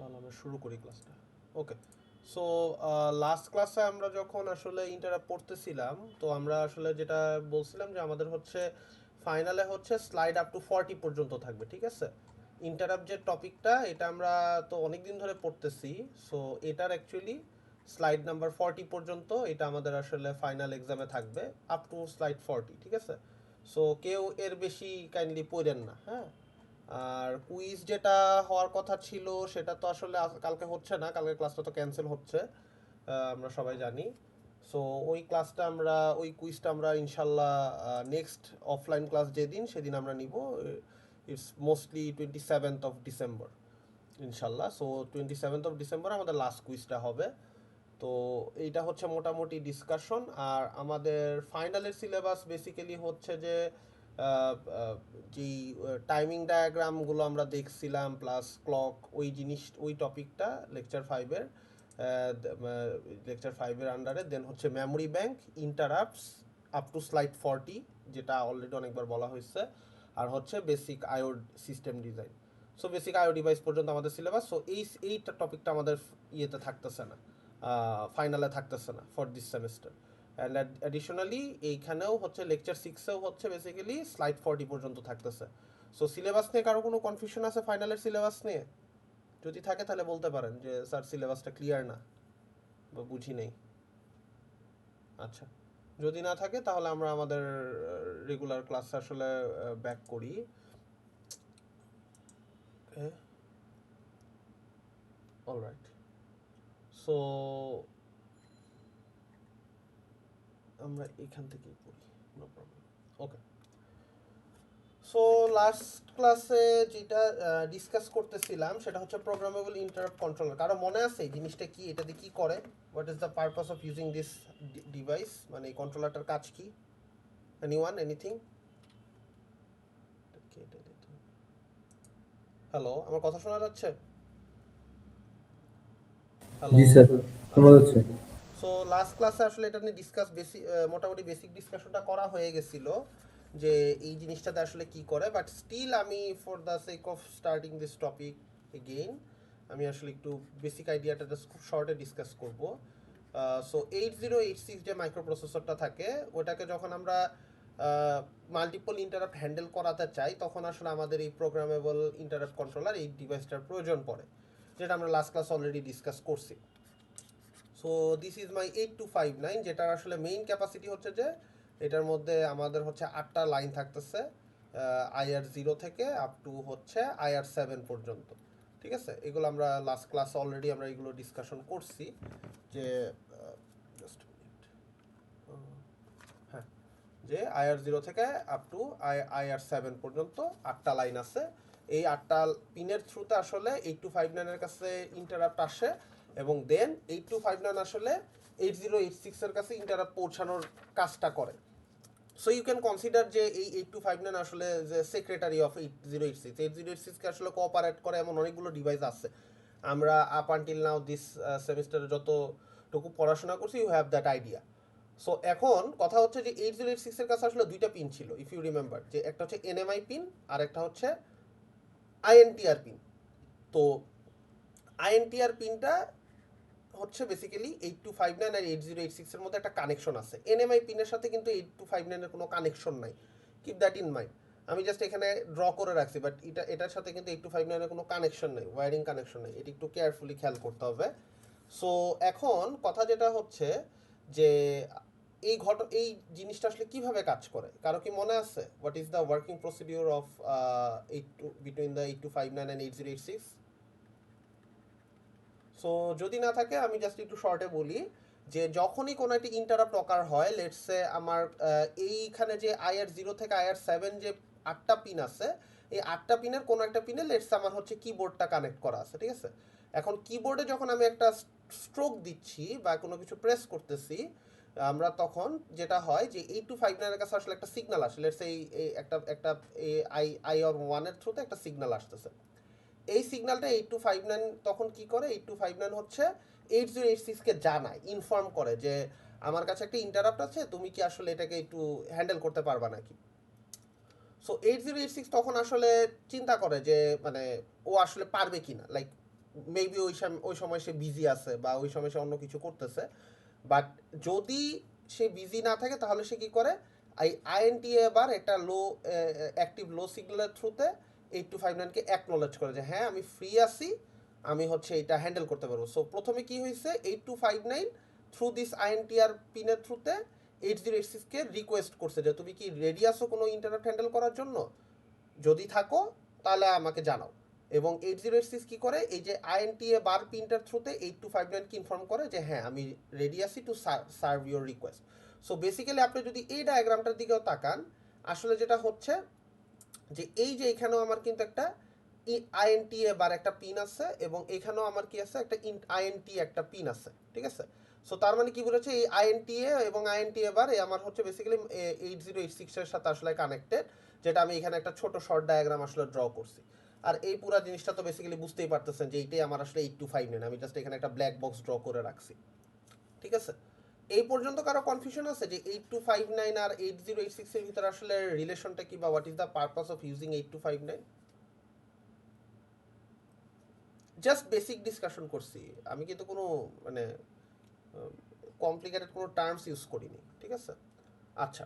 তাহলে আমরা শুরু করি ক্লাসটা। ওকে, সো লাস্ট ক্লাসে আমরা যখন আসলে ইন্টারাপ্ট পড়তেছিলাম, তো আমরা আসলে যেটা বলছিলাম যে আমাদের হচ্ছে ফাইনালে হচ্ছে স্লাইড আপ টু 40 পর্যন্ত থাকবে, ঠিক আছে? ইন্টারাপ্ট যে টপিকটা, এটা আমরা তো অনেক দিন ধরে পড়তেছি। সো এটার অ্যাকচুয়ালি স্লাইড নাম্বার 40 পর্যন্ত এটা আমাদের আসলে ফাইনাল এক্সামে থাকবে, আপ টু স্লাইড 40, ঠিক আছে? সো কেউ এর বেশি কাইন্ডলি পড়েন না, হ্যাঁ। আর কুইজ যেটা হওয়ার কথা ছিল সেটা তো আসলে কালকে হচ্ছে না, কালকে ক্লাসটা তো ক্যান্সেল হচ্ছে, আমরা সবাই জানি। সো ওই ক্লাসটা আমরা, ওই কুইজটা আমরা ইনশাল্লাহ নেক্সট অফলাইন ক্লাস যেদিন সেদিন আমরা নিব। It's mostly 27th of December ইনশাল্লাহ। সো 27th of December আমাদের লাস্ট কুইজটা হবে। তো এইটা হচ্ছে মোটামুটি ডিসকাশন। আর আমাদের ফাইনালের সিলেবাস বেসিক্যালি হচ্ছে যে যেই টাইমিং ডায়াগ্রামগুলো আমরা দেখছিলাম প্লাস ক্লক, ওই জিনিস, ওই টপিকটা লেকচার 5-এর আন্ডারে। দেন হচ্ছে memory bank, interrupts up to slide 40, যেটা অলরেডি অনেকবার বলা হয়েছে। আর হচ্ছে basic IO system design. So basic IO device পর্যন্ত আমাদের সিলেবাস। সো এইটা টপিকটা আমাদের ইয়েতে থাকতেছে না, ফাইনালে থাকতেছে না for this semester. And additionally এইখানেও হচ্ছে লেকচার 6-এও হচ্ছে বেসিক্যালি স্লাইড 40 পর্যন্ত থাকতেছে। সো সিলেবাস নিয়ে কারো কোনো কনফিউশন আছে ফাইনালের সিলেবাস নিয়ে? যদি থাকে তাহলে বলতে পারেন যে স্যার সিলেবাসটা ক্লিয়ার না বা বুঝি নেই। আচ্ছা, যদি না থাকে তাহলে আমরা আমাদের রেগুলার ক্লাস আসলে ব্যাক করি। অলরাইট, সো আমরা এখান থেকেই পড়ি, no problem. Okay, so last ক্লাসে যেটা ডিসকাস করতেছিলাম সেটা হচ্ছে প্রোগ্রামেবল ইন্টারাপ্ট কন্ট্রোলার। কারো মনে আছে এই জিনিসটা কি, এটা দিয়ে কি করে? What is the purpose of using this device, মানে এই কন্ট্রোলারটার কাজ কি? Anyone, anything? হ্যালো, আমার কথা শোনা যাচ্ছে? হ্যালো, জি স্যার, শোনা আচ্ছা। যাচ্ছে। সো লাস্ট ক্লাসে আসলে এটা নিয়ে মোটামুটি বেসিক ডিসকাশনটা করা হয়ে গেছিল যে এই জিনিসটাতে আসলে কি করে। বাট স্টিল আমি for the sake of starting this topic again, আমি আসলে একটু বেসিক আইডিয়াটা জাস্ট খুব শর্টে ডিসকাস করব। সো 8086 যে মাইক্রো প্রসেসরটা থাকে, ওটাকে যখন আমরা মাল্টিপল ইন্টারাপ্ট হ্যান্ডেল করাতে চাই, তখন আসলে আমাদের এই প্রোগ্রামেবল ইন্টারাপ্ট কন্ট্রোলার, এই ডিভাইসটার প্রয়োজন পড়ে, যেটা আমরা লাস্ট ক্লাস অলরেডি ডিসকাস করছি। সো দিস ইজ মাই 8259, যেটার আসলে মেইন ক্যাপাসিটি হচ্ছে যে এটার মধ্যে আমাদের হচ্ছে 8টা লাইন থাকতেছে, IR0 থেকে আপ টু হচ্ছে IR7 পর্যন্ত, ঠিক আছে? এগুলো আমরা লাস্ট ক্লাস অলরেডি আমরা এগুলো ডিসকাশন করছি যে জাস্ট হ্যাঁ, যে IR0 থেকে আপ টু IR7 পর্যন্ত 8টা লাইন আছে। এই 8টা পিনের থ্রুতে আসলে 8259 এর কাছে ইন্টারাপ্ট আসে, এবং দেন 8259 আসলে 8086 এর কাছে ইন্টারাপ্ট পৌঁছানোর কাজটা করে। সো ইউ ক্যান কনসিডার যে এই 8259 আসলে যে সেক্রেটারি অফ 8086, 8086কে আসলে কোঅপারেট করে এমন অনেকগুলো ডিভাইস আছে। আমরা আপ আনটিল নাও দিস সেমিস্টারে যতটুকু পড়াশোনা করছি, you have that idea. So এখন কথা হচ্ছে যে 8086 এর কাছে আসলে দুইটা পিন ছিল, ইফ ইউ রিমেম্বার, যে একটা হচ্ছে এনএমআই পিন আর একটা হচ্ছে আইএনটিআর পিন। তো আইএনটিআর পিনটা হচ্ছে বেসিক্যালি 8259 আর 8086 এর মধ্যে একটা কানেকশন আছে। এনএমআই পিনের সাথে কিন্তু 8259 এর কোনো কানেকশন নাই, কিপ দ্যাট ইন মাইন্ড। আমি জাস্ট এখানে ড্র করে রাখছি, বাট এটার সাথে কিন্তু 8259 এর কোনো কানেকশন নেই, ওয়্যারিং কানেকশন নেই। এটা একটু কেয়ারফুলি খেয়াল করতে হবে। সো এখন কথা যেটা হচ্ছে যে এই জিনিসটা আসলে কিভাবে কাজ করে, কারো কি মনে আছে? What is the working procedure of between the 8259 and 8086? So যদি না থাকে আমি জাস্ট একটু শর্টে বলি যে যখনই কোনো একটা ইন্টারাপ্ট অকার হয়, লেটস সে আমার এইখানে যে IR0 থেকে IR7 যে 8টা পিন আছে, এই 8টা পিনের কোনো একটা পিনে লেটস আমার হচ্ছে কিবোর্ডটা কানেক্ট করা আছে, ঠিক আছে? এখন কিবোর্ডে যখন আমি একটা স্ট্রোক দিচ্ছি বা কোনো কিছু প্রেস করতেছি, আমরা তখন যেটা হয় যে 8259 এর কাছে আসলে একটা সিগন্যাল আসে। লেটস এই একটা একটা IR1 এর থ্রুতে একটা সিগন্যাল আসতেছে। এই সিগন্যালটা 8259 তখন কি করে, 8259 হচ্ছে 8086কে জানায়, ইনফর্ম করে যে আমার কাছে একটা ইন্টারাপ্ট আছে, তুমি কি আসলে এটাকে একটু হ্যান্ডেল করতে পারবা নাকি? সো 8086 তখন আসলে চিন্তা করে যে মানে ও আসলে পারবে কিনা, লাইক মেবি ওই সময় সে বিজি আছে বা ওই সময় সে অন্য কিছু করতেছে, বাট যদি সে বিজি না থাকে তাহলে সে কি করে, এই আইএনটিএ বার একটা অ্যাক্টিভ লো সিগন্যালের থ্রুতে 8259 কে অ্যাকনোলেজ করে যে হ্যাঁ আমি ফ্রি আছি, আমি হচ্ছে এটা হ্যান্ডেল করতে পারবো। সো প্রথমে কি হয়েছে, 8259 থ্রু দিস আইএনটিআর পিনের থ্রুতে 8086 কে রিকোয়েস্ট করছে যে তুমি কি রেডি আছো কোনো ইন্টারাপ্ট হ্যান্ডেল করার জন্য, যদি থাকো তাহলে আমাকে জানাও। এবং 8086 কি করে, এই যে আইএনটিএ বার পিনটার থ্রুতে 8259 কে ইনফর্ম করে যে হ্যাঁ আমি রেডি আছি to serve your request. So basically আপনি যদি এই ডায়াগ্রামটার দিকেও তাকান, আসলে যেটা হচ্ছে যে এই যে এখানেও আমার কিন্তু একটা আইএনটিএ বার একটা পিন আছে এবং এখানেও আমার কি আছে, একটা আইএনটি একটা পিন আছে, ঠিক আছে। সো তার মানে কি বলেছে, এই আইএনটিএ এবং আইএনটিএ বার আমার হচ্ছে বেসিক্যালি 8086 এর সাথে আসলে কানেক্টেড, যেটা আমি এখানে একটা ছোট শর্ট ডায়াগ্রাম আসলে ড্র করছি। আর এই পুরো জিনিসটা তো বেসিক্যালি বুঝতেই পারতেছেন যে এইটাই আমার আসলে 8259, আমি জাস্ট এখানে একটা ব্ল্যাক বক্স ড্র করে রাখছি, ঠিক আছে। এই পর্যন্ত কারো কনফিউশন আছে যে 8259 আর 8086 এর ভিতরে আসলে রিলেশনটা কি, বা what is the purpose of using 8259? Just basic discussion করছি, আমি কিন্তু কোনো মানে কমপ্লিকেটেড কোনো টার্মস ইউজ করিনি, ঠিক আছে। আচ্ছা,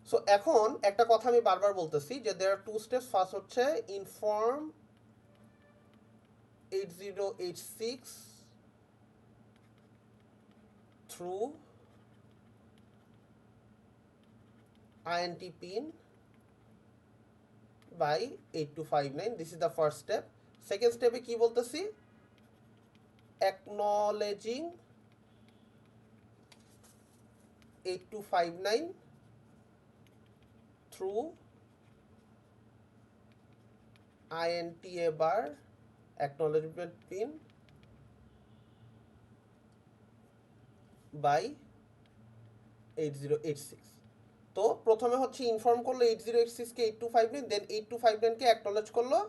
সো এখন একটা কথা আমি বারবার বলতেছি যে দেয়ার আর টু স্টেপস। ফার্স্ট হচ্ছে inform 8086 through INT pin by 8259, this is the first step. Second স্টেপে কি বলতেছি, acknowledging 8259 through INTA bar acknowledgement pin by 8086। তো প্রথমে হচ্ছে ইনফর্ম করলো 8086 কে 8259, দেন 8259 কে অ্যাকনলেজ করলো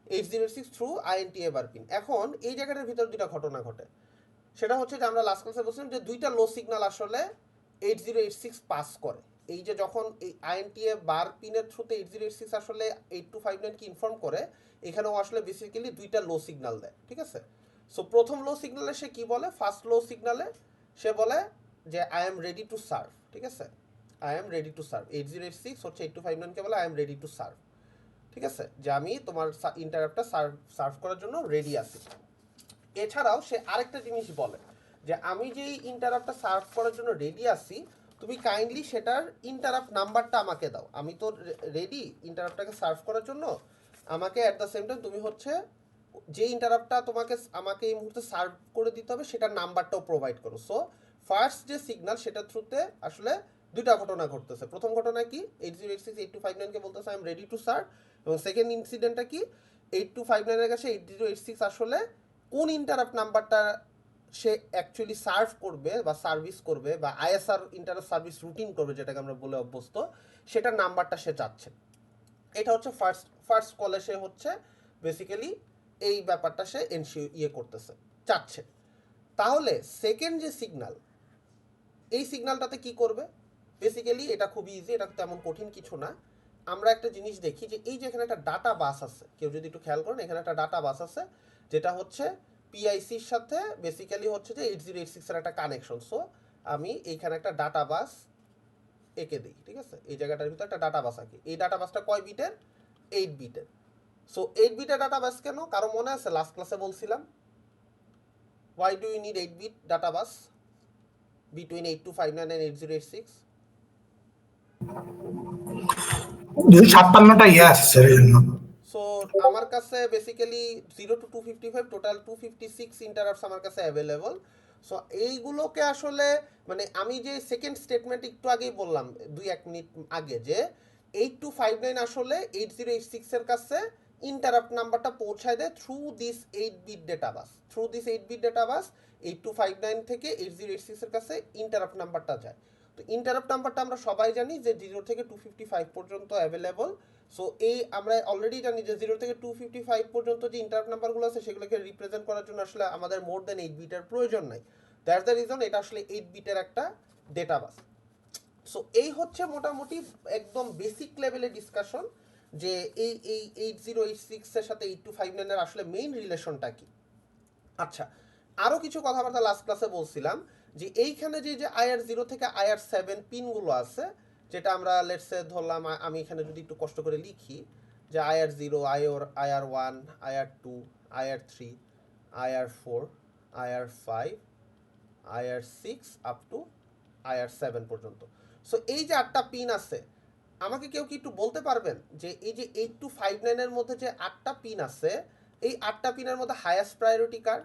8086 থ্রু INTA বার পিন। এখন এই জায়গাটার ভিতর দুটো ঘটনা ঘটে, সেটা হচ্ছে যে আমরা লাস্ট ক্লাসে বলছিলাম যে দুইটা লো সিগন্যাল আসলে 8086 পাস করে। এই যে যখন এই INTA বার পিনের থ্রুতে 8086 আসলে 8259 কে ইনফর্ম করে, এখানেও আসলে বেসিক্যালি দুইটা লো সিগন্যাল দেয়, ঠিক আছে। সো প্রথম লো সিগন্যালে সে কি বলে, ফার্স্ট লো সিগন্যালে সে বলে যে I am ready to serve, ঠিক আছে, I am ready to serve. 8086 হচ্ছে 8259 কে বলে I am ready to serve, ঠিক আছে, যে আমি তোমার ইন্টারাপ্টটা সার্ভ করার জন্য রেডি আছি। এছাড়াও সে আরেকটা জিনিস বলে যে আমি যেই ইন্টারাপ্টটা সার্ভ করার জন্য রেডি আছি, তুমি কাইন্ডলি সেটার ইন্টারাপ্ট নাম্বারটা আমাকে দাও, আমি তো রেডি ইন্টারাপ্টটাকে সার্ভ করার জন্য, আমাকে অ্যাট দ্য সেম টাইম তুমি হচ্ছে যে ইন্টারাপ্টটা আমাকে এই মুহূর্তে সার্ভ করে দিতে হবে সেটার নাম্বারটাও প্রোভাইড করো। সো ফার্স্ট যে সিগন্যাল সেটার থ্রুতে আসলে দুইটা ঘটনা ঘটতেছে। প্রথম ঘটনা কি, 8086 8259 কে বলতেছে I am ready to serve, এবং সেকেন্ড ইনসিডেন্টটা কি, 8259 এর কাছে 8086 আসলে কোন ইন্টারাপ্ট নাম্বারটা সে অ্যাকচুয়ালি সার্ভ করবে বা সার্ভিস করবে বা আইএসআর ইন্টারাপ্ট সার্ভিস রুটিন করবে, যেটাকে আমরা বলে অভ্যস্ত, সেটার নাম্বারটা সে চাচ্ছে। এটা হচ্ছে ফার্স্ট কলে সে হচ্ছে বেসিক্যালি এই ব্যাপারটা সে করতেছে, চাচ্ছে। তাহলে সেকেন্ড যে সিগন্যাল, এই সিগন্যালটাতে কি করবে, বেসিক্যালি এটা খুবই ইজি, এটা তেমন কঠিন কিছু না। আমরা একটা জিনিস দেখি যে এই যে এখানে একটা ডাটা বাস আছে, কেউ যদি একটু খেয়াল করেন এখানে একটা ডাটা বাস আছে, যেটা হচ্ছে পিআইসির সাথে বেসিক্যালি হচ্ছে যে 8086 এর একটা কানেকশন। সো আমি এইখানে একটা ডাটা বাস এঁকে দিই, ঠিক আছে, এই জায়গাটার ভিতরে একটা ডাটা বাস আঁকি। এই ডাটা বাসটা কয় বিটের, 8 বিটের। সো 8 বিটের ডাটা বাস কেন, কারো মনে আছে লাস্ট ক্লাসে বলছিলাম why do you need 8 bit data bus between 8259 and 8086? 256টা আছে স্যার এর জন্য। সো আমার কাছে বেসিক্যালি 0 to 255 টোটাল 256 ইন্টারাপ্টস আমার কাছে অ্যাভেলেবল। সো এইগুলোকে আসলে মানে আমি যে সেকেন্ড স্টেটমেন্ট একটু আগেই বললাম 2-1 মিনিট আগে, যে 8259 আসলে 8086 এর কাছে ইন্টারাপ্ট নাম্বারটা পৌঁছায় দেয় through this 8 bit data bus. Through this 8 bit data bus 8259 থেকে 8086 এর কাছে ইন্টারাপ্ট নাম্বারটা যায়। তো ইন্টারাপ্ট নাম্বারটা আমরা সবাই জানি যে 0 থেকে 255 পর্যন্ত অ্যাভেলেবল। সো এই আমরা অলরেডি জানি যে 0 থেকে 255 পর্যন্ত যে ইন্টারাপ্ট নাম্বারগুলো আছে সেগুলোকে রিপ্রেজেন্ট করার জন্য আসলে আমাদের মোর দেন 8 বিটের প্রয়োজন নাই। দ্যাটস দ্য রিজন এটা আসলে 8 বিটের একটা ডেটা বাস। সো এই হচ্ছে মোটামুটি একদম বেসিক লেভেলের ডিসকাশন যে এই 8086 এর সাথে 8259 এর আসলে মেইন রিলেশনটা কি। আচ্ছা, আরো কিছু কথাবার্তা লাস্ট ক্লাসে বলছিলাম যে এইখানে যে IR0 থেকে IR7 পিনগুলো আছে, যেটা আমরা লেটস সে ধরলাম, আমি এখানে যদি একটু কষ্ট করে লিখি যে IR0, IR1, IR2, IR3, IR4, IR5, IR6 up to IR7 পর্যন্ত। সো এই যে 8টা পিন আছে, আমাকে কেউ কি একটু বলতে পারবেন যে এই যে 8259 এর মধ্যে যে 8টা পিন আছে, এই 8টা পিনের মধ্যে highest priority car?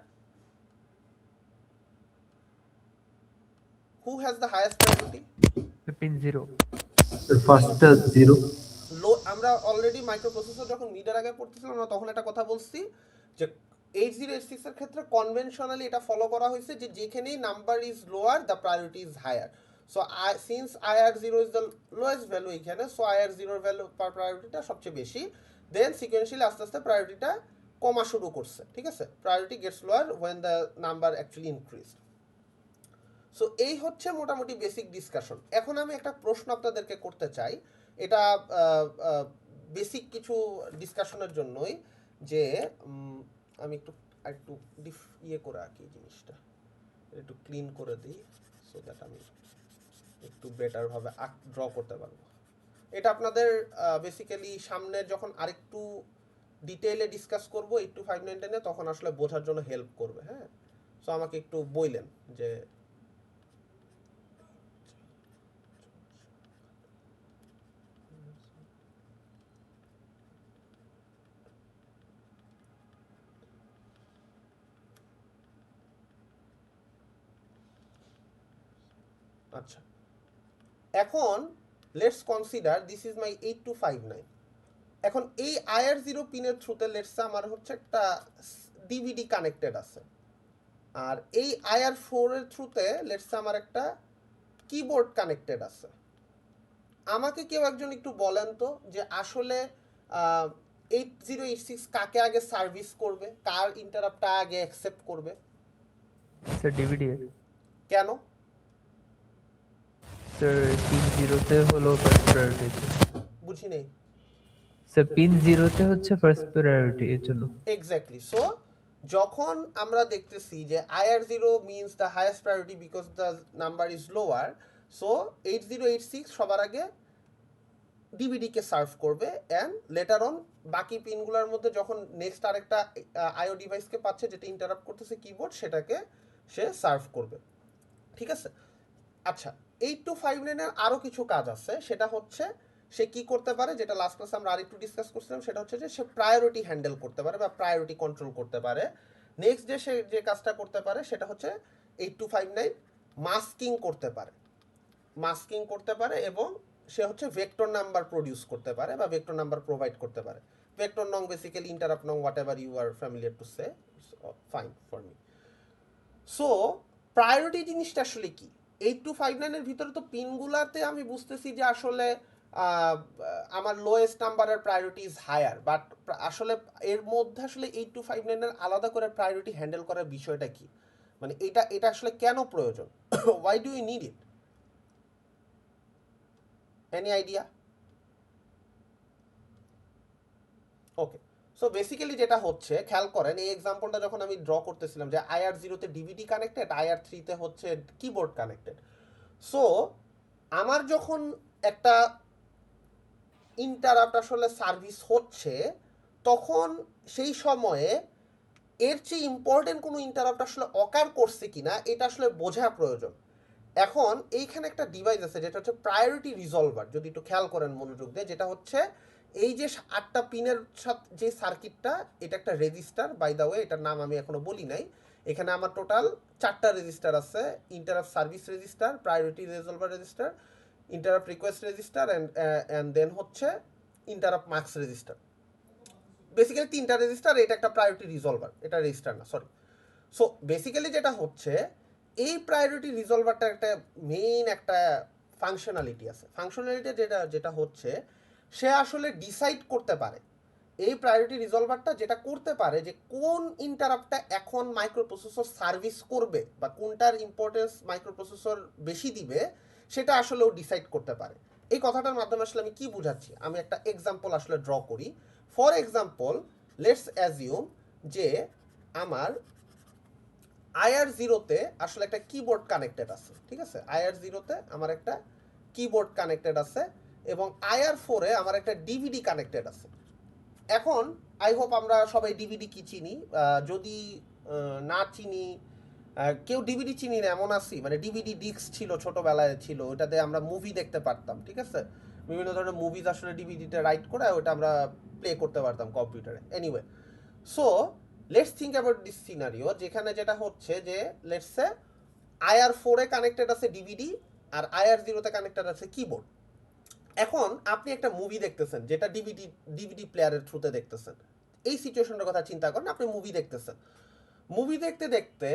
Who has the highest priority? pin 0. First 0. আমরা অলরেডি মাইক্রোপ্রসেসর যখন মিডের আগে পড়তেছিলাম, আমরা তখন একটা কথা বলছি যে 8086 এর ক্ষেত্রে কনভেনশনালি এটা ফলো করা হয়েছে যে যেখানেই number is lower the priority is higher. So since IR0 is the lowest value এখানে, সো IR0 এর ভ্যালু প্রায়োরিটিটা সবচেয়ে বেশি, দেন সিকোয়েন্সিয়ালি আস্তে আস্তে প্রায়োরিটিটা কমা শুরু করছে, ঠিক আছে? Priority gets lower when the number actually increase. So এই হচ্ছে মোটামুটি বেসিক ডিসকাশন। এখন আমি একটা প্রশ্ন আপনাদেরকে করতে চাই, এটা বেসিক কিছু ডিসকাশনের জন্যই, যে আমি একটু ইয়ে করে আঁকি জিনিসটা, একটু ক্লিন করে দিই সো দ্যাট আমি একটু বেটারভাবে ড্র করতে পারবো। এটা আপনাদের বেসিক্যালি সামনে যখন আরেকটু ডিটেইলে ডিসকাস করবো 8259 তখন আসলে বোঝার জন্য হেল্প করবে। হ্যাঁ, সো আমাকে একটু বললেন যে আচ্ছা, এখন লেটস কনসিডার দিস ইজ মাই 8259। এখন এই IR0 পিনের থ্রুতে লেটস আমার হচ্ছে একটা ডিভিডি কানেক্টেড আছে, আর এই IR4 এর থ্রুতে লেটস আমার একটা কিবোর্ড কানেক্টেড আছে। আমাকে কেউ একজন একটু বলেন তো যে আসলে 8086 কাকে আগে সার্ভিস করবে, কার ইন্টারাপ্টটা আগে অ্যাকসেপ্ট করবে? Sir DVD. কেন? স্যার পিন 0 তে হলো ফার্স্ট প্রায়োরিটি। বুঝি নেই। স্যার পিন 0 তে হচ্ছে ফার্স্ট প্রায়োরিটি এর জন্য। এক্স্যাক্টলি। সো যখন আমরা দেখতেছি যে IR0 means the highest priority because the number is lower, so 8086 সবার আগে ডিভিডিকে সার্ভ করবে, অ্যান্ড লেটার অন বাকি পিনগুলোর মধ্যে যখন নেক্সট আরেকটা আইও ডিভাইসকে পাচ্ছে যেটা ইন্টারাপ্ট করতেছে কিবোর্ড, সেটাকে সে সার্ভ করবে, ঠিক আছে? আচ্ছা, 8259 এর আরও কিছু কাজ আছে, সেটা হচ্ছে সে কি করতে পারে, যেটা লাস্ট ক্লাসে আমরা আরেকটু ডিসকাস করছিলাম, সেটা হচ্ছে যে সে প্রায়োরিটি হ্যান্ডেল করতে পারে বা প্রায়োরিটি কন্ট্রোল করতে পারে। নেক্সট যে সে যে কাজটা করতে পারে সেটা হচ্ছে 8259 মাস্কিং করতে পারে, মাস্কিং করতে পারে, এবং সে হচ্ছে ভেক্টর নাম্বার প্রডিউস করতে পারে বা ভেক্টর নাম্বার প্রোভাইড করতে পারে। ভেক্টর নং বেসিক্যালি ইন্টারাপ্ট নং, whatever you are familiar to say, fine for me. So priority জিনিসটা আসলে কি? 8259 এর ভিতরে তো পিনগুলাতে আমি বুঝতেছি যে আসলে আমার লোয়েস্ট নাম্বারের প্রায়োরিটি ইজ হায়ার, বাট আসলে এর মধ্যে আসলে 8259 এর আলাদা করে প্রায়োরিটি হ্যান্ডেল করার বিষয়টা কি? মানে এটা আসলে কেন প্রয়োজন? Why do you need it? Any idea? Okay, so basically যেটা হচ্ছে, খেয়াল করেন এই এক্সাম্পলটা যখন আমি ড্র করতেছিলাম যে IR0 তে ডিভিডি কানেক্টেড, IR3 তে হচ্ছে কিবোর্ড কানেক্টেড। সো আমার যখন একটা ইন্টারাপ্ট আসলে সার্ভিস হচ্ছে, তখন সেই সময়ে এর চেয়ে ইম্পর্টেন্ট কোনো ইন্টারাপ্ট আসলে অকার করছে কিনা এটা আসলে বোঝা প্রয়োজন। এখন এইখানে একটা ডিভাইস আছে যেটা হচ্ছে প্রায়োরিটি রিজলভার, যদি একটু খেয়াল করেন মনোযোগ দিয়ে, যেটা হচ্ছে এই যে 8টা পিনের সাথে যে সার্কিটটা, এটা একটা রেজিস্টার, বাই দ্য ওয়ে এটার নাম আমি এখনো বলি নাই। এখানে আমার টোটাল 4টা রেজিস্টার আছে, interrupt service register, priority resolver register, interrupt request register, and then হচ্ছে ইন্টারাপ্ট মার্কস রেজিস্টার। বেসিক্যালি 3টা রেজিস্টার, এটা একটা প্রায়োরিটি রিজলভার, এটা রেজিস্টার না, সরি। সো বেসিক্যালি যেটা হচ্ছে, এই প্রায়োরিটি রিজলভারটা একটা মেইন একটা ফাংশনালিটি আছে। ফাংশনালিটি যেটা হচ্ছে, সে আসলে ডিসাইড করতে পারে, এই প্রায়োরিটি রিজলভারটা যেটা করতে পারে যে কোন ইন্টারাপ্টটা এখন মাইক্রোপ্রসেসর সার্ভিস করবে বা কোনটার ইম্পর্টেন্স মাইক্রোপ্রসেসর বেশি দিবে, সেটা আসলে ও ডিসাইড করতে পারে। এই কথাটার মাধ্যমে আসলে আমি কি বুঝাচ্ছি, আমি একটা এক্সাম্পল আসলে ড্র করি। ফর এক্সাম্পল, লেটস অ্যাজিউম যে আমার IR0-তে আসলে একটা কিবোর্ড কানেক্টেড আছে, ঠিক আছে? IR0-তে আমার একটা কিবোর্ড কানেক্টেড আছে এবং IR4-এ আমার একটা ডিভিডি কানেক্টেড আছে। এখন আই হোপ আমরা সবাই ডিভিডি কি চিনি, যদি না চিনি, কেউ ডিভিডি চিনি না এমন আছি, মানে ডিভিডি ডিস্ক ছিল, ছোটবেলায় ছিল, ওটাতে আমরা মুভি দেখতে পারতাম, ঠিক আছে? বিভিন্ন ধরনের মুভিজ আসলে ডিভিডিতে রাইট করে ওটা আমরা প্লে করতে পারতাম কম্পিউটারে। Anyway, so let's think about this scenario, যেখানে যেটা হচ্ছে যে লেটস সে IR4-এ কানেক্টেড আছে ডিভিডি আর IR0-তে কানেক্টেড আছে কিবোর্ড। এখন আপনি একটা মুভি দেখতেছেন যেটা ডিভিডি প্লেয়ারের থ্রুতে দেখতেছেন। এই সিচুয়েশনটার কথা চিন্তা করেন, আপনি মুভি দেখতেছেন, মুভি দেখতে দেখতে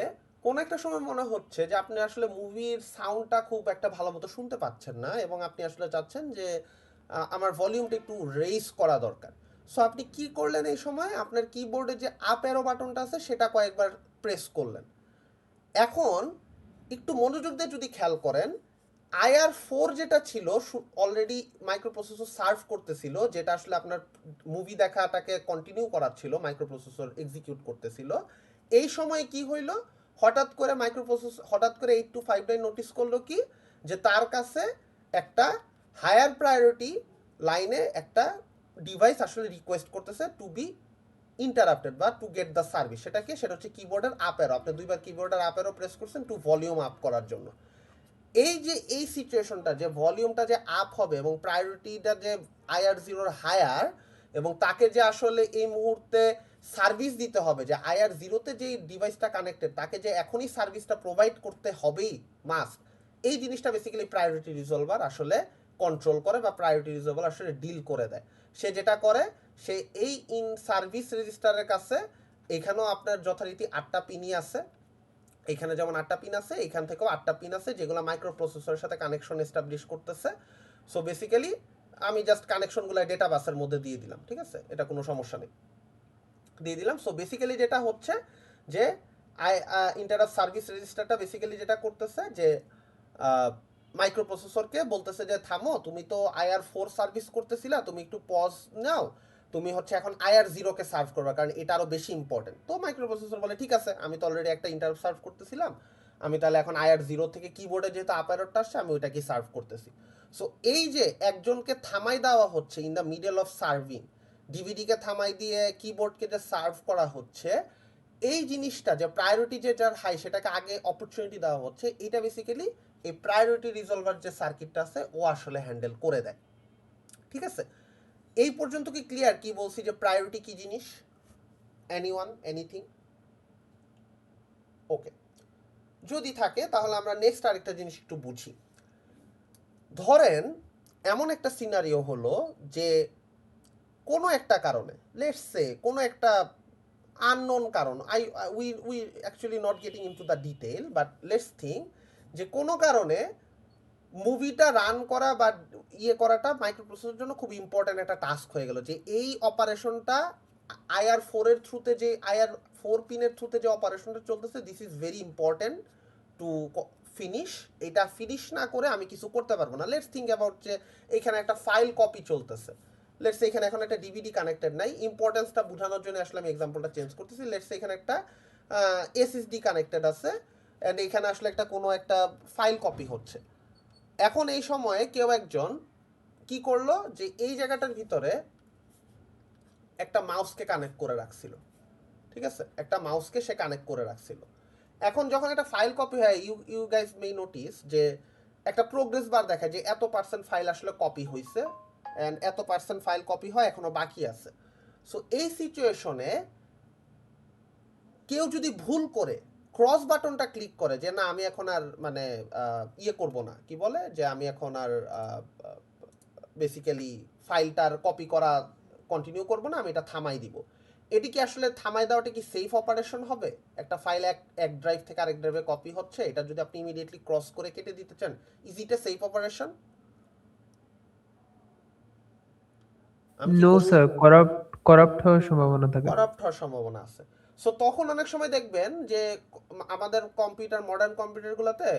কোন একটা সময় মনে হচ্ছে যে আপনি আসলে মুভির সাউন্ডটা খুব একটা ভালো মতো শুনতে পাচ্ছেন না এবং আপনি আসলে চাচ্ছেন যে আমার ভলিউমটা একটু রেইজ করা দরকার। সো আপনি কি করলেন, এই সময় আপনার কিবোর্ডে যে আপ অ্যারো বাটনটা আছে সেটা কয়েকবার প্রেস করলেন। এখন একটু মনোযোগ দিয়ে যদি খেয়াল করেন, IR4 যেটা ছিল অলরেডি মাইক্রোপ্রসেসর সার্ভ করতেছিল, যেটা আসলে আপনার মুভি দেখাটাকে কন্টিনিউ করাচ্ছিল, মাইক্রোপ্রসেসর এক্সিকিউট করতেছিল। এই সময় কি হইল, হঠাৎ করে মাইক্রোপ্রসেসর হঠাৎ করে 8259 নোটিস করলো কি, যে তার কাছে একটা হায়ার প্রায়োরিটি লাইনে একটা ডিভাইস আসলে রিকোয়েস্ট করতেছে টু বি ইন্টারাপ্টেড বা টু গেট দ্য সার্ভিস। সেটা কি, সেটা হচ্ছে কিবোর্ডের আপ অ্যারো, আপনি দুইবার কিবোর্ডের আপ অ্যারো প্রেস করছেন টু ভলিউম আপ করার জন্য। এই যে এই সিচুয়েশনটা, যে ভলিউমটা যে আপ হবে এবং প্রায়োরিটিটা যে IR0-র হায়ার, এবং তাকে যে আসলে এই মুহূর্তে সার্ভিস দিতে হবে, যে IR0-তে যে ডিভাইসটা কানেক্টেড তাকে যে এখনই সার্ভিসটা প্রোভাইড করতে হবেই মাস্ট, এই জিনিসটা বেসিক্যালি প্রায়োরিটি রিজলভার আসলে কন্ট্রোল করে বা প্রায়োরিটি রিজলভার আসলে ডিল করে দেয়। সে যেটা করে, সে এই ইন সার্ভিস রেজিস্টারের কাছে, এখানেও আপনার যথারীতি 8টা পিনই আছে, এখানে যেমন 8টা পিন আছে, এখান থেকেও 8টা পিন আছে, যেগুলো মাইক্রো প্রসেসরের সাথে কানেকশন এস্টাবলিশ করতেছে। সো বেসিক্যালি আমি জাস্ট কানেকশনগুলো ডেটা বাসের মধ্যে দিয়ে দিলাম, ঠিক আছে? এটা কোনো সমস্যা নেই, দিয়ে দিলাম। সো বেসিক্যালি যেটা হচ্ছে যে ইন্টারাপ্ট সার্ভিস রেজিস্টারটা বেসিক্যালি যেটা করতেছে যে মাইক্রো প্রসেসরকে বলতেছে যে থামো, তুমি তো IR4 সার্ভিস করতেছিলা, তুমি একটু পজ নাও, তুমি হচ্ছে এখন IR0-কে সার্ভ করবা, কারণ এটা আরো বেশি ইম্পর্টেন্ট। তো মাইক্রো প্রসেসর বলে ঠিক আছে, আমি তো অলরেডি একটা ইন্টারাপ্ট সার্ভ করতেছিলাম, আমি তাহলে এখন IR0 থেকে কিবোর্ডে যেহেতু আপ অ্যারোটা আসছে আমি ওইটাকে সার্ভ করতেছি। সো এই যে একজনকে থামাই দেওয়া হচ্ছে in the middle of serving, ডিভিডিকে থামাই দিয়ে কিবোর্ডকে যে সার্ভ করা হচ্ছে, এই জিনিসটা যে প্রায়োরিটি যে যার হাই সেটাকে আগে অপরচুনিটি দেওয়া হচ্ছে, এটা বেসিক্যালি এই প্রায়োরিটি রিজলভার যে সার্কিটটা আছে ও আসলে হ্যান্ডেল করে দেয়, ঠিক আছে? এই পর্যন্ত কি ক্লিয়ার কি বলছি, যে প্রায়োরিটি কি জিনিস? Anyone, anything? ওকে, যদি থাকে তাহলে আমরা নেক্সট আরেকটা জিনিস একটু বুঝি। ধরেন এমন একটা সিনারিও হলো যে কোনো একটা কারণে, লেটস সে কোনো একটা আননোন কারণ, we actually not getting into the detail, but let's think যে কোনো কারণে মুভিটা রান করা বা ইয়ে করাটা মাইক্রোপ্রসেসরের জন্য খুব ইম্পর্ট্যান্ট একটা টাস্ক হয়ে গেল, যে এই অপারেশনটা IR4-এর থ্রুতে, যে IR4 পিনের থ্রুতে যে অপারেশনটা চলতেছে, this is very important to finish. এটা ফিনিশ না করে আমি কিছু করতে পারবো না। লেটস থিঙ্ক অ্যাবাউট যে এখানে একটা ফাইল কপি চলতেছে, লেটস এখানে এখন একটা ডিভিডি কানেক্টেড নাই, ইম্পর্টেন্সটা বোঝানোর জন্য আসলে আমি এক্সাম্পলটা চেঞ্জ করতেছি। লেটস এখানে একটা SSD কানেক্টেড আছে অ্যান্ড এখানে আসলে একটা কোনো একটা ফাইল কপি হচ্ছে। এখন এই সময়ে কেউ একজন কি করলো, যে এই জায়গাটার ভিতরে একটা মাউসকে কানেক্ট করে রাখছিল, ঠিক আছে? একটা মাউসকে সে কানেক্ট করে রাখছিল। এখন যখন একটা ফাইল কপি হয়, ইউ গাইজ মে নোটিস যে একটা প্রোগ্রেস বার দেখায় যে এত % ফাইল আসলে কপি হয়েছে অ্যান্ড এত % ফাইল কপি হয় এখনো বাকি আছে। সো এই সিচুয়েশনে কেউ যদি ভুল করে ক্রস বাটনটা ক্লিক করে যে না আমি এখন আর মানে ইয়ে করব না, কি বলে যে আমি এখন আর বেসিক্যালি ফাইলটার কপি করা কন্টিনিউ করব না, আমি এটা থামাই দিব, এটি কি আসলে থামাই দেওয়াটা কি সেফ অপারেশন হবে? একটা ফাইল এক ড্রাইভ থেকে আরেক ড্রাইভে কপি হচ্ছে, এটা যদি আপনি ইমিডিয়েটলি ক্রস করে কেটে দিতে চান, is it a safe operation? No sir, corrupt হওয়ার সম্ভাবনা থাকে। করাপ্ট হওয়ার সম্ভাবনা আছে। সো তখন অনেক সময় দেখবেন যে আমাদের কম্পিউটার, মডার্ন কম্পিউটারগুলোতে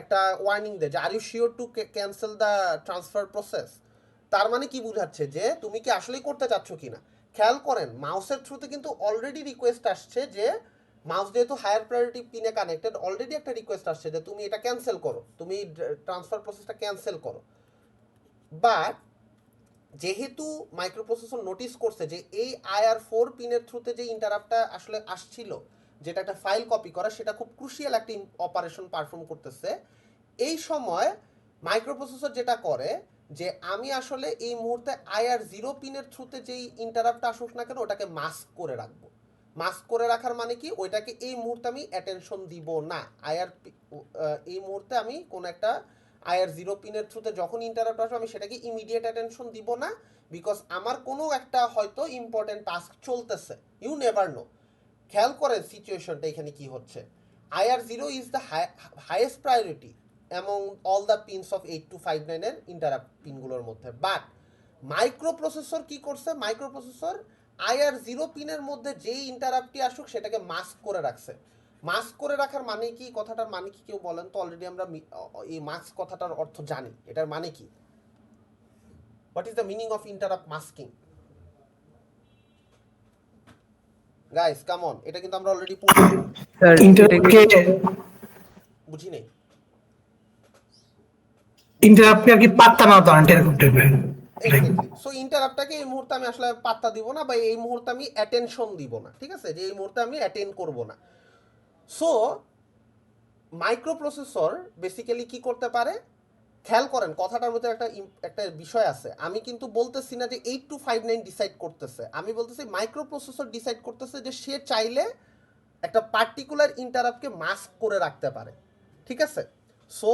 একটা ওয়ার্নিং দেয় যে are you sure to cancel the transfer process. তার মানে কি বোঝাচ্ছে, যে তুমি কি আসলেই করতে চাচ্ছ কিনা। খেয়াল করেন মাউসের থ্রুতে কিন্তু অলরেডি রিকোয়েস্ট আসছে যে মাউস যেহেতু হায়ার প্রায়োরিটি পিনে কানেক্টেড, অলরেডি একটা রিকোয়েস্ট আসছে যে তুমি এটা ক্যান্সেল করো, তুমি ট্রান্সফার প্রসেসটা ক্যান্সেল করো। বাট যেহেতু মাইক্রোপ্রসেসর নোটিস করছে যে এই IR4 পিনের থ্রুতে যে ইন্টারাপ্টটা আসলে আসছিল, যেটা একটা ফাইল কপি করা, সেটা খুব ক্রুশিয়াল একটা অপারেশন পারফর্ম করতেছে, এই সময় মাইক্রোপ্রসেসর যেটা করে যে আমি আসলে এই মুহূর্তে IR0 পিনের থ্রুতে যেই ইন্টারাপ্টটা আসুক না কেন ওটাকে মাস্ক করে রাখবো। মাস্ক করে রাখার মানে কি, ওইটাকে এই মুহূর্তে আমি অ্যাটেনশন দিব না। এই মুহূর্তে আমি কোন একটা IR0 পিনের থ্রুতে যখন ইন্টারাপ্ট আসবে আমি সেটাকে ইমিডিয়েট অ্যাটেনশন দিব না, বিকজ আমার কোনো একটা হয়তো ইম্পর্টেন্ট টাস্ক চলতেছে, ইউ নেভার নো। খেয়াল করেন সিচুয়েশনটা এখানে কি হচ্ছে। IR0 is the highest priority among all the pins of 8259 এর ইন্টারাপ্ট পিনগুলোর মধ্যে। বাট মাইক্রোপ্রসেসর কি করছে, মাইক্রোপ্রসেসর IR0 পিনের মধ্যে যেই ইন্টারাপ্টটি আসুক সেটাকে মাস্ক করে রাখছে। মাস্ক করে রাখার মানে কি, কথাটার মানে কি কেউ বলেন তো? অলরেডি আমরা এই মাস্ক কথাটার অর্থ জানি, এটার মানে কি? What is the meaning of interrupt masking? Guys come on, এটা কিন্তু আমরা অলরেডি পড়ছি। স্যার বুঝি নেই। ইন্টারাপ্টকে আর কি পাত্তা না দাও এরকম টাইপের। এক্স্যাক্টলি। সো ইন্টারাপ্টটাকে এই মুহূর্তে আমি আসলে পাত্তা দিব না, বা এই মুহূর্তে আমি অ্যাটেনশন দিব না, ঠিক আছে, যে এই মুহূর্তে আমি অ্যাটেন্ড করব না। সো মাইক্রোপ্রসেসর বেসিক্যালি কি করতে পারে, খেয়াল করেন কথাটার মধ্যে একটা বিষয় আছে। আমি কিন্তু বলতেছি না যে 8259 ডিসাইড করতেছে, আমি বলতেছি মাইক্রোপ্রসেসর ডিসাইড করতেছে যে সে চাইলে একটা পার্টিকুলার ইন্টারাপ্টকে মাস্ক করে রাখতে পারে, ঠিক আছে। সো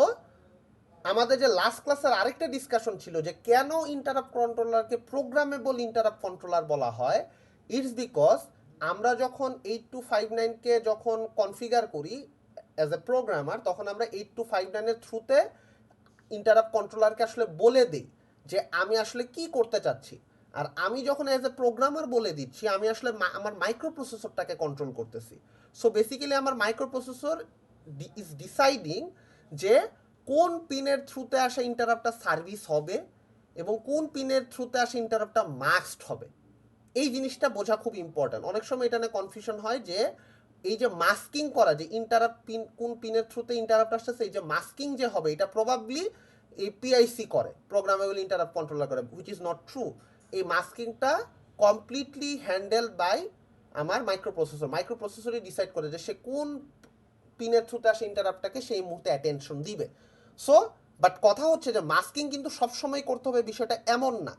আমাদের যে লাস্ট ক্লাসের আরেকটা ডিসকাশন ছিল যে কেন ইন্টারাপ্ট কন্ট্রোলারকে প্রোগ্রামেবল ইন্টারাপ্ট কন্ট্রোলার বলা হয়, ইটস বিকজ আমরা যখন 8259কে যখন কনফিগার করি অ্যাজ এ প্রোগ্রামার, তখন আমরা 8259-এর থ্রুতে ইন্টারাপ্ট কন্ট্রোলারকে আসলে বলে দিই যে আমি আসলে কি করতে চাচ্ছি। আর আমি যখন অ্যাজ এ প্রোগ্রামার বলে দিচ্ছি, আমি আসলে আমার মাইক্রোপ্রসেসরটাকে কন্ট্রোল করতেছি। সো বেসিক্যালি আমার মাইক্রোপ্রসেসর ইজ ডিসাইডিং যে কোন পিনের থ্রুতে আসা ইন্টারাপ্টটা সার্ভিস হবে এবং কোন পিনের থ্রুতে আসা ইন্টারাপ্টটা মাস্কড হবে। এই জিনিসটা বোঝা খুব ইম্পর্ট্যান্ট। অনেক সময় এটা নিয়ে কনফিউশন হয় যে এই যে মাস্কিং করা, যে ইন্টারাপ্ট পিন কোন পিনের থ্রুতে ইন্টারাপ্ট আসছে, এই যে মাস্কিং যে হবে, এটা প্রবাবলি এই PIC করে, প্রোগ্রামেবল ইন্টারাপ্ট কন্ট্রোলার করে, হুইচ ইজ নট ট্রু। এই মাস্কিংটা কমপ্লিটলি হ্যান্ডেল বাই আমার মাইক্রোপ্রসেসরই ডিসাইড করে যে সে কোন পিনের থ্রুতে আসে ইন্টারাপ্টটাকে সেই মুহূর্তে অ্যাটেনশন দিবে। সো বাট কথা হচ্ছে যে মাস্কিং কিন্তু সবসময় করতে হবে বিষয়টা এমন না।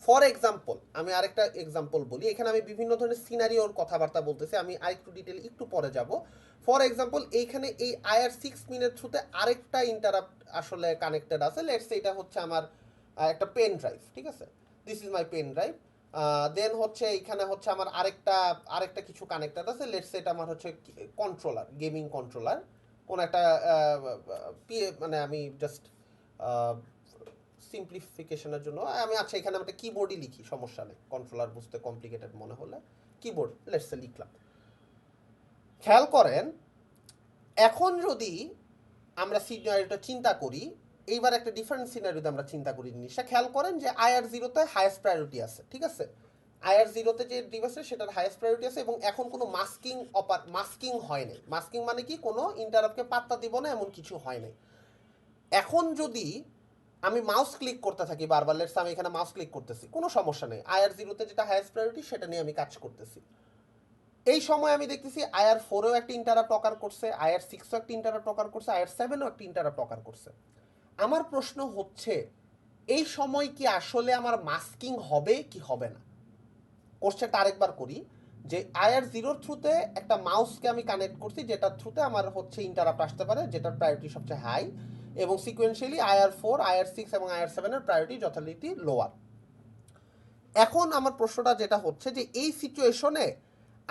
ফর এক্সাম্পল, আমি আরেকটা এক্সাম্পল বলি, এখানে আমি বিভিন্ন ধরনের সিনারিওর কথাবার্তা বলতেছি, আমি আরেকটু ডিটেল একটু পরে যাব। ফর এক্সাম্পল এইখানে এই IR6 পিনের থ্রুতে আরেকটা ইন্টারাপ্ট আসলে কানেক্টেড আছে। লেটস সে এটা হচ্ছে আমার একটা পেন ড্রাইভ, ঠিক আছে, this is my pen drive. Then হচ্ছে এইখানে হচ্ছে আমার আরেকটা কিছু কানেক্টেড আছে। লেটস সে এটা আমার হচ্ছে কন্ট্রোলার, গেমিং কন্ট্রোলার, কোন একটা মানে আমি জাস্ট সিম্পলিফিকেশনের জন্য আমি আচ্ছা এখানে একটা কিবোর্ডই লিখি, সমস্যা নেই, কন্ট্রোলার বুঝতে কমপ্লিকেটেড মনে হলে কিবোর্ড লেটস সে লিখলাম। খেয়াল করেন, এখন যদি আমরা সিনারিওটা চিন্তা করি, এইবার একটা ডিফারেন্ট সিনারিওতে আমরা চিন্তা করি জিনিসটা। খেয়াল করেন যে IR0-তে হাইয়েস্ট প্রায়োরিটি আছে, ঠিক আছে, IR0-তে যে ডিভাইস আছে সেটার হাইয়েস্ট প্রায়োরিটি আছে এবং এখন কোনো মাস্কিং হয় নাই। মাস্কিং মানে কি, কোনো ইন্টারাপ্টকে পাত্তা দিব না এমন কিছু হয় নাই। এখন যদি আমি মাউস ক্লিক করতে থাকি বারবার, লেটস আমি এখানে মাউস ক্লিক করতেছি, কোনো সমস্যা নেই, IR0-তে যেটা হাইয়েস্ট প্রায়োরিটি সেটা নিয়ে আমি কাজ করতেছি। এই সময় আমি দেখতেছি IR4-এও একটা ইন্টারাপ্ট অকার করছে, IR6-ও একটা ইন্টারাপ্ট অকার করছে, IR7-ও একটা ইন্টারাপ্ট অকার করছে। আমার প্রশ্ন হচ্ছে এই সময় কি আসলে আমার মাস্কিং হবে কি হবে না? কোশ্চেনটা আরেকবার করি, যে IR0-র থ্রুতে একটা মাউসকে আমি কানেক্ট করছি, যেটার থ্রুতে আমার হচ্ছে ইন্টারাপ্ট আসতে পারে, যেটার প্রায়োরিটি সবচেয়ে হাই, এবং সিকোয়েন্সিয়ালি IR4, IR6 এবং IR7-এর প্রায়োরিটি যথারীতি লোয়ার। এখন আমার প্রশ্নটা যেটা হচ্ছে যে এই সিচুয়েশনে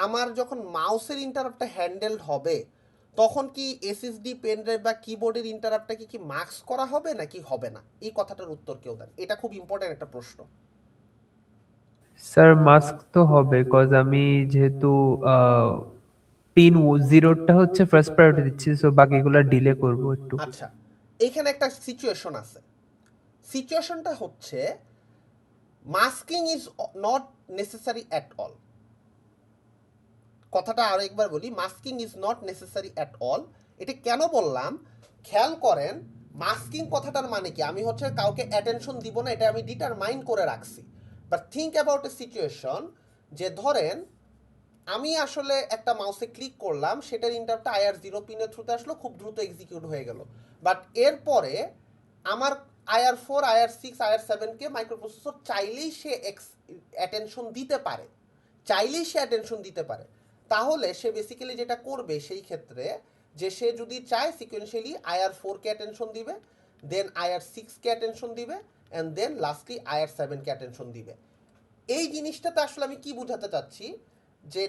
আমার যখন মাউসের ইন্টারাপ্টটা হ্যান্ডেলড হবে, তখন কি SSD পেন ড্রাইভ বা কিবোর্ডের ইন্টারাপ্টটাকে কি মাস্ক করা হবে নাকি হবে না? এই কথাটার উত্তর কেউ দেন, এটা খুব ইম্পর্টেন্ট একটা প্রশ্ন। স্যার মাস্ক তো হবে, কজ আমি যেহেতু পিন 0টা হচ্ছে ফার্স্ট প্রায়োরিটি দিচ্ছি, সো বাকিগুলো ডিলে করব একটু। আচ্ছা, এইখানে একটা সিচুয়েশন আছে। সিচুয়েশনটা হচ্ছে masking is not necessary at all. কথাটা আরো একবার বলি, masking is not necessary at all. এটা কেন বললাম খেয়াল করেন, মাস্কিং কথাটার মানে কি, আমি হচ্ছে কাউকে অ্যাটেনশন দিব না, এটা আমি ডিটারমাইন করে রাখছি। But think about a situation, যে ধরেন আমি আসলে একটা মাউসে ক্লিক করলাম, সেটার ইন্টারাপ্টটা IR0 পিনের থ্রুতে আসলো, খুব দ্রুত এক্সিকিউট হয়ে গেল। বাট এরপরে আমার IR4, IR6, IR7কে মাইক্রোপ্রসেসর চাইলেই সে অ্যাটেনশন দিতে পারে, চাইলেই সে অ্যাটেনশন দিতে পারে। তাহলে সে বেসিক্যালি যেটা করবে সেই ক্ষেত্রে, যে সে যদি চায় সিকোয়েন্সিয়ালি IR4কে অ্যাটেনশন দিবে, দেন IR6কে অ্যাটেনশন দিবে, অ্যান্ড দেন লাস্টলি IR7কে অ্যাটেনশন দিবে। এই জিনিসটাতে আসলে আমি কি বোঝাতে চাচ্ছি, যে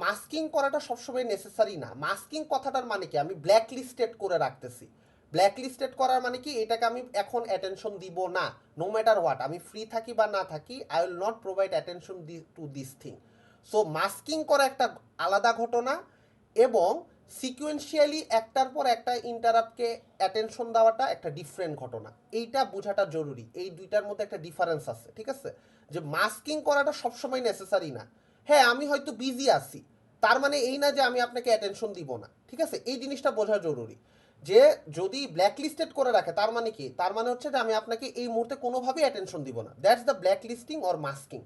মাস্কিং করাটা সবসময় নেসেসারি না। মাস্কিং কথাটার মানে কি, আমি ব্ল্যাক লিস্টেড করে রাখতেছি। ব্ল্যাক লিস্টেড করার মানে কি, এটাকে আমি এখন অ্যাটেনশন দিব না, নো ম্যাটার হোয়াট, আমি ফ্রি থাকি বা না থাকি, I will not provide attention to this thing. So masking করা একটা আলাদা ঘটনা, এবং সিকুয়েন্সিয়ালি একটার পর একটা ইন্টারাপ্টকে অ্যাটেনশন দেওয়াটা একটা ডিফারেন্ট ঘটনা। এইটা বোঝাটা জরুরি, এই দুইটার মধ্যে একটা ডিফারেন্স আছে, ঠিক আছে? যে মাস্কিং করাটা সবসময় নেসেসারি না। হ্যাঁ, আমি হয়তো বিজি আছি, তার মানে এই না যে আমি আপনাকে অ্যাটেনশন দিব না, ঠিক আছে? এই জিনিসটা বোঝা জরুরি। যে যদি ব্ল্যাক লিস্টেড করে রাখে তার মানে কি, তার মানে হচ্ছে যে আমি আপনাকে এই মুহূর্তে কোনোভাবেই অ্যাটেনশন দিব না, that's the black listing or masking.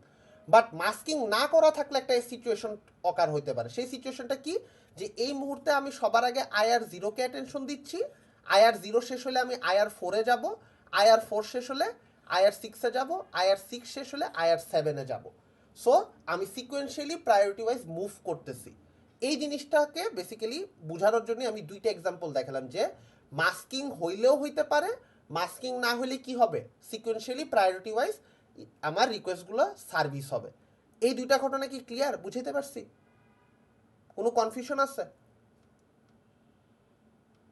But masking না করা থাকলে একটা সিচুয়েশন অকার হইতে পারে। সেই সিচুয়েশনটা কি, যে এই মুহূর্তে আমি সবার আগে IR0কে অ্যাটেনশন দিচ্ছি, IR0 শেষ হলে আমি IR4-এ যাব, IR4 শেষ হলে IR6-এ যাব, IR6 শেষ হলে IR7-এ যাব। সো আমি সিকোয়েন্সিয়ালি প্রায়োরিটি ওয়াইজ মুভ করতেছি। এই জিনিসটাকে বেসিক্যালি বোঝানোর জন্য আমি দুইটা এক্সাম্পল দেখালাম, যে মাস্কিং হইলেও হইতে পারে, মাস্কিং না হলে কি হবে, সিকোয়েন্সিয়ালি প্রায়োরিটি ওয়াইজ আমার রিকোয়েস্টগুলো সার্ভিস হবে। এই দুইটা ঘটনা কি ক্লিয়ার, বুঝাইতে পারছি? কোনো কনফিউশন আছে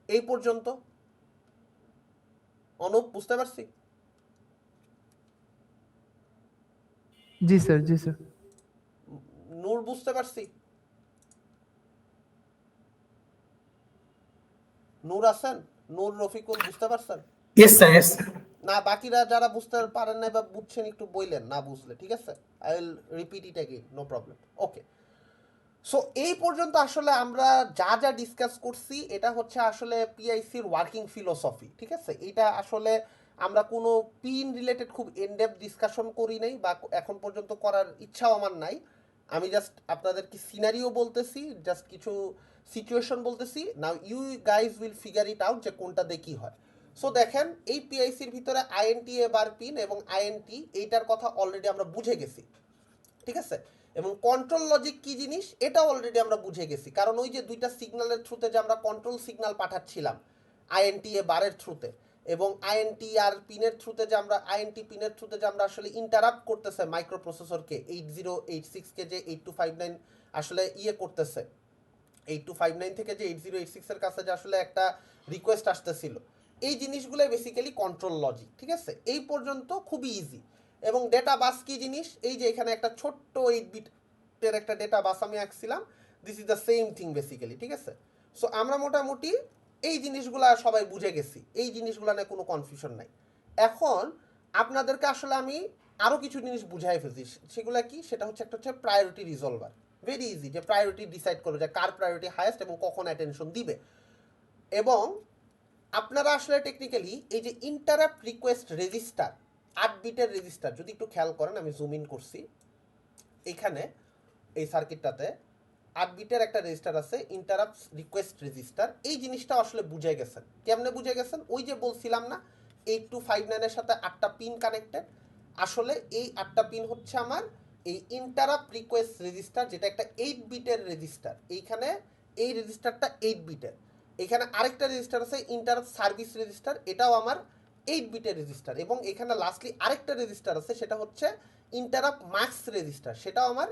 এই পর্যন্ত? অনুপ, বুঝতে পারছি? জি স্যার, জি স্যার। নূর, বুঝতে পারছি? নূর আছেন? নূর, রফিকুল, বুঝতে পারছেন? Yes sir, yes sir. না, বাকিরা যারা বুঝতে পারেন না বা বুঝছেন একটু বললেন না বুঝলে, ঠিক আছে? I will repeat it again, no problem. Okay, so এই পর্যন্ত আসলে আমরা যা যা ডিসকাস করছি এটা হচ্ছে আসলে পিআইসির ওয়ার্কিং ফিলোসফি, ঠিক আছে? এটা আসলে আমরা কোনো পিন রিলেটেড খুব ইনডেপথ ডিসকাশন করি নাই, বা এখন পর্যন্ত করার ইচ্ছাও আমার নাই। আমি জাস্ট আপনাদেরকে সিনারিও বলতেছি, জাস্ট কিছু সিচুয়েশন বলতেছি। Now you guys will figure it out যে কোনটা দিয়ে কী হয়। সো দেখেন, এই পিআইসির ভিতরে INT বার পিন এবং INT, এইটার কথা অলরেডি আমরা বুঝে গেছি, ঠিক আছে? এবং কন্ট্রোল লজিক কি জিনিস এটা অলরেডি আমরা বুঝে গেছি, কারণ ওই যে দুইটা সিগন্যালের থ্রুতে যে আমরা কন্ট্রোল সিগন্যাল পাঠাচ্ছিলাম INT বারের থ্রুতে, এবং INT আর পিনের থ্রুতে যে আমরা পিনের থ্রুতে যে আমরা আসলে ইন্টারাপ্ট করতেছে মাইক্রোপ্রসেসরকে, 8086কে যে 8259 আসলে ইয়ে করতেছে, 8259 থেকে যে 8086 এর কাছে যে আসলে একটা রিকোয়েস্ট আসতেছিল, এই জিনিসগুলো বেসিক্যালি কন্ট্রোল লজিক, ঠিক আছে? এই পর্যন্ত খুবই ইজি। এবং ডেটা বাস কি জিনিস, এই যে এখানে একটা ছোট্ট 8 বিটের একটা ডেটা বাস আমি আঁকছিলাম, this is the same thing basically, ঠিক আছে? সো আমরা মোটামুটি এই জিনিসগুলা সবাই বুঝে গেছি, এই জিনিসগুলা নিয়ে কোনো কনফিউশন নাই। এখন আপনাদেরকে আসলে আমি আরও কিছু জিনিস বুঝাই ফেলছি, সেগুলো কি, সেটা হচ্ছে একটা হচ্ছে প্রায়োরিটি রিজলভার। ভেরি ইজি, যে প্রায়োরিটি ডিসাইড করবে যে কার প্রায়োরিটি হাইয়েস্ট এবং কখন অ্যাটেনশন দিবে। এবং আপনারা আসলে টেকনিক্যালি এই যে ইন্টারাপ্ট রিকোয়েস্ট রেজিস্টার, 8 বিটের রেজিস্টার, যদি একটু খেয়াল করেন, আমি জুম ইন করছি, এখানে এই সার্কিটটাতে 8 বিটের একটা রেজিস্টার আছে, ইন্টারাপ্ট রিকোয়েস্ট রেজিস্টার। এই জিনিসটা আসলে বুঝে গেছেন, কেমনে বুঝে গেছেন? ওই যে বলছিলাম না 8259 এর সাথে 8টা পিন কানেক্টেড, আসলে এই 8টা পিন হচ্ছে আমার এই ইন্টারাপ্ট রিকোয়েস্ট রেজিস্টার, যেটা একটা 8 বিটের রেজিস্টার। এইখানে এই রেজিস্টারটা 8 বিটের, এখানে আরেকটা রেজিস্টার আছে ইন্টারাপ্ট সার্ভিস রেজিস্টার, এটাও আমার 8 বিটের রেজিস্টার, এবং এখানে লাস্টলি আরেকটা রেজিস্টার আছে, সেটা হচ্ছে ইন্টারাপ্ট মাক্স রেজিস্টার, সেটাও আমার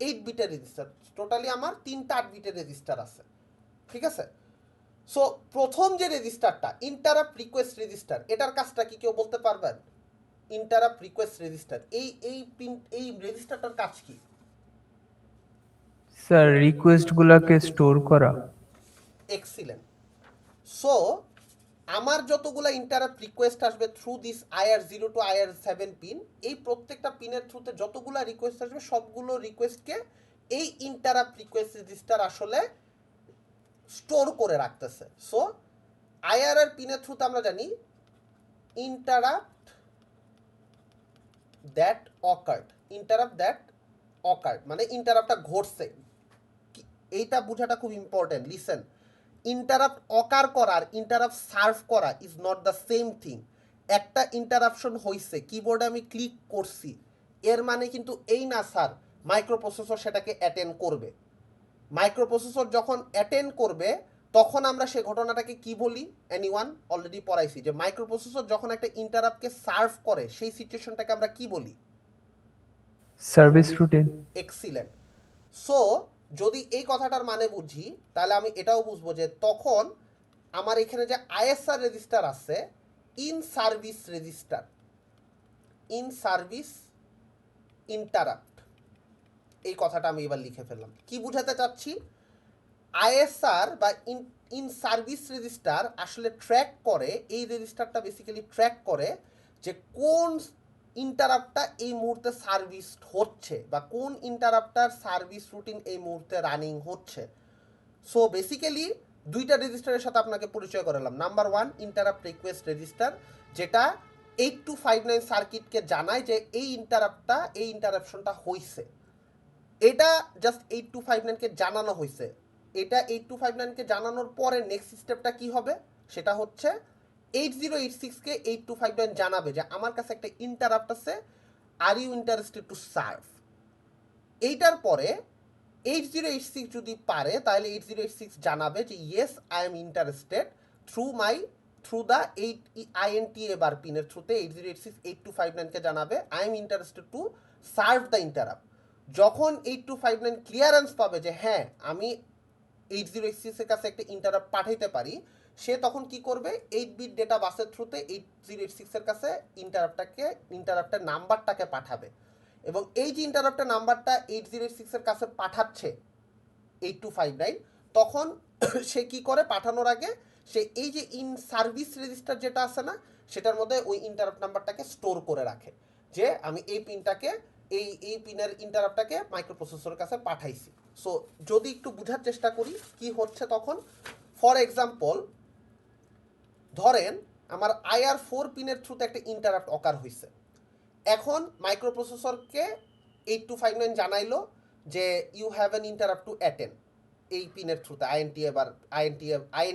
8 বিটের রেজিস্টার। টোটালি আমার 3টা 8 বিটের রেজিস্টার আছে, ঠিক আছে? সো প্রথম যে রেজিস্টারটা ইন্টারাপ্ট রিকোয়েস্ট রেজিস্টার, এটার কাজটা কি কেউ বলতে পারবেন? ইন্টারাপ্ট রিকোয়েস্ট রেজিস্টার, এই রেজিস্টারটার কাজ কি? স্যার, রিকোয়েস্ট গুলাকে স্টোর করা। এক্সিলেন্ট। সো আমার যতগুলো ইন্টারাপ্ট রিকোয়েস্ট আসবে through this IR0 to IR7 pin, এই প্রত্যেকটা পিনের থ্রুতে যতগুলো রিকোয়েস্ট আসবে সবগুলো রিকোয়েস্টকে এই ইন্টারাপ্ট রিকোয়েস্ট রেজিস্টার আসলে স্টোর করে রাখতেছে। সো আইআরআর পিনের থ্রুতে আমরা জানি ইন্টারাপ্ট দ্যাট অকার্ড মানে ইন্টারাপ্টটা ঘটছে। এইটা বোঝাটা খুব ইম্পর্টেন্ট। লিসেন, ইন্টারাপ্ট অকার করা আর ইন্টারাপ্ট সার্ভ করা is not the same thing. একটা ইন্টারাপশন হয়েছে, কিবোর্ডে আমি ক্লিক করছি, এর মানে কিন্তু এই না স্যার মাইক্রোপ্রসেসর সেটাকে অ্যাটেন্ড করবে। মাইক্রোপ্রসেসর যখন অ্যাটেন্ড করবে তখন আমরা সে ঘটনাটাকে কি বলি? এনিওয়ান অলরেডি পড়াইছি যে মাইক্রোপ্রসেসর যখন একটা ইন্টারাপ্টকে সার্ভ করে সেই সিচুয়েশনটাকে আমরা কি বলি? Service routine. এক্সিলেন্ট। সো যদি এই কথাটার মানে বুঝি তাহলে আমি এটাও বুঝবো যে তখন আমার এখানে যে আইএসআর রেজিস্টার আছে, in service register, in service interrupt, এই কথাটা আমি এবার লিখে ফেললাম। কি বুঝাতে চাচ্ছি? আইএসআর বা ইন সার্ভিস রেজিস্টার আসলে ট্র্যাক করে, এই রেজিস্টারটা বেসিক্যালি ট্র্যাক করে যে কোন ইন্টারাপ্টটা এই মুহূর্তে সার্ভিস হচ্ছে বা কোন ইন্টারাপ্টার সার্ভিস রুটিন এই মুহূর্তে রানিং হচ্ছে। সো বেসিক্যালি দুইটা রেজিস্টারের সাথে আপনাকে পরিচয় করালাম। নাম্বার 1 ইন্টারাপ্ট রিকোয়েস্ট রেজিস্টার, যেটা 8259 সার্কিটকে জানায় যে এই ইন্টারাপ্টটা, এই ইন্টারাপশনটা হয়েছে। এটা জাস্ট 8259কে জানানো হয়েছে। এটা 8259কে জানানোর পরে নেক্সট স্টেপটা কি হবে? সেটা হচ্ছে 8086কে 8259 জানাবে যে আমার কাছে একটা ইন্টারাপ্ট আছে, are you interested to serve. এইটার পরে 8086 যদি পারে তাহলে 8086 জানাবে যে yes I am interested through the INTA bar পিনের থ্রুতে 8086 8259কে জানাবে I am interested to serve the interrupt. যখন 8259 ক্লিয়ারেন্স পাবে যে হ্যাঁ আমি 8086 এর কাছে একটা ইন্টারাপ্ট পাঠাইতে পারি, সে তখন কি করবে? 8 বিট ডেটা বাসের থ্রুতে 8086 এর কাছে ইন্টারাপ্টের নাম্বারটাকে পাঠাবে। এবং এই যে ইন্টারাপ্টের নাম্বারটা 8086 এর কাছে পাঠাচ্ছে 8259, তখন সে কি করে? পাঠানোর আগে সে এই যে ইন সার্ভিস রেজিস্টার যেটা আছে না, সেটার মধ্যে ওই ইন্টারাপ্ট নাম্বারটাকে স্টোর করে রাখে যে আমি এই পিনটাকে এই পিনের ইন্টারাপ্টটাকে মাইক্রোপ্রসেসরের কাছে পাঠাইছি। সো যদি একটু বোঝার চেষ্টা করি কি হচ্ছে তখন, ফর এক্সাম্পল ধরেন আমার IR4 পিনের থ্রুতে একটা ইন্টারাপ্ট অকার হয়েছে। এখন মাইক্রোপ্রসেসরকে 8259 জানাইলো যে you have an interrupt to attend এই পিনের থ্রুতে,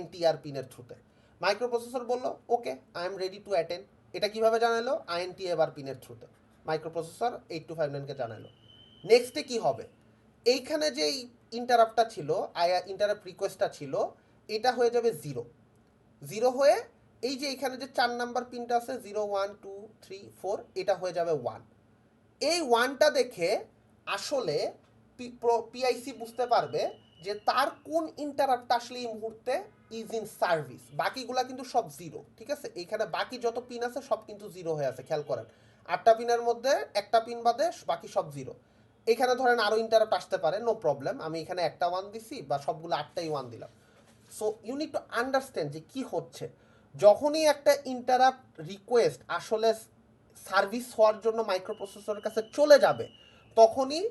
INTR পিনের থ্রুতে। মাইক্রোপ্রসেসর বলল okay I am ready to attend. এটা কিভাবে জানাইলো? INTA বার পিনের থ্রুতে মাইক্রোপ্রসেসর 8259কে জানাইলো। নেক্সটে কি হবে? এইখানে যে ইন্টারাপ্টটা ছিল, ইন্টারাপ্ট রিকোয়েস্টটা ছিল, এটা হয়ে যাবে 0 হয়ে এই যে এখানে যে 4 নাম্বার পিনটা আছে 0 1 2 3 4, এটা হয়ে যাবে 1। এই 1টা দেখে আসলে পিআইসি বুঝতে পারবে যে তার কোন ইন্টারাপ্ট আসলে এই মুহূর্তে ইজ ইন সার্ভিস। বাকিগুলা কিন্তু সব 0, ঠিক আছে? এখানে বাকি যত পিন আছে সব কিন্তু 0 হয়ে আছে, খেয়াল করেন। 8টা পিনের মধ্যে একটা পিন বাদে বাকি সব 0। এখানে ধরেন আরও ইন্টারাপ্ট আসতে পারে, নো প্রবলেম, আমি এখানে একটা 1 দিছি বা সবগুলো 8টাই 1 দিলাম। So you need to understand যে কী হচ্ছে। যখনই একটা ইন্টারাপ্ট রিকোয়েস্ট আসলে সার্ভিস হওয়ার জন্য মাইক্রোপ্রসেসরের কাছে চলে যাবে, তখনই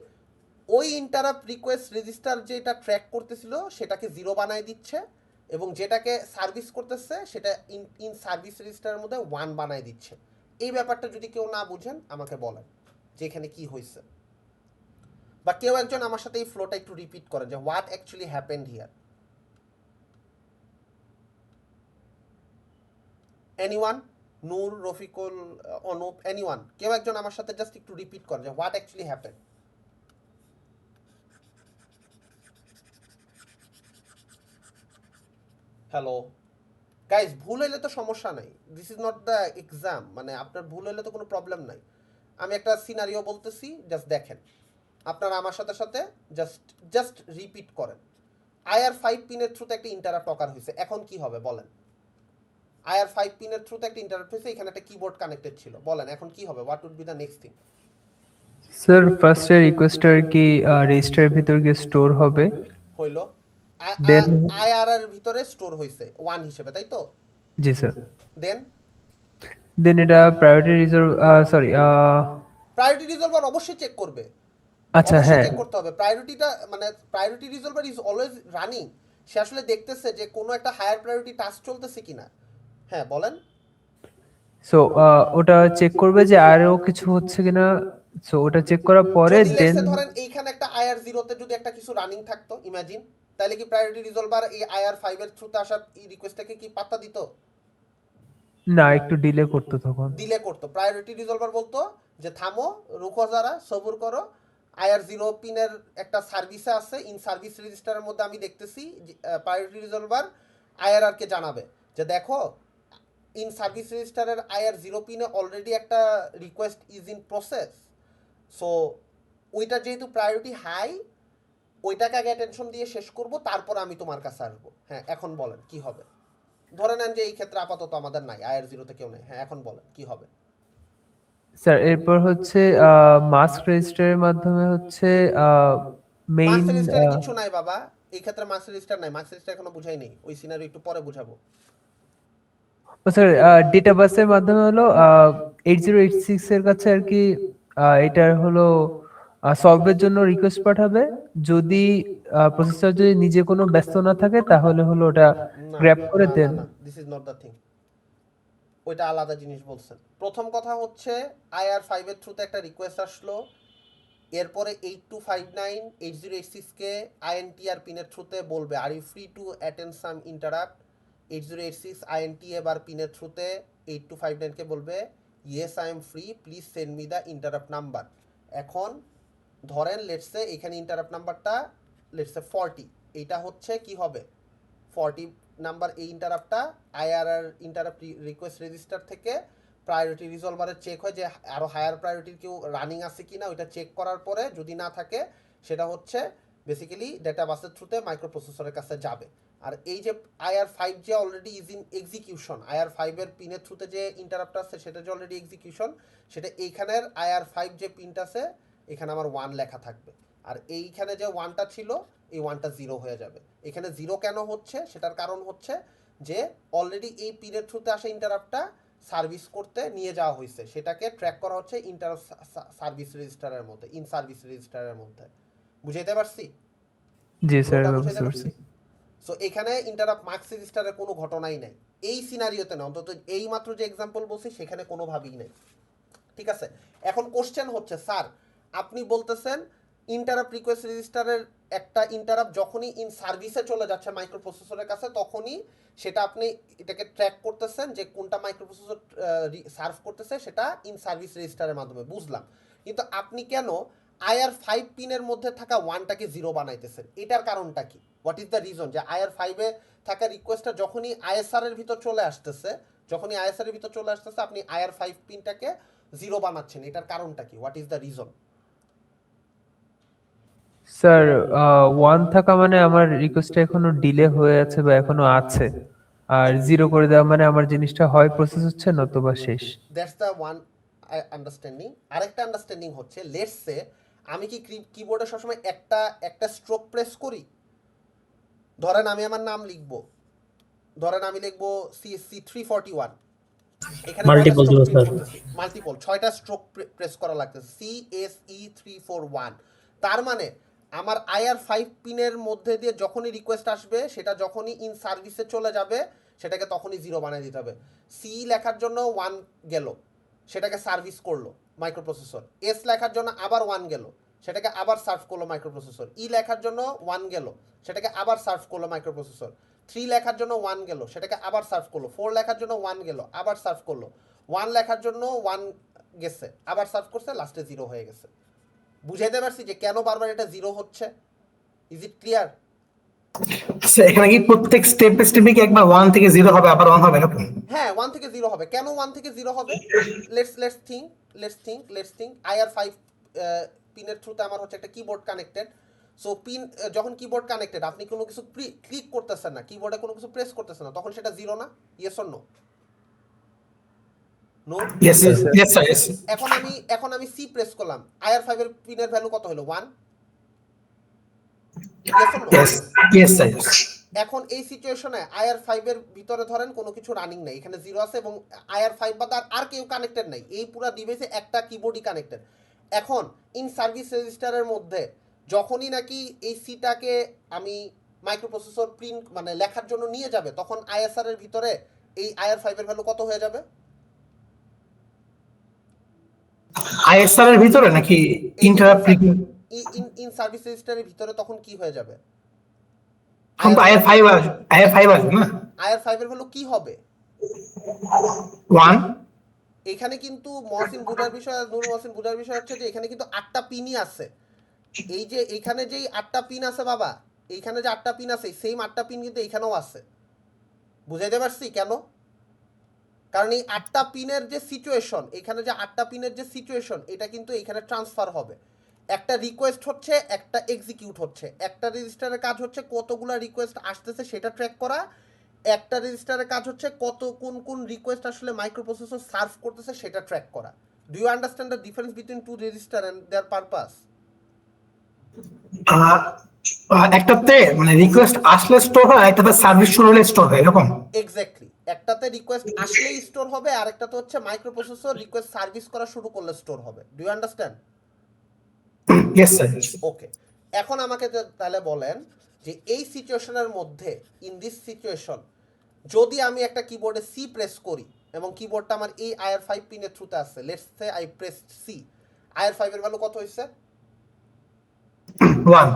ওই ইন্টারাপ্ট রিকোয়েস্ট রেজিস্টার যেটা ট্র্যাক করতেছিল সেটাকে 0 বানায় দিচ্ছে, এবং যেটাকে সার্ভিস করতেছে সেটা ইন সার্ভিস রেজিস্টারের মধ্যে 1 বানায় দিচ্ছে। এই ব্যাপারটা যদি কেউ না বুঝেন আমাকে বলেন যে এখানে কি হয়েছে, বা কেউ একজন আমার সাথে এই ফ্লোটা একটু রিপিট করেন যে what actually happened here. Anyone? Noor, Rafiqul, Anup, anyone? কেউ একজন আমার সাথে জাস্ট একটু রিপিট করেন যে what actually happened. Hello guys, ভুল হইলে তো সমস্যা নাই, this is not the exam, মানে আপনার ভুল হইলে তো কোনো প্রবলেম নাই। আমি একটা সিনারিও বলতেছি, জাস্ট দেখেন, আপনারা আমার সাথে সাথে জাস্ট রিপিট করেন। IR5 পিনের থ্রুতে একটা ইন্টারাপ্ট অকার হয়েছে, এখন কি হবে বলেন? IR5 পিনের থ্রুতে একটা ইন্টারাপ্ট হয়েছে, এখানে একটা কিবোর্ড কানেক্টেড ছিল, বলেন এখন কি হবে? What would be the next thing? Sir ফার্স্টে রিকোয়েস্টার কি রেজিস্টারের ভিতর গিয়ে স্টোর হবে, হইলো দেন IR এর ভিতরে স্টোর হয়েছে 1 হিসেবে, তাই তো? জি স্যার, দেন এটা প্রায়োরিটি রিজার্ভ, সরি প্রায়োরিটি রিজলভার অবশ্যই চেক করবে। আচ্ছা অবশ্যই হ্যাঁ, চেক করতে হবে। প্রায়োরিটিটা মানে প্রায়োরিটি রিজলভার ইজ অলওয়েজ রানিং। সে আসলে দেখতেছে যে কোনো একটা হায়ার প্রায়োরিটি টাস্ক চলতেছে কিনা। হ্যাঁ বলেন। সো ওটা চেক করবে যে আরো কিছু হচ্ছে কিনা। সো ওটা চেক করার পরে যদি দেন লেটসে ধরেন এইখানে একটা আইআর জিরোতে যদি একটা কিছু রানিং থাকতো ইমাজিন, তাহলে কি প্রায়োরিটি রিজলভার এই আইআর 5 এর থ্রুতে আসা এই রিকোয়েস্টটাকে কি পাত্তা দিত? না একটু ডিলে করতো তখন। ডিলে করতো। প্রায়োরিটি রিজলভার বলতো যে থামো, রুকো যারা, সবুর করো, আইআর জিরো পিনের একটা সার্ভিসে আছে, ইন সার্ভিস রেজিস্টারের মধ্যে আমি দেখতেছি প্রায়োরিটি রিজলভার আইআর কে জানাবে যে দেখো ইন সার্ভিস রেজিস্টারের আইআর জিরো পিনে অলরেডি একটা request is in process. So ওইটা যেহেতু প্রায়োরিটি হাই, ওইটাকে আগে অ্যাটেনশন দিয়ে শেষ করব, তারপর আমি তোমার কাছে আসবো। হ্যাঁ এখন বলেন কি হবে? ধরে নেন যে এই ক্ষেত্রে আপাতত আমাদের নাই, আইআর জিরোতে কেউ নেই। হ্যাঁ এখন বলেন কি হবে? স্যার এরপর হচ্ছে মাস্ক রেজিস্টারের মাধ্যমে হচ্ছে মেইন। মার্কস রেজিস্টারে কিছু নাই বাবা, এই ক্ষেত্রে মার্কস রেজিস্টার নাই। মার্কস রেজিস্টার এখনো বুঝাই নেই, ওই সিনারি একটু পরে বুঝাবো। স্যার ডেটা বাসের মাধ্যমে হলো 8086 এর কাছে আর কি এটার হলো সলভের জন্য রিকোয়েস্ট পাঠাবে। যদি প্রসেসর যদি নিজে কোনো ব্যস্ত না থাকে তাহলে হলো ওটা না গ্র্যাব করে না না দেন। না, this is not the thing. ওইটা আলাদা জিনিস বলছেন। প্রথম কথা হচ্ছে আইআর 5 এর থ্রুতে একটা রিকোয়েস্ট আসলো, এরপরে 8259 8086 কে আইএনটিআর পিনের থ্রুতে বলবে are you free to attend some interrupt. 8086 INT এবার পিনের থ্রুতে 8259 কে বলবে yes I am free, please send me the interrupt number. এখন ধরেন লেটসে এখানে ইন্টারাপ্ট নাম্বারটা লেটসে 40, এইটা হচ্ছে কি হবে 40 নাম্বার। এই ইন্টারাপ্টটা আইআরআর ইন্টারাপ্ট রিকোয়েস্ট রেজিস্টার থেকে প্রায়োরিটি রিজলভারে চেক হয় যে আরও হায়ার প্রায়োরিটির কেউ রানিং আছে কি না। ওইটা চেক করার পরে যদি না থাকে সেটা হচ্ছে বেসিক্যালি ডেটা বাসের থ্রুতে মাইক্রো প্রসেসরের কাছে যাবে। আর এই যে আইআর 5 যে already is in execution, IR 5 এর পিনের থ্রুতে যে ইন্টারাপ্ট আছে সেটা যে অলরেডি এক্সিকিউশন, সেটা এইখানের আইআর 5 যে পিনটা আছে এখানে আমার 1 লেখা থাকবে। আর এইখানে যে 1টা ছিল এই 1টা 0 হয়ে যাবে। এখানে 0 কেন হচ্ছে সেটার কারণ হচ্ছে যে অলরেডি এই পিনের থ্রুতে আসা ইন্টারাপ্টটা সার্ভিস করতে নিয়ে যাওয়া হয়েছে, সেটাকে ট্র্যাক করা হচ্ছে ইন্টার সার্ভিস রেজিস্টারের মধ্যে, ইন সার্ভিস রেজিস্টারের মধ্যে। বুঝাইতে পারছি? জি স্যার পুরোটা বুঝতে বুঝাইতে পারছি। পারছি? সো এখানে ইন্টারাপ্ট মার্কস রেজিস্টারের কোনো ঘটনাই নাই এই সিনারিওতে না, অন্তত এই মাত্র যে এক্সাম্পল বলছি সেখানে কোনোভাবেই নেই। ঠিক আছে, এখন কোশ্চেন হচ্ছে স্যার আপনি বলতেছেন ইন্টারাপ্ট রিকোয়েস্ট রেজিস্টারের একটা ইন্টারাপ্ট যখনই ইন সার্ভিসে চলে যাচ্ছে মাইক্রো প্রসেসরের কাছে তখনই সেটা আপনি এটাকে ট্র্যাক করতেছেন যে কোনটা মাইক্রো প্রসেসর সার্ভ করতেছে, সেটা ইন সার্ভিস রেজিস্টারের মাধ্যমে। বুঝলাম, কিন্তু আপনি কেন আইআর 5 পিনের মধ্যে থাকা 1টাকে 0 বানাইতেছেন? এটার কারণটা কি? হোয়াট ইজ দ্য রিজন যে আইআর 5 এ থাকা রিকোয়েস্টটা যখনই আইএসআর এর ভিতর চলে আসতেছে, আপনি আইআর 5 পিনটাকে 0 বানাচ্ছেন? এটার কারণটা কি? What is the reason? Sir 1 থাকা মানে আমার রিকোয়েস্টটা এখনো ডিলে হয়ে আছে বা এখনো আছে, আর 0 করে দেওয়া মানে আমার জিনিসটা হয় প্রসেস হচ্ছে নতুবা শেষ। That's the one understanding. আরেকটা আন্ডারস্ট্যান্ডিং হচ্ছে লেটস সে আমি কি কিবোর্ডে সবসময় একটা স্ট্রোক প্রেস করি। ধরেন আমি আমার নাম লিখবো, ধরেন আমি লিখবো CSC 341, এখানে Multiple দিবস স্যার। মাল্টিপল 6টা স্ট্রোক প্রেস করা লাগতেছে, CSE 341। তার মানে আমার আইআর 5 পিনের মধ্যে দিয়ে যখনই রিকোয়েস্ট আসবে সেটা যখনই ইন সার্ভিসে চলে যাবে সেটাকে তখনই 0 বানিয়ে দিতে হবে। সি লেখার জন্য 1 গেল, সেটাকে সার্ভিস করলো মাইক্রো প্রসেসর। এস লেখার জন্য আবার 1 গেল, সেটাকে আবার সার্ভ করলো মাইক্রো প্রসেসর। ই লেখার জন্য 1 গেল, সেটাকে আবার সার্ভ করলো মাইক্রো প্রসেসর। 3 লেখার জন্য 1 গেল, সেটাকে আবার সার্ভ করলো। 4 লেখার জন্য 1 গেল, আবার সার্ভ করলো। 1 লেখার জন্য 1 গেছে, আবার সার্ভ করছে, লাস্টে 0 হয়ে গেছে। বুঝাইতে পারছি যে কেন বারবার এটা 0 হচ্ছে? Is it clear? আচ্ছা, এখানে কি প্রত্যেক স্টেপে কি একবার 1 থেকে 0 হবে আবার 1 হবে এরকম? হ্যাঁ 1 থেকে 0 হবে। কেন 1 থেকে 0 হবে? লেটস থিঙ্ক আইআর 5 পিনের থ্রুতে আমার হচ্ছে একটা কিবোর্ড কানেক্টেড। সো পিন যখন কিবোর্ড কানেক্টেড আপনি কোনো কিছু ক্লিক করতেছেন না, কিবোর্ডে কোনো কিছু প্রেস করতেছেন না, তখন সেটা 0 না? Yes or no? No. Yes sir, yes sir, yes. এখন আমি সি প্রেস করলাম, আইআর 5 এর পিনের ভ্যালু কত হলো? 1। Yes, yes sir. এখন এই সিচুয়েশনে আইআর 5 এর ভিতরে ধরেন কোনো কিছু রানিং নাই, এখানে 0 আছে এবং আইআর 5 বাদে আর কেউ কানেক্টেড নাই, এই পুরো ডিভাইসে একটা কিবোর্ডই কানেক্টেড। এখন ইন সার্ভিস রেজিস্টারের মধ্যে যখনই নাকি এই সিটাকে আমি মাইক্রোপ্রসেসর প্রিন্ট মানে লেখার জন্য নিয়ে যাবে, তখন আইএসআর এর ভিতরে এই IR5 এর ভ্যালু কত হয়ে যাবে? আইএসআর এর ভিতরে নাকি ইন্টারাপ্ট ইন সার্ভিস রেজিস্টারের ভিতরে তখন কি হয়ে যাবে? এখন তো আইআর5 আসবে না IR5 এর ভ্যালু কি হবে? 1 এখানে কিন্তু মহসিন বুঝার বিষয়, নূর মহসিন বুঝার বিষয় হচ্ছে যে এখানে কিন্তু 8টা পিনই আছে। এই যে এখানে যেই 8টা পিন আছে বাবা, এইখানে যে 8টা পিন আছে সেম 8টা পিন কিন্তু এখানেও আছে। বুঝাইতে পারছি কেন? কারণ এই 8টা পিনের যে সিচুয়েশন, এখানে যে 8টা পিনের যে সিচুয়েশন, এটা কিন্তু এখানে ট্রান্সফার হবে। একটা রিকোয়েস্ট হচ্ছে, একটা এক্সিকিউট হচ্ছে। একটা রেজিস্টারের কাজ হচ্ছে কতগুলো রিকোয়েস্ট আসতেছে সেটা ট্র্যাক করা, একটা রেজিস্টারের কাজ হচ্ছে কত কোন রিকোয়েস্ট আসলে মাইক্রোপ্রসেসর সার্ভ করতেছে সেটা ট্র্যাক করা। Do you understand the difference between two register and their purpose? একটাতে মানে রিকোয়েস্ট আসলে স্টোর হয়, একটাতে সার্ভিস শুরু হলে স্টোর হয়, এরকম? এক্স্যাক্টলি, একটাতে রিকোয়েস্ট আসলেই স্টোর হবে, আর একটাতে হচ্ছে মাইক্রোপ্রসেসর রিকোয়েস্ট সার্ভিস করা শুরু করলে স্টোর হবে। Do you understand? Yes sir. Okay, এখন আমাকে তাহলে বলেন যে এই সিচুয়েশনের মধ্যে, ইন দিস সিচুয়েশন, যদি আমি একটা কিবোর্ডে সি প্রেস করি এবং কিবোর্ডটা আমার এই IR5 পিনের থ্রুতে আছে, let's say I press C, IR5 এর ভ্যালু কত হইছে? 1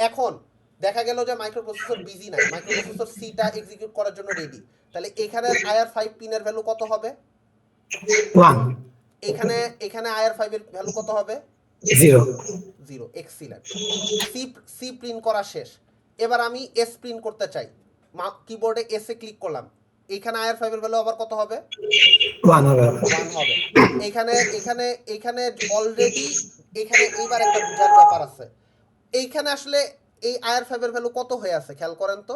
এখন দেখা গেল যে মাইক্রোপ্রসেসর বিজি নাই, মাইক্রোপ্রসেসর সিটা এক্সিকিউট করার জন্য রেডি, তাহলে এখানে IR5 পিনের ভ্যালু কত হবে? 1 এখানে IR5 এর ভ্যালু কত হবে? 0 এক্সিলেন্ট। সি প্রিন্ট করা শেষ। এবার আমি এস প্রিন্ট করতে চাই, কিবোর্ডে এস এ ক্লিক করলাম, এইখানে IR5 এর ভ্যালু আবার কত হবে? 1 হবে। 1 হবে। এখানে অলরেডি এখানে এইবার একটা বুঝার ব্যাপার আছে। এইখানে আসলে এই IR5 এর ভ্যালু কত হয়ে আছে খেয়াল করেন তো।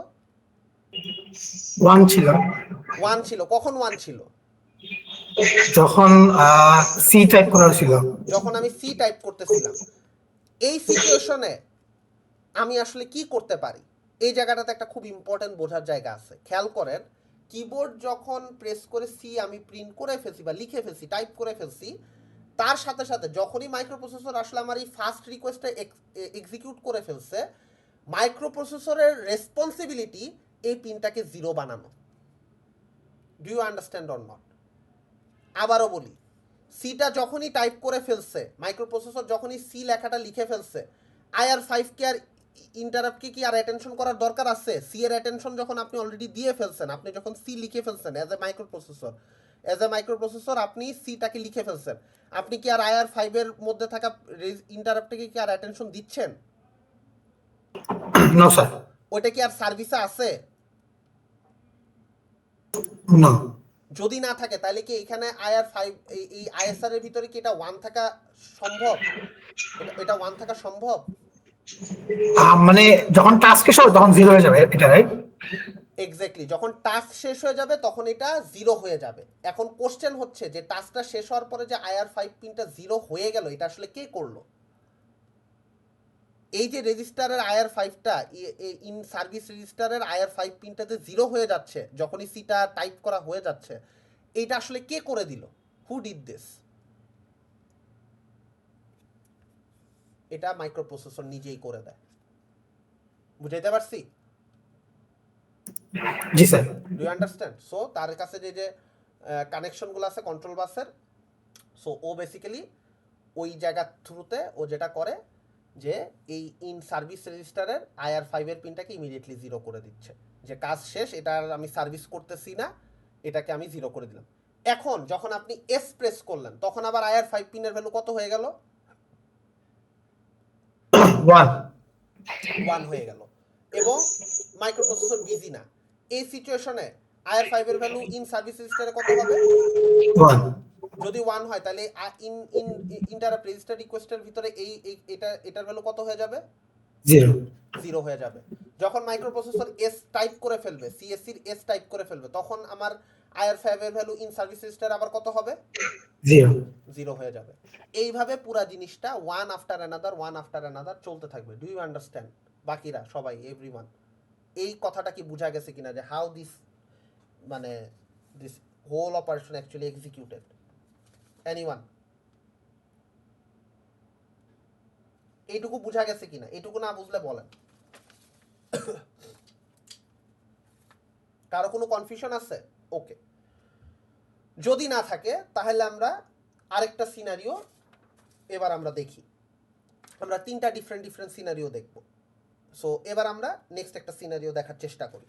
1 ছিল 1 ছিল। কখন 1 ছিল? যখন সি টাইপ করা ছিল। যখন আমি সি টাইপ করতেছিলাম। এই সিচুয়েশনে আমি আসলে কি করতে পারি? এই জায়গাটাতে একটা খুব ইম্পর্টেন্ট বোঝার জায়গা আছে। খেয়াল করেন, কিবোর্ড যখন প্রেস করে সি আমি প্রিন্ট করে ফেলছি বা লিখে ফেলছি, টাইপ করে ফেলছি, তার সাথে সাথে যখনই মাইক্রোপ্রসেসর আসলে আমার এই ফার্স্ট রিকোয়েস্টটা এক্সিকিউট করে ফেলছে, মাইক্রোপ্রসেসরের রেসপন্সিবিলিটি এই পিনটাকে 0 বানানো। Do you understand or not? আবারও বলি, সিটা যখনই টাইপ করে ফেলছে, মাইক্রোপ্রসেসর যখনই সি লেখাটা লিখে ফেলছে, IR5 কে আর ইন্টারাপ্টকে কি আর অ্যাটেনশন করার দরকার আছে? সি এর অ্যাটেনশন যখন আপনি অলরেডি দিয়ে ফেলছেন, আপনি যখন সি লিখে ফেলছেন অ্যাজ এ মাইক্রোপ্রসেসর আপনি সিটাকে লিখে ফেলছেন, আপনি কি আর IR5 এর মধ্যে থাকা ইন্টারাপ্টকে কি আর অ্যাটেনশন দিচ্ছেন? No sir. ওইটা কি আর সার্ভিসে আছে? নো। যদি না থাকে তাহলে কি এখানে IR5 এই ISR এর ভিতরে কি এটা 1 থাকা সম্ভব? এটা 1 থাকা সম্ভব? মানে যখন টাস্ক শেষ হবে তখন 0 হয়ে যাবে, এটা রাইট? এক্স্যাক্টলি, যখন টাস্ক শেষ হয়ে যাবে তখন এটা 0 হয়ে যাবে। এখন কোশ্চেন হচ্ছে যে টাস্কটা শেষ হওয়ার পরে যে IR5 পিনটা 0 হয়ে গেল, এটা আসলে কে করলো? এই যে রেজিস্টারের IR5টা ইন সার্ভিস রেজিস্টারের IR5 পিনটাতে 0 হয়ে যাচ্ছে যখনই সিটা টাইপ করা হয়ে যাচ্ছে, এটা আসলে কে করে দিল? Who did this? এটা মাইক্রোপ্রসেসর নিজেই করে দেয়। বুঝাইতে পারছি? জি sir. Do you understand? So তার কাছে যে কানেকশনগুলো আছে কন্ট্রোল বাসের, সো ও বেসিক্যালি ওই জায়গার থ্রুতে ও যেটা করে যে এই ইন সার্ভিস রেজিস্টারের IR5 এর পিনটাকে ইমিডিয়েটলি 0 করে দিচ্ছে, যে কাজ শেষ, এটা আর আমি সার্ভিস করতেছি না, এটাকে আমি 0 করে দিলাম। এখন যখন আপনি এস প্রেস করলেন তখন আবার IR5 পিনের ভ্যালু কত হয়ে গেল? 1 হয়ে গেল, এবং মাইক্রোপ্রসেসর বিজি না। এই সিচুয়েশনে IR5 এর ভ্যালু ইন সার্ভিস রেজিস্টারে কত হবে? 1 যদি 1 হয় তাহলে ইন্টারাপ্ট রেজিস্টার রিকোয়েস্টের ভিতরে এটার ভ্যালু কত হয়ে যাবে? 0 হয়ে যাবে। যখন মাইক্রোপ্রসেসর এস টাইপ করে ফেলবে, সিএসসির এস টাইপ করে ফেলবে, তখন আমার IR5 এর ভ্যালু ইন সার্ভিস রেজিস্টার আবার কত হবে? 0 হয়ে যাবে। এইভাবে পুরা জিনিসটা ওয়ান আফটার অ্যানাদার চলতে থাকবে। Do you understand? বাকিরা সবাই, এভরিওয়ান, এই কথাটা কি বোঝা গেছে কিনা যে হাউ দিস মানে this whole operation actually executed? Anyone? এইটুকু বোঝা গেছে কিনা, এইটুকু না বুঝলে বলেন। কারো কোনো কনফিউশন আছে? ওকে, যদি না থাকে তাহলে আমরা আরেকটা সিনারিও এবার আমরা দেখি। আমরা তিনটা ডিফারেন্ট সিনারিও দেখব। সো এবার আমরা নেক্সট একটা সিনারিও দেখার চেষ্টা করি।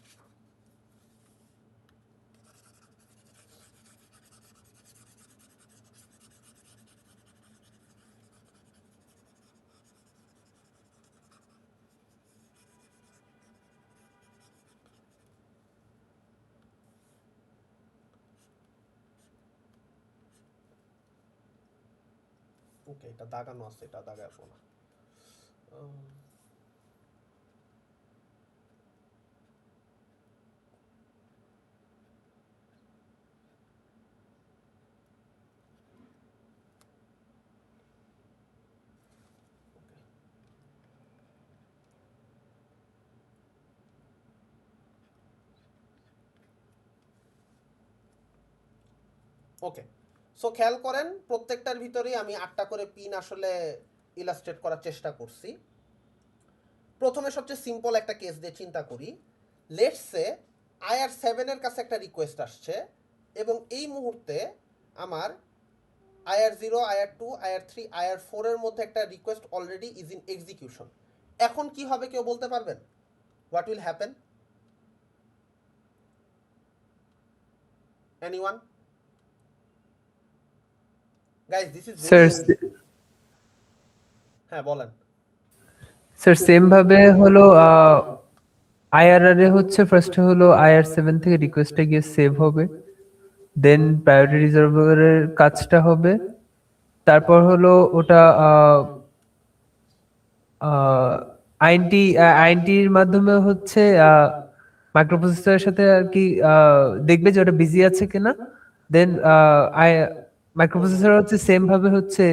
ওকে, এটা দাগানো আছে, এটা দাগাবো না। ওকে, সো খেয়াল করেন প্রত্যেকটার ভিতরেই আমি 8টা করে পিন আসলে ইলাস্ট্রেট করার চেষ্টা করছি। প্রথমে সবচেয়ে সিম্পল একটা কেস দিয়ে চিন্তা করি। লেটস সে IR7 এর কাছে একটা রিকোয়েস্ট আসছে এবং এই মুহূর্তে আমার IR0, IR2, IR3, IR4 এর মধ্যে একটা request already is in execution. এখন কি হবে কেউ বলতে পারবেন? What will happen? Anyone? Guys this is sir হ্যাঁ বলেন। স্যার সেম ভাবে হলো আইআরআর এ হচ্ছে ফার্স্ট হলো IR7 থেকে রিকোয়েস্টটা গিয়ে সেভ হবে, দেন প্রায়োরিটি রিজার্ভারের কাজটা হবে, তারপর হলো ওটা আইএনটির মাধ্যমে হচ্ছে মাইক্রোপ্রসেসরের সাথে আর কি দেখবে যে ওটা বিজি আছে কিনা, দেন মাইক্রোপ্রসেসর হচ্ছে সেম ভাবে হচ্ছে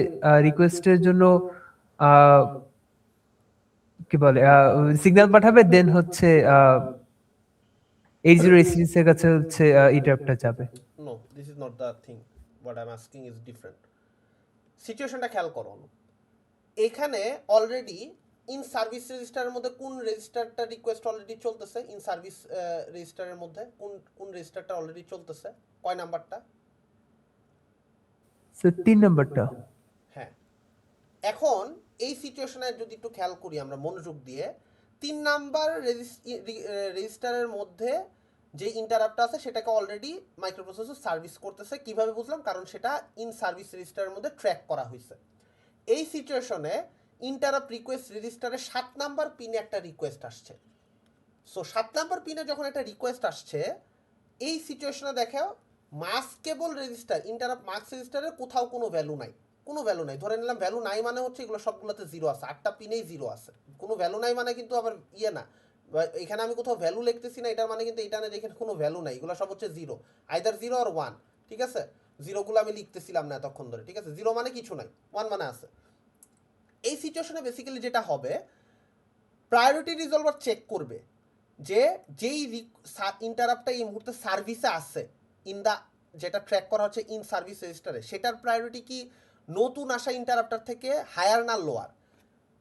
রিকোয়েস্টের জন্য আহ, কি বলে সিগন্যাল পাঠাবে, দেন হচ্ছে 8086 এর কাছে হচ্ছে ইন্টারাপ্টটা যাবে। No, this is not the thing. What I am asking is different. সিচুয়েশনটা খেয়াল করো। এখানে অলরেডি ইন সার্ভিস রেজিস্টারের মধ্যে কোন রেজিস্টারটা রিকোয়েস্ট অলরেডি চলতেছে? ইন সার্ভিস রেজিস্টারের মধ্যে কোন রেজিস্টারটা অলরেডি চলতেছে? কয় নাম্বারটা? স্যার 3 নাম্বারটা। হ্যাঁ, এখন এই সিচুয়েশনে যদি একটু খেয়াল করি আমরা মনোযোগ দিয়ে, 3 নাম্বার রেজিস্টারের মধ্যে যে ইন্টারাপ্ট আছে সেটাকে অলরেডি মাইক্রোপ্রসেসর সার্ভিস করতেছে। কিভাবে বুঝলাম? কারণ সেটা ইন সার্ভিস রেজিস্টারের মধ্যে ট্র্যাক করা হয়েছে। এই সিচুয়েশনে ইন্টারাপ্ট রিকোয়েস্ট রেজিস্টারে 7 নাম্বার পিনে একটা রিকোয়েস্ট আসছে। সো 7 নাম্বার পিনে যখন একটা রিকোয়েস্ট আসছে, এই সিচুয়েশনে দেখো মাস্কেবল রেজিস্টার, ইন্টারাপ্ট মাস্ক রেজিস্টারের কোথাও কোনো ভ্যালু নাই, কোনো ভ্যালু নাই। ধরে নিলাম ভ্যালু নাই মানে হচ্ছে এগুলো সবগুলোতে জিরো আছে, 8টা পিনেই জিরো আছে। কোনো ভ্যালু নাই মানে কিন্তু আবার ইয়ে না, এখানে আমি কোথাও ভ্যালু লিখতেছি না, এটার মানে কিন্তু এটা না যেখানে কোনো ভ্যালু নাই, এগুলো সব হচ্ছে জিরো, আইদার জিরো আর ওয়ান। ঠিক আছে, জিরোগুলো আমি লিখতেছিলাম না এতক্ষণ ধরে। ঠিক আছে, জিরো মানে কিছু নাই, ওয়ান মানে আছে। এই সিচুয়েশনে বেসিক্যালি যেটা হবে, প্রায়োরিটি রিজলভার চেক করবে যে যেই ইন্টারাপ্টটা এই মুহূর্তে সার্ভিসে আছে ইন দা, যেটা ট্র্যাক করা হচ্ছে ইন সার্ভিস রেজিস্টারে, সেটার প্রায়োরিটি কি নতুন আসা ইন্টারাপ্টার থেকে হায়ার না লোয়ার?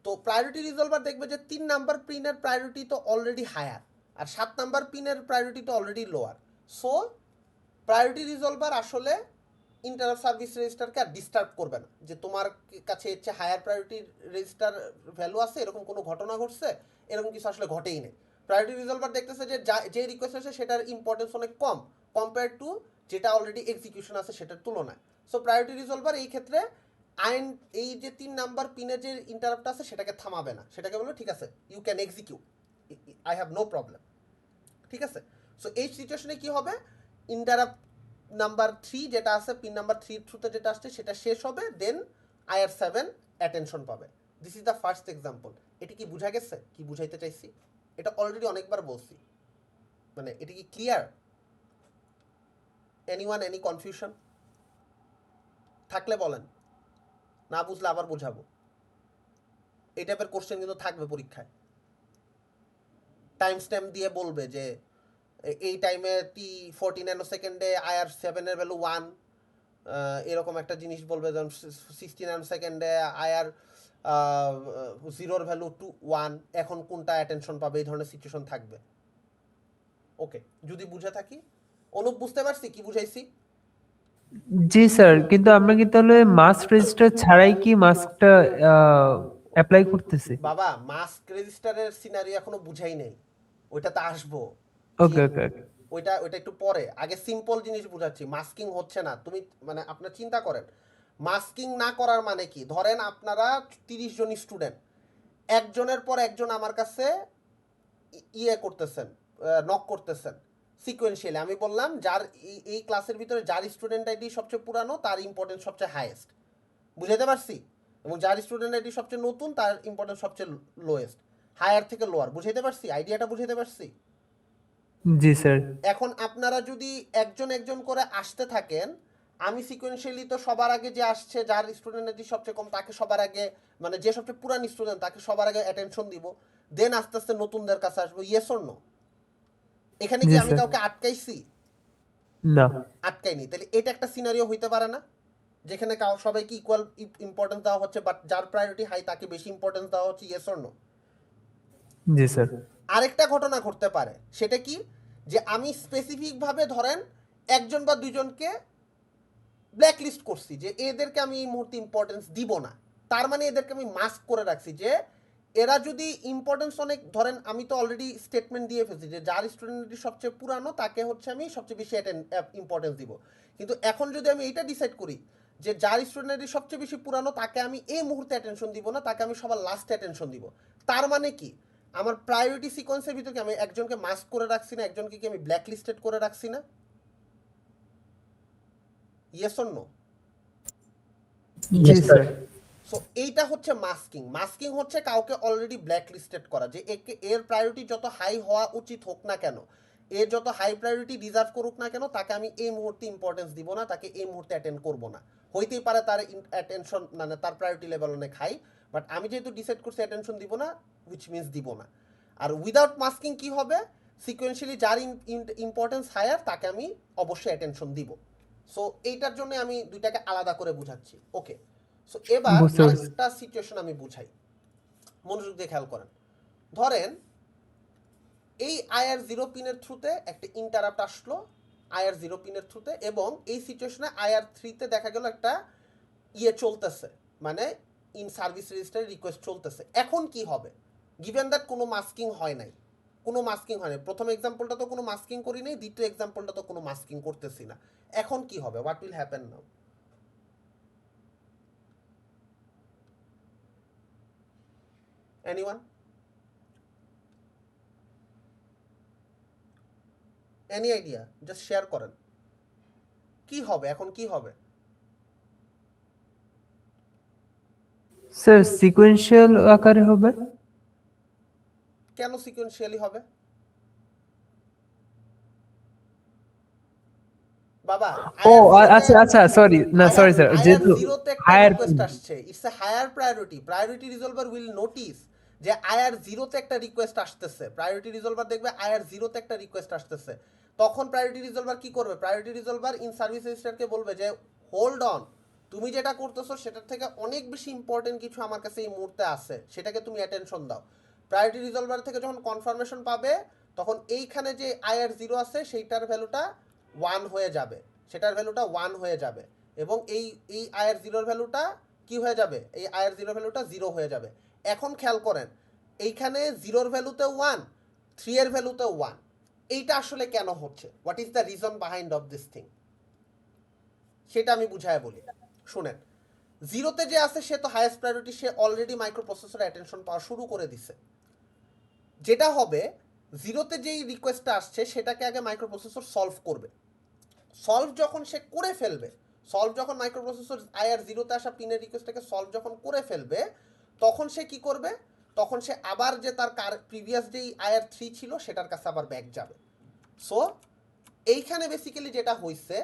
তো প্রায়োরিটি রিজলভার দেখবে যে 3 নাম্বার পিনের প্রায়োরিটি তো অলরেডি হায়ার আর 7 নাম্বার পিনের প্রায়োরিটি তো অলরেডি লোয়ার। সো প্রায়োরিটি রিজলভার আসলে ইন্টারাপ্ট সার্ভিস রেজিস্টারকে আর ডিস্টার্ব করবে না যে তোমার কাছে হচ্ছে হায়ার প্রায়োরিটি রেজিস্টার ভ্যালু আছে, এরকম কোনো ঘটনা ঘটছে, এরকম কিছু আসলে ঘটেই নেই। প্রায়োরিটি রিজলভার দেখতেছে যে যে রিকোয়েস্ট আছে সেটার ইম্পর্টেন্স অনেক কম কম্পেয়ার টু যেটা অলরেডি এক্সিকিউশন আছে সেটার তুলনায়। সো প্রায়োরিটি রিজলভার এই ক্ষেত্রে এই যে 3 নাম্বার পিনে যে ইন্টারাপ্ট আছে সেটাকে থামাবে না, সেটাকে বলবে ঠিক আছে you can execute, I have no problem. ঠিক আছে, সো এই সিচুয়েশনে কি হবে, ইন্টারাপ্ট নাম্বার 3 যেটা আছে, পিন নাম্বার 3 থ্রুতে যেটা আসছে সেটা শেষ হবে, দেন IR7 অ্যাটেনশন পাবে। This is the first example. এটি কি বুঝা গেছে কি বুঝাইতে চাইছি? এটা অলরেডি অনেকবার বলছি, মানে এটা কি ক্লিয়ার? এনিওয়ান, এনি কনফিউশন থাকলে বলেন, না বুঝলে আবার বোঝাবো। এই টাইপের কোশ্চেন কিন্তু থাকবে পরীক্ষায়, টাইম স্ট্যাম্প দিয়ে বলবে যে এই টাইমে T40 ন্যানো সেকেন্ডে IR7 এর ভ্যালু 1, এরকম একটা জিনিস বলবে, যেমন 60 ন্যানো সেকেন্ডে জিরোর ভ্যালু 1, এখন কোনটা অ্যাটেনশন পাবে, এই ধরনের সিচুয়েশন থাকবে। ওকে, যদি বুঝে থাকি, অনুপ বুঝতে পারছি কি বুঝাইছি? জি স্যার, কিন্তু আমরা কি তাহলে মাস্ক রেজিস্টার ছাড়াই কি মাস্কটা অ্যাপ্লাই করতেছি? বাবা মাস্ক রেজিস্টারের সিনারিও এখনো বুঝাই নেই, ওইটাতে আসবো। ওকে ওকে ওইটা একটু পরে, আগে সিম্পল জিনিস বুঝাচ্ছি। মাস্কিং হচ্ছে না, তুমি মানে আপনার চিন্তা করেন মাস্কিং না করার মানে কি। ধরেন আপনারা 30 জন স্টুডেন্ট, একজনের পর একজন আমার কাছে ইয়ে করতেছেন, নক করতেছেন সিকোয়েন্সিয়ালি। আমি বললাম যার এই ক্লাসের ভিতরে যার স্টুডেন্ট আইডি সবচেয়ে পুরানো তার ইম্পর্টেন্স সবচেয়ে হাইয়েস্ট, বুঝাতে পারছি? এবং যার স্টুডেন্ট আইডি সবচেয়ে নতুন তার ইম্পর্টেন্স সবচেয়ে লোয়েস্ট, হায়ার থেকে লোয়ার। বুঝাইতে পারছি? আইডিয়াটা বুঝাইতে পারছি? জি স্যার। এখন আপনারা যদি একজন একজন করে আসতে থাকেন, আমি সিকোয়েন্সিয়ালি তো সবার আগে যে আসছে যার স্টুডেন্ট আইডি সবচেয়ে কম তাকে সবার আগে, মানে যে সবচেয়ে পুরান স্টুডেন্ট তাকে সবার আগে অ্যাটেনশন দিব, দেন আস্তে আস্তে নতুনদের কাছে আসবো। Yes or no? এখানে কি জি আমি স্যার। কাউকে আটকাইছি? না। আটকাইনি। তাহলে এটা একটা সিনারিও হইতে পারে না, যেখানে সবাইকে ইকুয়াল ইম্পর্টেন্স দেওয়া হচ্ছে, বাট যার প্রায়োরিটি হাই তাকে বেশি ইম্পর্টেন্স দেওয়া হচ্ছে। Yes or no? জি স্যার। আরেকটা ঘটনা ঘটতে পারে, সেটা কি, যে আমি স্পেসিফিকভাবে ধরেন একজন বা দুজনকে ব্ল্যাক লিস্ট করছি যে এদেরকে আমি এই মুহূর্তে ইম্পর্টেন্স দিব না। তার মানে এদেরকে আমি মাস্ক করে রাখছি যে এরা যদি ইম্পর্টেন্স অনেক, ধরেন আমি তো অলরেডি স্টেটমেন্ট দিয়ে ফেলছি যে যার স্টুডেন্টটি সবচেয়ে পুরানো তাকে হচ্ছে আমি সবচেয়ে বেশি ইম্পর্টেন্স দিব। কিন্তু এখন যদি আমি এইটা ডিসাইড করি যে যার স্টুডেন্টটি সবচেয়ে বেশি পুরানো তাকে আমি এই মুহূর্তে অ্যাটেনশন দিব না, তাকে আমি সবার লাস্টে অ্যাটেনশন দিব, তার মানে কি আমার প্রায়োরিটি সিকোয়েন্সের ভিতরে আমি একজনকে মাস্ক করে রাখছি না, একজনকে কি আমি ব্ল্যাক লিস্টেড করে রাখছি না? Yes or no? জি স্যার। সো এইটা হচ্ছে মাস্কিং। মাস্কিং হচ্ছে কাউকে অলরেডি ব্ল্যাক লিস্টেড করা, যে এর প্রায়োরিটি যত হাই হওয়া উচিত হোক না কেন, এর যত হাই প্রায়োরিটি ডিজার্ভ করুক না কেন, তাকে আমি এই মুহূর্তে ইম্পর্টেন্স দিব না, তাকে এই মুহূর্তে অ্যাটেন্ড করব না। হইতেই পারে তার অ্যাটেনশন মানে তার প্রায়োরিটি লেভেল অনেক হাই, বাট আমি যেহেতু ডিসাইড করছি অ্যাটেনশন দিব না, হুইচ মিনস দিব না। আর উইদাউট মাস্কিং কি হবে, সিকোয়েন্সিয়ালি যার ইম্পর্টেন্স হায়ার তাকে আমি অবশ্যই অ্যাটেনশন দিব। সো এইটার জন্য আমি দুইটাকে আলাদা করে বুঝাচ্ছি। ওকে, সো এবার বুঝতে পারছি। আরেকটা সিচুয়েশন আমি বুঝাই, মনোযোগ দিয়ে খেয়াল করেন। ধরেন এই আইআর 0 পিনের থ্রুতে একটা ইন্টারাপ্ট আসলো আইআর 0 পিনের থ্রুতে, এবং এই সিচুয়েশনে আইআর 3 তে দেখা গেল একটা ইয়ে চলতেছে, মানে ইন সার্ভিস রেজিস্টারে রিকোয়েস্ট চলতেছে। এখন কি হবে, গিভেন দ্যাট কোনো মাস্কিং হয় নাই, কোনো মাস্কিং হয় নাই, প্রথম এক্সাম্পলটা তো কোনো মাস্কিং করি নাই, দ্বিতীয় এক্সাম্পলটা তো কোনো মাস্কিং করতেছি না, এখন কি হবে, what will happen now? Anyone? Any idea? Just share করেন কি হবে, এখন কি হবে? স্যার সিকোয়েন্সিয়াল আকারে হবে। কেন সিকোয়েন্সিয়ালি হবে বাবা? ও আচ্ছা আচ্ছা, সরি না, সরি স্যার, যেহেতু জিরোতে একটা হায়ার। রিকোয়েস্ট আসছে, it's a higher priority. Priority resolver will notice যে আইআর 0 তে একটা রিকোয়েস্ট আসতেছে, প্রায়োরিটি রিজলভার দেখবে আইআর 0 তে একটা রিকোয়েস্ট আসতেছে, তখন প্রায়োরিটি রিজলভার কি করবে, প্রায়োরিটি রিজলভার ইন সার্ভিস রেজিস্টারকে বলবে যে হোল্ড অন, তুমি যেটা করতেছো সেটার থেকে অনেক বেশি ইম্পর্টেন্ট কিছু আমার কাছে এই মুহূর্তে আছে, সেটাকে তুমি অ্যাটেনশন দাও। প্রায়োরিটি রিজলভার থেকে যখন কনফার্মেশন পাবে তখন এইখানে যে আইআর 0 আছে সেইটার ভ্যালুটা 1 হয়ে যাবে, সেটার ভ্যালুটা 1 হয়ে যাবে, এবং এই আইআর 0 ভ্যালুটা কি হয়ে যাবে, এই আইআর 0 ভ্যালুটা 0 হয়ে যাবে। এখন খেয়াল করেন এইখানে 0 ভ্যালুতে 1, 3 এর ভ্যালুতে 1, এইটা আসলে কেন হচ্ছে, what is the reason behind of this thing, সেটা আমি বুঝায় বলি। শুনেন, 0 তে যে আছে সে তো হাইয়েস্ট প্রায়োরিটি, সে অলরেডি মাইক্রোপ্রসেসরে অ্যাটেনশন পাওয়া শুরু করে দিছে। যেটা হবে 0 তে যেই রিকোয়েস্টটা আসছে সেটাকে আগে মাইক্রোপ্রসেসর সলভ করবে। সলভ যখন সে করে ফেলবে, সলভ যখন মাইক্রোপ্রসেসর আইআর 0 তে আসা পিনের রিকোয়েস্টটাকে সলভ যখন করে ফেলবে, তখন সে কি করবে, তখন সে আবার যে তার প্রিভিয়াস যেই আইআর 3 ছিল সেটার কাছে আবার ব্যাক যাবে। সো এইখানে বেসিক্যালি যেটা হইছে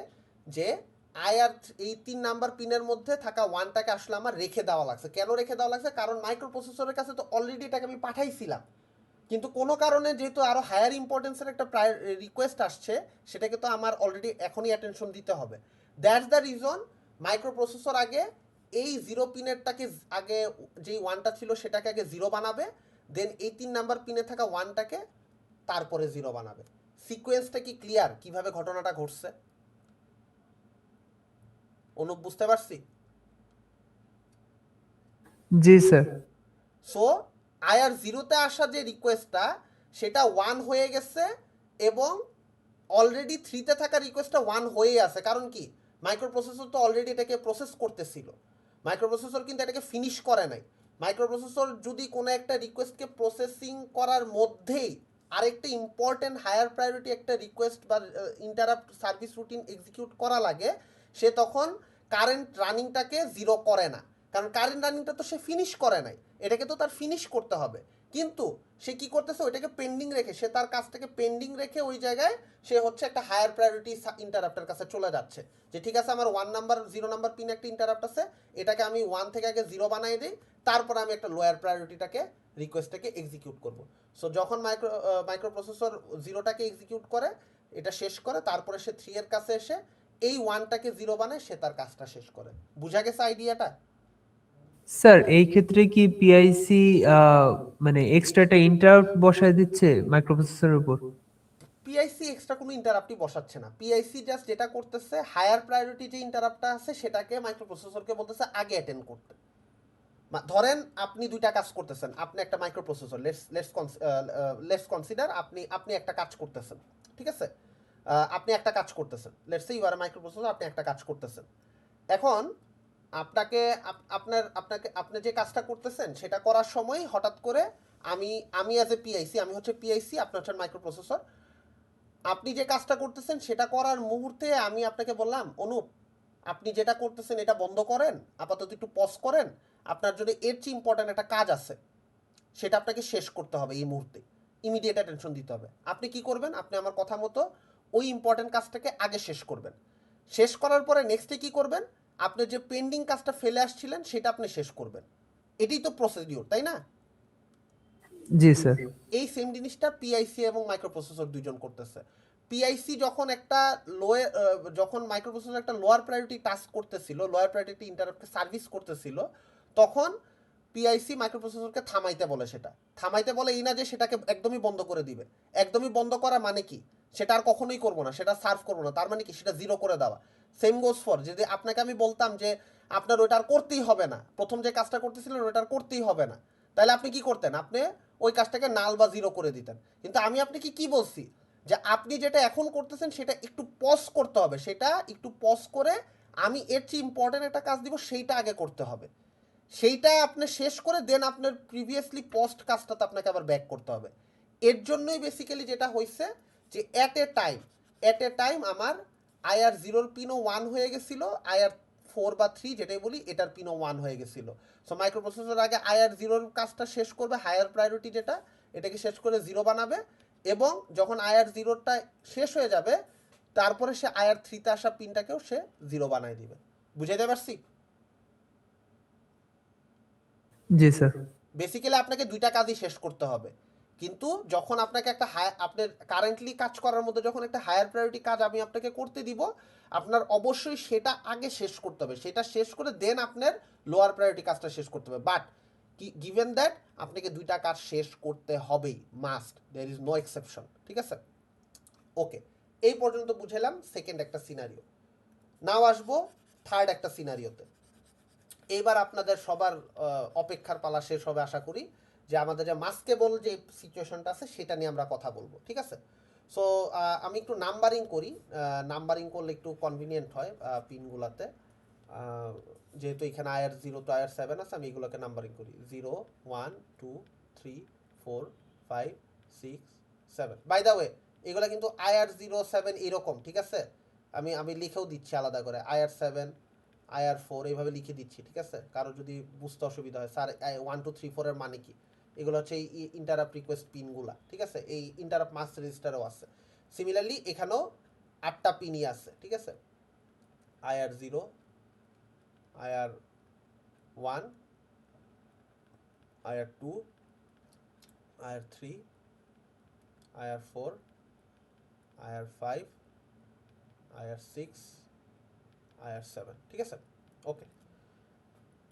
যে আইআর এই 3 নাম্বার পিনের মধ্যে থাকা 1টাকে আসলে আমার রেখে দেওয়া লাগছে। কেন রেখে দেওয়া লাগছে, কারণ মাইক্রোপ্রসেসরের কাছে তো অলরেডি এটাকে আমি পাঠাইছিলাম, কিন্তু কোনো কারণে যেহেতু আরও হায়ার ইম্পর্টেন্সের একটা রিকোয়েস্ট আসছে, সেটাকে তো আমার অলরেডি এখনই অ্যাটেনশন দিতে হবে। দ্যাটস দ্য রিজন মাইক্রোপ্রসেসর আগে এই 0 পিনেরটাকে আগে যেই 1টা ছিল সেটাকে আগে 0 বানাবে, দেন এই 3 নাম্বার পিনে থাকা 1টাকে তারপরে 0 বানাবে। সিকোয়েন্সটা কি ক্লিয়ার কিভাবে ঘটনাটা ঘটছে? অনুপ বুঝতে পারছি? জি স্যার। সো আইআর 0তে আসা যে রিকোয়েস্টটা সেটা 1 হয়ে গেছে এবং অলরেডি 3তে থাকা রিকোয়েস্টটা 1 হয়েই আছে। কারণ কি, মাইক্রোপ্রসেসর তো অলরেডি এটাকে প্রসেস করতেছিল, মাইক্রোপ্রসেসর কিন্তু এটাকে ফিনিশ করে নাই। মাইক্রোপ্রসেসর যদি কোনো একটা রিকোয়েস্টকে প্রসেসিং করার মধ্যেই আরেকটা ইম্পর্টেন্ট হায়ার প্রায়োরিটি একটা রিকোয়েস্ট বা ইন্টারাপ্ট সার্ভিস রুটিন এক্সিকিউট করা লাগে, সে তখন কারেন্ট রানিংটাকে 0 করে না, কারণ কারেন্ট রানিংটা তো সে ফিনিশ করে নাই, এটাকে তো তার ফিনিশ করতে হবে। কিন্তু সে কি করতেছে, ওইটাকে পেন্ডিং রেখে, সে তার কাজটাকে পেন্ডিং রেখে ওই জায়গায় সে হচ্ছে একটা হায়ার প্রায়োরিটি ইন্টারাপ্টের কাছে চলে যাচ্ছে, যে ঠিক আছে আমার 1 নাম্বার 0 নাম্বার পিন একটা ইন্টারাপ্ট আছে, এটাকে আমি 1 থেকে আগে 0 বানাই দিই, তারপর আমি একটা লোয়ার প্রায়োরিটিটাকে রিকোয়েস্টটাকে এক্সিকিউট করব। সো যখন মাইক্রোপ্রসেসর 0টাকে এক্সিকিউট করে, এটা শেষ করে, তারপরে সে 3 এর কাছে এসে এই 1টাকে 0 বানায়, সে তার কাজটা শেষ করে। বুঝা গেছে আইডিয়াটা? স্যার এই ক্ষেত্রে কি পিআইসি মানে এক্সট্রা একটা ইন্টারাপ্ট বসায় দিচ্ছে মাইক্রোপ্রসেসরের উপর? পিআইসি এক্সট্রা কোনো ইন্টারাপ্টই বসাচ্ছে না। পিআইসি জাস্ট যেটা করতেছে, হায়ার প্রায়োরিটি যে ইন্টারাপ্টটা আছে সেটাকে মাইক্রোপ্রসেসরকে বলতেছে আগে অ্যাটেন্ড করতে। ধরেন আপনি দুইটা কাজ করতেছেন, আপনি একটা মাইক্রোপ্রসেসর, লেটস কনসিডার আপনি একটা কাজ করতেছেন, ঠিক আছে? আপনি একটা কাজ করতেছেন, let's say you are microprocessor, আপনি একটা কাজ করতেছেন। এখন আপনাকে আপনি যে কাজটা করতেছেন সেটা করার সময় হঠাৎ করে আমি অ্যাজ এ পিআইসি, আমি হচ্ছে পিআইসি, আপনি হচ্ছেন মাইক্রোপ্রসেসর। আপনি যে কাজটা করতেছেন সেটা করার মুহূর্তে আমি আপনাকে বললাম, অনুপ আপনি যেটা করতেছেন এটা বন্ধ করেন, আপাতত একটু পজ করেন, আপনার জন্য এর চেয়ে ইম্পর্ট্যান্ট একটা কাজ আছে, সেটা আপনাকে শেষ করতে হবে এই মুহূর্তে, ইমিডিয়েট অ্যাটেনশন দিতে হবে। আপনি কি করবেন? আপনি আমার কথা মতো ওই ইম্পর্ট্যান্ট কাজটাকে আগে শেষ করবেন। শেষ করার পরে নেক্সটে কি করবেন? আপনি যে পেন্ডিং কাজটা ফেলে আসছিলেন সেটা আপনি শেষ করবেন। এটাই তো প্রসিডিউর, তাই না? জি স্যার। এই সেম জিনিসটা পিআইসি এবং মাইক্রোপ্রসেসর দুইজন করতেছে। পিআইসি যখন একটা যখন মাইক্রোপ্রসেসর একটা লোয়ার প্রায়োরিটি টাস্ক করতেছিল, লোয়ার প্রায়োরিটি ইন্টারাপ্টকে সার্ভিস করতেছিল, তখন পিআইসি মাইক্রোপ্রসেসরকে থামাইতে বলে। সেটা থামাইতে বলে এই না যে সেটাকে একদমই বন্ধ করে দিবে। একদমই বন্ধ করা মানে কি, সেটা আর কখনোই করবো না, সেটা সার্ভ করবো না, তার মানে কি সেটা 0 করে দেওয়া। সেম গোজ ফর, যদি আপনাকে আমি বলতাম যে আপনার ওইটা আর করতেই হবে না, প্রথম যে কাজটা করতেছিলেন ওইটা আর করতেই হবে না, তাহলে আপনি কি করতেন? আপনি ওই কাজটাকে নাল বা 0 করে দিতেন। কিন্তু আমি আপনাকে কি বলছি, যে আপনি যেটা এখন করতেছেন সেটা একটু পজ করতে হবে, সেটা একটু পজ করে আমি এর চেয়ে ইম্পর্টেন্ট একটা কাজ দিব সেইটা আগে করতে হবে, সেইটা আপনি শেষ করে দেন আপনার প্রিভিয়াসলি পোস্ট কাজটাতে আপনাকে আবার ব্যাক করতে হবে। এর জন্যই বেসিক্যালি যেটা হয়েছে যে অ্যাট এ টাইম আমার আইআর 0-র পিনও 1 হয়ে গেছিল, আইআর 4 বা 3 যেটাই বলি এটার পিনও 1 হয়ে গেছিল। সো মাইক্রোপ্রসেসর আগে আইআর 0-র কাজটা শেষ করবে, হায়ার প্রায়োরিটি যেটা, এটাকে শেষ করে 0 বানাবে, এবং যখন আইআর 0-টা শেষ হয়ে যাবে তারপরে সে আইআর 3-তে আসা পিনটাকেও সে 0 বানায় দিবে। বুঝাইতে পারছি? জি স্যার। বেসিক্যালি আপনাকে দুইটা কাজই শেষ করতে হবে, কিন্তু যখন আপনাকে একটা আপনার কারেন্টলি কাজ করার মধ্যে যখন একটা হায়ার প্রায়োরিটি কাজ আমি আপনাকে করতে দিব, আপনার অবশ্যই সেটা আগে শেষ করতে হবে, সেটা শেষ করে দেন আপনার লোয়ার প্রায়োরিটি কাজটা শেষ করতে হবে। বাট গিভেন দ্যাট আপনাকে দুইটা কাজ শেষ করতে হবেই, must, there is no exception, ঠিক আছে? ওকে, এই পর্যন্ত বুঝালাম সেকেন্ড একটা সিনারিও। নাও আসবো থার্ড একটা সিনারিওতে। এইবার আপনাদের সবার অপেক্ষার পালা শেষ হবে আশা করি, যে আমাদের যে মাস্কেবল যে সিচুয়েশনটা আছে সেটা নিয়ে আমরা কথা বলবো, ঠিক আছে? সো আমি একটু নাম্বারিং করি, নাম্বারিং করলে একটু কনভিনিয়েন্ট হয় পিনগুলোতে, যেহেতু এখানে আয়ার 0 তো আয়ার 7 আছে, আমি এগুলোকে নাম্বারিং করি 0 1 2 3 4 5 6 7। বাই দ্য ওয়ে এগুলো কিন্তু আয়ার 0 7 এরকম, ঠিক আছে? আমি লিখেও দিচ্ছি আলাদা করে, আয়ার 7 আইআর 4 এইভাবে লিখে দিচ্ছি, ঠিক আছে? কারো যদি বুঝতে অসুবিধা হয় স্যার 1 2 3 4 এর মানে কি, এগুলো হচ্ছে এই ইন্টারাপ্ট রিকোয়েস্ট পিনগুলা, ঠিক আছে? এই ইন্টারাপ্ট মাস্ক রেজিস্টারও আছে। সিমিলারলি এখানেও 8টা পিনই আছে, ঠিক আছে? IR 0, IR 1, IR 2, IR 3, IR 4, IR 5, IR 6, IR 7, ঠিক আছে? ওকে,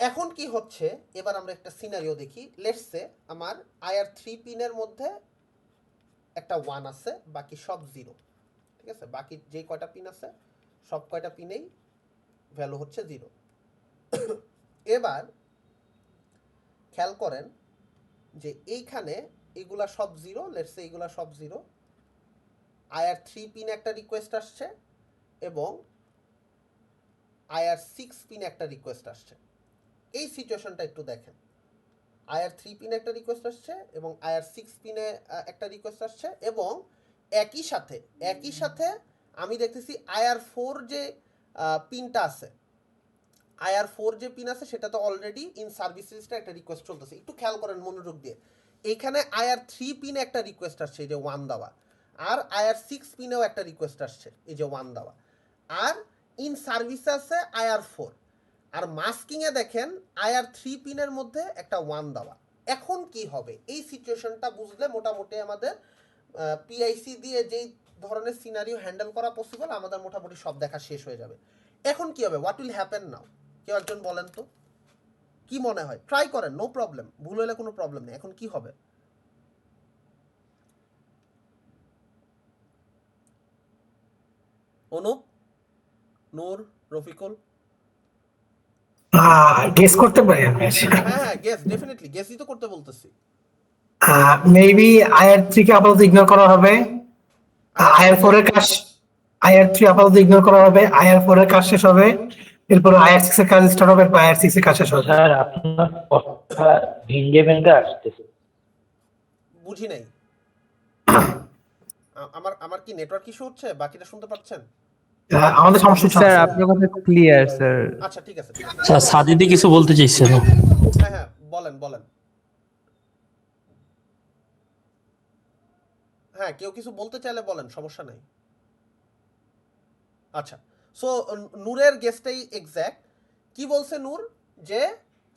এখন কি হচ্ছে, এবার আমরা একটা সিনারিও দেখি। লেটস সে আমার IR3 পিনের মধ্যে একটা 1 আছে, বাকি সব 0। ঠিক আছে, বাকি যে কয়টা পিন আছে সব কয়টা পিনেই ভ্যালু হচ্ছে 0। এবার খেয়াল করেন যে এইখানে এগুলা সব 0, লেটস সে এগুলা সব 0। IR3 পিন একটা রিকোয়েস্ট আসছে এবং IR6 পিনে একটা রিকোয়েস্ট আসছে। এই সিচুয়েশনটা একটু দেখেন। IR3 পিনে একটা রিকোয়েস্ট আসছে এবং IR6 পিনে একটা রিকোয়েস্ট আসছে, এবং একই সাথে আমি দেখতেছি IR4 যে পিনটা আছে, IR4 যে পিন আছে সেটা তো অলরেডি ইন সার্ভিস লিস্টে একটা রিকোয়েস্ট চলতেছে। একটু খেয়াল করেন মনোযোগ দিয়ে। এইখানে IR3 পিনে একটা রিকোয়েস্ট আসছে, এই যে 1 দেওয়া, আর IR6 পিনেও একটা রিকোয়েস্ট আসছে, এই যে 1 দেওয়া, আর ইন সার্ভিসে আছে IR4। আর মাস্কিংয়ে দেখেন IR3 পিনের মধ্যে একটা 1 দেওয়া। এখন কি হবে, এই সিচুয়েশনটা বুঝলে মোটামুটি আমাদের পিআইসি দিয়ে যেই ধরনের সিনারিও হ্যান্ডেল করা পসিবল আমাদের মোটামুটি সব দেখা শেষ হয়ে যাবে। এখন কি হবে, হোয়াট উইল হ্যাপেন নাও, কেউ একজন বলেন তো কি মনে হয়? ট্রাই করেন, নো প্রবলেম, ভুল হলে কোনো প্রবলেম নেই। এখন কি হবে? অনুপ, নূর, রফিকুল? গেস করতে পারি আমি। হ্যাঁ, গেস, ডেফিনেটলি গেসই তো করতে বলতেছি। মেবি IR3 কে আপাতত ইগনোর করা হবে। IR4 এর কাজ, IR3 আপাতত ইগনোর করা হবে, IR4 এর কাজ শেষ হবে, এরপর IR6 এর কাজ স্টার্ট হবে, IR6 এর কাজ শেষ হবে। স্যার আপনার কথা ভেঙ্গে ভেঙ্গে আসতেছে। বুঝি নাই। আমার কি নেটওয়ার্ক ইস্যু হচ্ছে? বাকিটা শুনতে পাচ্ছেন? আমাদের সমস্যা হচ্ছে স্যার আপনার কথা ক্লিয়ার স্যার। আচ্ছা, ঠিক আছে। স্যার সাদিদি কিছু বলতে চাইছিল। হ্যাঁ, বলেন। হ্যাঁ, কেউ কিছু বলতে চাইলে বলেন, সমস্যা নাই। আচ্ছা, সো নূরের গেসটাই এক্স্যাক্ট। কি বলছে নূর? যে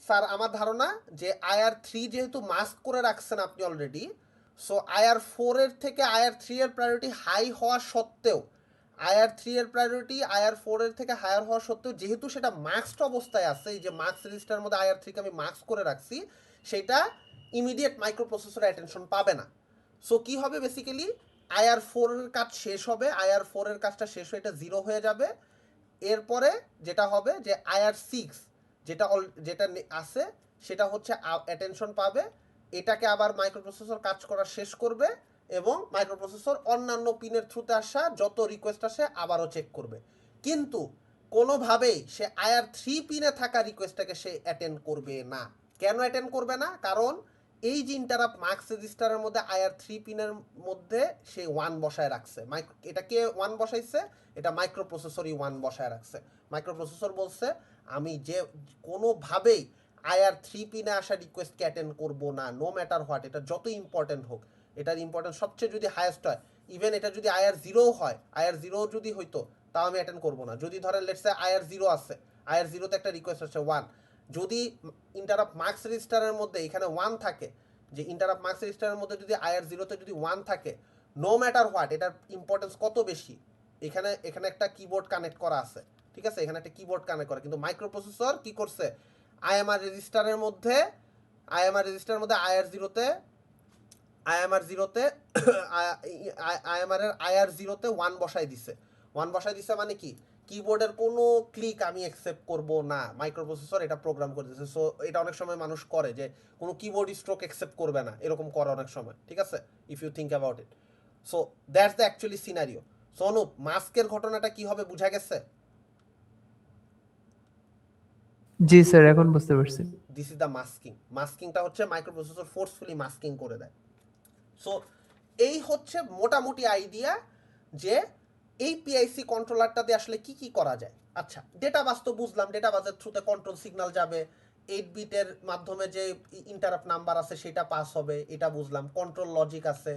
স্যার আমার ধারণা যে IR3 যেহেতু মাস্ক করে রাখছেন আপনি অলরেডি, সো IR4 এর থেকে IR3 এর প্রায়োরিটি হাই হওয়া সত্ত্বেও, IR3 এর প্রায়োরিটি IR4 এর থেকে হায়ার হওয়া সত্ত্বেও, যেহেতু সেটা মাস্কড অবস্থায় আছে, এই যে মাস্ক রেজিস্টারের মধ্যে IR3 কে আমি মাস্ক করে রাখছি, সেটা ইমিডিয়েট মাইক্রোপ্রসেসরের অ্যাটেনশন পাবে না। সো কি হবে, বেসিক্যালি IR4 এর কাজ শেষ হবে, IR4 এর কাজটা শেষ হয়ে এটা 0 হয়ে যাবে। এরপরে যেটা হবে যে IR6 যেটা আছে সেটা হচ্ছে অ্যাটেনশন পাবে, এটাকে আবার মাইক্রোপ্রসেসর কাজ করা শেষ করবে, এবং মাইক্রোপ্রসেসর অন্যান্য পিনের থ্রুতে আসা যত রিকোয়েস্ট আসে আবারও চেক করবে। কিন্তু কোনোভাবেই সে IR3 পিনে থাকা রিকোয়েস্টটাকে সে অ্যাটেন্ড করবে না। কেন অ্যাটেন্ড করবে না? কারণ এই যে ইন্টারাপ্ট মার্কস রেজিস্টারের মধ্যে IR3 পিনের মধ্যে সে 1 বসায় রাখছে। এটা কে 1 বসাইছে? এটা মাইক্রোপ্রসেসরই 1 বসায় রাখছে। মাইক্রোপ্রসেসর বলছে আমি যে কোনোভাবেই IR3 পিনে আসা রিকোয়েস্টকে অ্যাটেন্ড করব না, নো ম্যাটার হোয়াট, এটা যত ইম্পর্টেন্ট হোক। এটার ইম্পর্টেন্স সবচেয়ে যদি হাইয়েস্ট হয়, ইভেন এটা যদি IR0 হয়, IR0 যদি হইতো তাও আমি অ্যাটেন্ড করব না। যদি ধরেন লেটস সে IR0 আছে, IR0 তে একটা রিকোয়েস্ট আছে 1, যদি ইন্টারাপ্ট মার্কস রেজিস্টারের মধ্যে এখানে 1 থাকে, যে ইন্টারাপ্ট মার্কস রেজিস্টারের মধ্যে যদি IR0 তে যদি 1 থাকে, নো ম্যাটার হোয়াট, এটার ইম্পর্টেন্স কত বেশি। এখানে একটা কিবোর্ড কানেক্ট করা আছে, ঠিক আছে, এখানে একটা কিবোর্ড কানেক্ট করা, কিন্তু মাইক্রোপ্রসেসর কি করছে, IMR রেজিস্টারের মধ্যে IR0 তে IMR এর IR0 তে 1 বসাই দিছে। 1 বসাই দিছে মানে কি, কিবোর্ডের কোনো ক্লিক আমি অ্যাকসেপ্ট করব না, মাইক্রোপ্রসেসর এটা প্রোগ্রাম করে দিয়েছে। সো এটা অনেক সময় মানুষ করে যে কোনো কিবোর্ড স্ট্রোক অ্যাকসেপ্ট করবে না, এরকম করে অনেক সময়, ঠিক আছে, if you think about it. So that's the actually scenario. So Anup, মাস্কের ঘটনাটা কি হবে বুঝা গেছে? জি স্যার, এখন বুঝতে পারছি। দিস ইজ দ্য মাস্কিংটা হচ্ছে মাইক্রোপ্রসেসর ফোর্সফুলি মাস্কিং করে দেয়। সো এই হচ্ছে মোটামুটি আইডিয়া যে এই পিআইসি কন্ট্রোলারটাতে আসলে কি কি করা যায়। আচ্ছা, ডেটা বাস তো বুঝলাম, ডেটা বাসের থ্রুতে কন্ট্রোল সিগন্যাল যাবে, 8 বিটের মাধ্যমে যে ইন্টারাপ্ট নাম্বার আছে সেটা পাস হবে, এটা বুঝলাম। কন্ট্রোল লজিক আছে,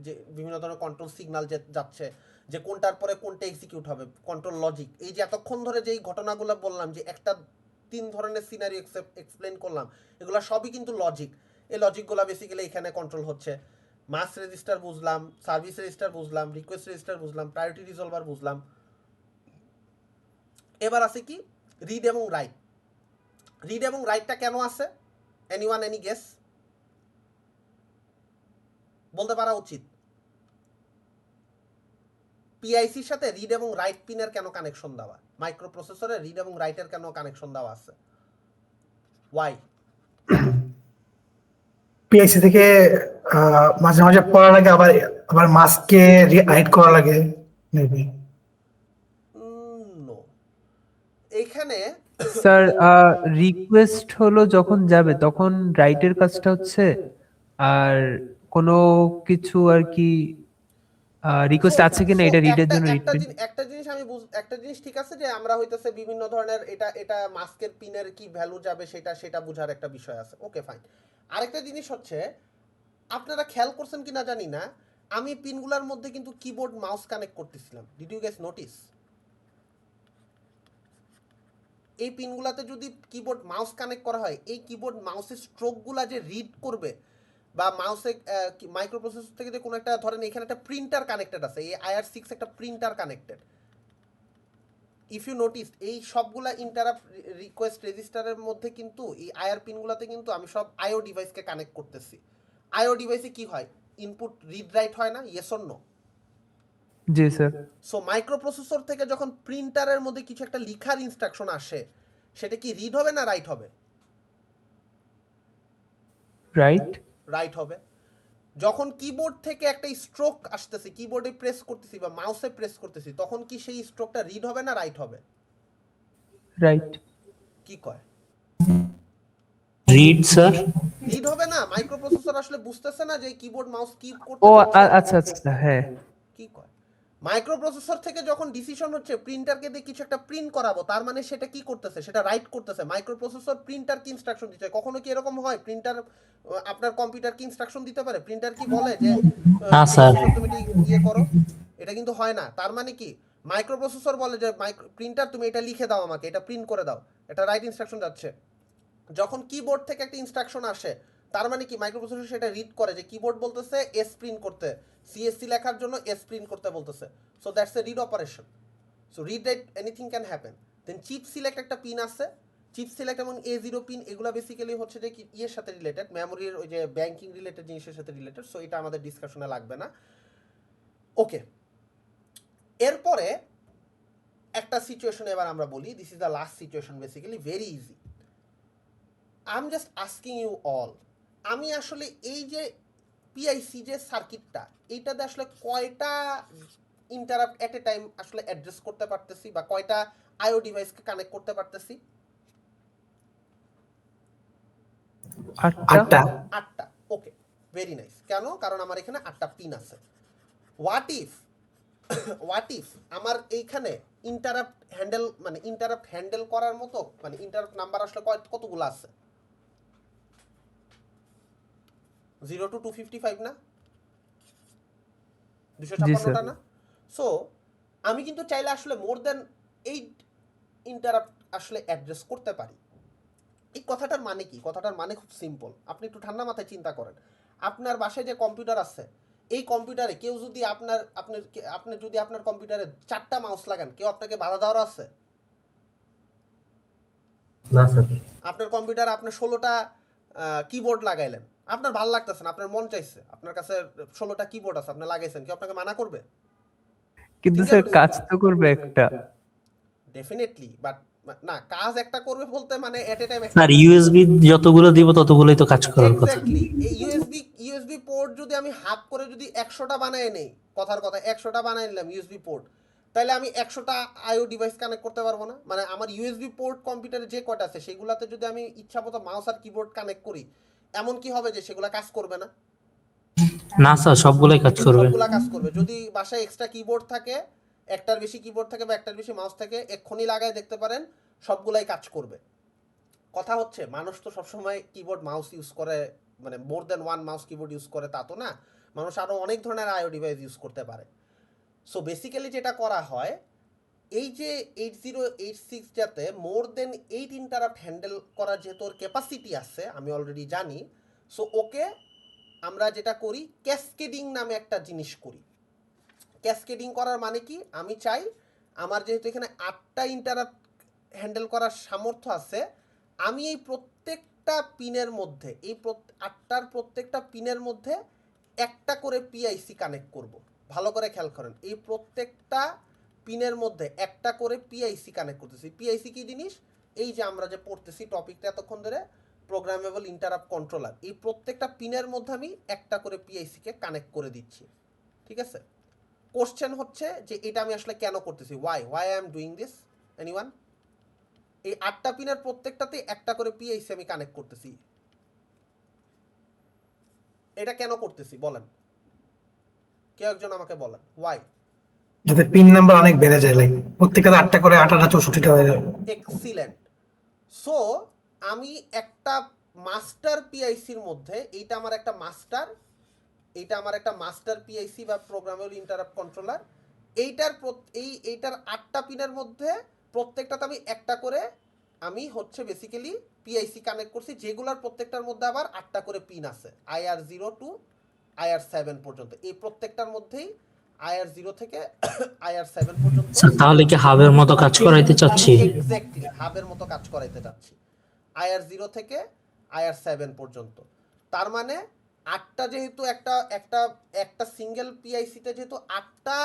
যে বিভিন্ন ধরনের কন্ট্রোল সিগন্যাল যাচ্ছে, যে কোনটার পরে কোনটা এক্সিকিউট হবে, কন্ট্রোল লজিক। এই যে এতক্ষণ ধরে যেই ঘটনাগুলো বললাম, যে একটা 3 ধরনের সিনারিও এক্সপ্লেন করলাম, এগুলো সবই কিন্তু লজিক। এই লজিকগুলো বেসিক্যালি এখানে কন্ট্রোল হচ্ছে। মাস রেজিস্টার বুঝলাম, সার্ভিস রেজিস্টার বুঝলাম, রিকোয়েস্ট রেজিস্টার বুঝলাম, প্রায়োরিটি রিজলভার বুঝলাম। এবার আছে কি, রিড এবং রাইট। রিড এবং রাইটটা কেন আছে? Anyone any guess? বলতে পারা উচিত। পিআইসির সাথে রিড এবং রাইট পিনের কেন কানেকশন দেওয়া? মাইক্রোপ্রসেসরে রিড এবং রাইটের কেন কানেকশন দেওয়া আছে? ওয়াই? পিআইসি থেকে মাঝে মাঝে পড়া লাগে, আবার আবার মাস্ককে রাইট করা লাগে মেবি। নো, এইখানে স্যার রিকোয়েস্ট হলো যখন যাবে তখন রাইটের কাজটা হচ্ছে, আর কোনো কিছু আর কি রিকোয়েস্ট আছে কিনা এটা রিডের জন্য রিড পিন। একটা জিনিস একটা জিনিস ঠিক আছে যে আমরা হইতেছে বিভিন্ন ধরনের এটা মাস্কের পিনের কি ভ্যালু যাবে সেটা বোঝার একটা বিষয় আছে, ওকে ফাইন। আরেকটা জিনিস হচ্ছে, আপনারা খেয়াল করছেন কিনা জানি না, আমি পিনগুলোর মধ্যে কিন্তু কিবোর্ড মাউস কানেক্ট করতেছিলাম। Did you guys notice? এই পিনগুলোতে যদি কিবোর্ড মাউস কানেক্ট করা হয়, এই কিবোর্ড মাউসের স্ট্রোকগুলা যে রিড করবে বা মাউসে মাইক্রোপ্রসেসর থেকে যে কোনো একটা, ধরেন এখানে একটা প্রিন্টার কানেক্টেড আছে, এই IR6 একটা printer connected. If you notice এই সবগুলা ইন্টারাপ্ট রিকোয়েস্ট রেজিস্টারের মধ্যে কিন্তু এই আইআর পিনগুলোতে কিন্তু আমি সব আইও ডিভাইসকে কানেক্ট করতেছি। আইও ডিভাইসে কি হয়? ইনপুট রিড রাইট হয় না? Yes or no? জি স্যার। সো মাইক্রোপ্রসেসর থেকে যখন প্রিন্টারের মধ্যে কিছু একটা লিখার ইনস্ট্রাকশন আসে, সেটা কি রিড হবে না রাইট হবে? রাইট। রাইট হবে। যখন কিবোর্ড থেকে একটা স্ট্রোক আসতেছে, কিবোর্ডে প্রেস করতেছি বা মাউসে প্রেস করতেছি, তখন কি সেই স্ট্রোকটা রিড হবে না রাইট হবে? রাইট। কি কয়? Read sir. রিড হবে না? মাইক্রোপ্রসেসর আসলে বুঝতেছে না যে কিবোর্ড মাউস কি করতে ও যাচ্ছে। আচ্ছা আচ্ছা হ্যাঁ। কি কয়? মাইক্রোপ্রসেসর থেকে যখন ডিসিশন হচ্ছে প্রিন্টারকে দিয়ে কিছু একটা প্রিন্ট করাবো, তার মানে সেটা কি করতেছে? সেটা রাইট করতেছে। মাইক্রোপ্রসেসর প্রিন্টারকে ইনস্ট্রাকশন দিচ্ছে। কখনো কি এরকম হয় প্রিন্টার আপনার কম্পিউটারকে ইনস্ট্রাকশন দিতে পারে? প্রিন্টার কি বলে যে না, স্যার। তুমি ইয়ে করো? এটা কিন্তু হয় না। তার মানে কি মাইক্রোপ্রসেসর বলে যে প্রিন্টার তুমি এটা লিখে দাও, আমাকে এটা প্রিন্ট করে দাও, এটা রাইট ইনস্ট্রাকশন যাচ্ছে। যখন কিবোর্ড থেকে একটা ইনস্ট্রাকশন আসে, তার মানে কি মাইক্রোপ্রসেসর সেটা রিড করে যে কিবোর্ড বলতেছে এস প্রিন্ট করতে, সিএসসি লেখার জন্য এস প্রিন্ট করতে বলতেছে। So that's a read operation. So read write anything can happen. Then chip select একটা পিন আছে, চিপ সিলেক্ট এবং A0 পিন, এগুলো বেসিক্যালি হচ্ছে যে কি ইয়ের সাথে রিলেটেড, মেমোরির ওই যে ব্যাংকিং রিলেটেড জিনিসের সাথে রিলেটেড। সো এটা আমাদের ডিসকাশনে লাগবে না। ওকে, এরপরে একটা সিচুয়েশন এবার আমরা বলি। This is the last situation, basically very easy. I am just asking you all, আমি আসলে এই যে পিআইসি যে সার্কিটটা, এইটাতে আসলে কয়টা ইন্টারাপ্ট এট এ টাইম আসলে অ্যাড্রেস করতে পারতেছি বা কয়টা আইও ডিভাইসকে কানেক্ট করতে পারতেছি? 8টা। 8টা। ওকে, ভেরি নাইস। কেন? কারণ আমার এখানে 8টা পিন আছে। হোয়াট ইফ আমার এইখানে ইন্টারাপ্ট হ্যান্ডেল করার মতো ইন্টারাপ্ট নাম্বার আসলে কতগুলো আছে? 0 to 255 না? 256টা না? সো আমি কিন্তু চাইলে আসলে মোর দেন 8 ইন্টারাপ্ট আসলে অ্যাড্রেস করতে পারি। এই কথাটার মানে কি? কথাটার মানে খুব সিম্পল। আপনি একটু ঠান্ডা মাথায় চিন্তা করেন। আপনার বাসায় যে কম্পিউটার আছে, এই কম্পিউটারে কেউ যদি আপনি যদি আপনার কম্পিউটারে 4টা মাউস লাগান, কেউ আপনাকে বাধা দেওয়ার আছে? না স্যার। আপনার কম্পিউটারে আপনি 16টা কিবোর্ড লাগাইলেন, আপনার ভালো লাগতেছে না, আপনার মন চাইছে, আপনার কাছে 16টা কিবোর্ড আছে, আপনি লাগাইছেন, কেউ আপনাকে মানা করবে? কিন্তু স্যার কাজ তো করবে একটা। ডেফিনেটলি, বাট না, কাজ একটা করবে বলতে মানে এট এ টাইম স্যার ইউএসবি যতগুলো দিব ততগুলোই তো কাজ করার কথা। এক্স্যাক্টলি। এই ইউএসবি পোর্ট যদি আমি হাফ করে যদি 100টা বানায় নেই, কথার কথা 100টা বানাই নিলাম ইউএসবি পোর্ট, তাহলে আমি 100টা আইও ডিভাইস কানেক্ট করতে পারবো না? মানে আমার ইউএসবি পোর্ট কম্পিউটারে যে কয়টা আছে সেগুলোতে যদি আমি ইচ্ছামতো মাউস আর কিবোর্ড কানেক্ট করি, এমন কি হবে যে সেগুলা কাজ করবে না? না স্যার, সবগুলোই কাজ করবে। সবগুলা কাজ করবে। যদি বাসায় এক্সট্রা কিবোর্ড থাকে, একটার বেশি কিবোর্ড থাকে বা একটার বেশি মাউস থাকে, এক্ষুনি লাগায় দেখতে পারেন সবগুলাই কাজ করবে। কথা হচ্ছে মানুষ তো সবসময় কিবোর্ড মাউস ইউজ করে, মানে মোর দেন ওয়ান মাউস কিবোর্ড ইউজ করে তা তো না। মানুষ আরও অনেক ধরনের আইও ডিভাইস ইউজ করতে পারে। সো বেসিক্যালি যেটা করা হয়, এই যে 8086 যাতে মোর দেন 8 ইন্টারাপ্ট হ্যান্ডেল করার যেহেতু ওর ক্যাপাসিটি আছে, আমি অলরেডি জানি। সো ওকে আমরা যেটা করি, ক্যাসকেডিং নামে একটা জিনিস করি। ক্যাসকেডিং করার মানে কি? আমি চাই আমার যেহেতু এখানে 8টা ইন্টারাপ্ট হ্যান্ডেল করার সামর্থ্য আছে, আমি এই প্রত্যেকটা পিনের মধ্যে আটটার প্রত্যেকটা পিনের মধ্যে একটা করে পিআইসি কানেক্ট করব। ভালো করে খেয়াল করেন, এই প্রত্যেকটা পিনের মধ্যে একটা করে পিআইসি কানেক্ট করতেছি। পিআইসি কি জিনিস? এই যে আমরা যে পড়তেছি টপিকটা এতক্ষণ ধরে, প্রোগ্রামেবল ইন্টারাপ্ট কন্ট্রোলার। এই প্রত্যেকটা পিনের মধ্যে আমি একটা করে পিআইসিকে কানেক্ট করে দিচ্ছি, ঠিক আছে? কোশ্চেন হচ্ছে যে এটা আমি আসলে কেন করতেছি, why I am doing this, anyone? এই 8টা পিনের প্রত্যেকটাতে একটা করে পিআইসি আমি কানেক্ট করতেছি। এটা কেন করতেছি বলেন, কেউ একজন আমাকে বলেন ওয়াই। যাতে পিন নাম্বার অনেক বেড়ে যায়, লাইক প্রত্যেকটা 8টা করে 8টা 64টা হয়ে যায়। এক্সিলেন্ট। সো আমি একটা মাস্টার পিআইসির মধ্যে, এইটা আমার একটা মাস্টার, এইটা আমার একটা মাস্টার পিআইসি বা প্রোগ্রামেবল ইন্টারাপ্ট কন্ট্রোলার। এইটার 8টা পিনের মধ্যে প্রত্যেকটাতে আমি একটা করে আমি হচ্ছে বেসিক্যালি পিআইসি কানেক্ট করছি, যেগুলোর প্রত্যেকটার মধ্যে আবার 8টা করে পিন আছে, IR0 টু IR7 পর্যন্ত। এই প্রত্যেকটার মধ্যেই IR0 থেকে IR7 পর্যন্ত। স্যার তাহলে কি হাবের মতো কাজ করাইতে চাচ্ছি? এক্স্যাক্টলি হাবের মতো কাজ করাইতে চাচ্ছি, IR0 থেকে IR7 পর্যন্ত। তার মানে 8টা যেহেতু একটা সিঙ্গেল পিআইসিতে যেহেতু 8টা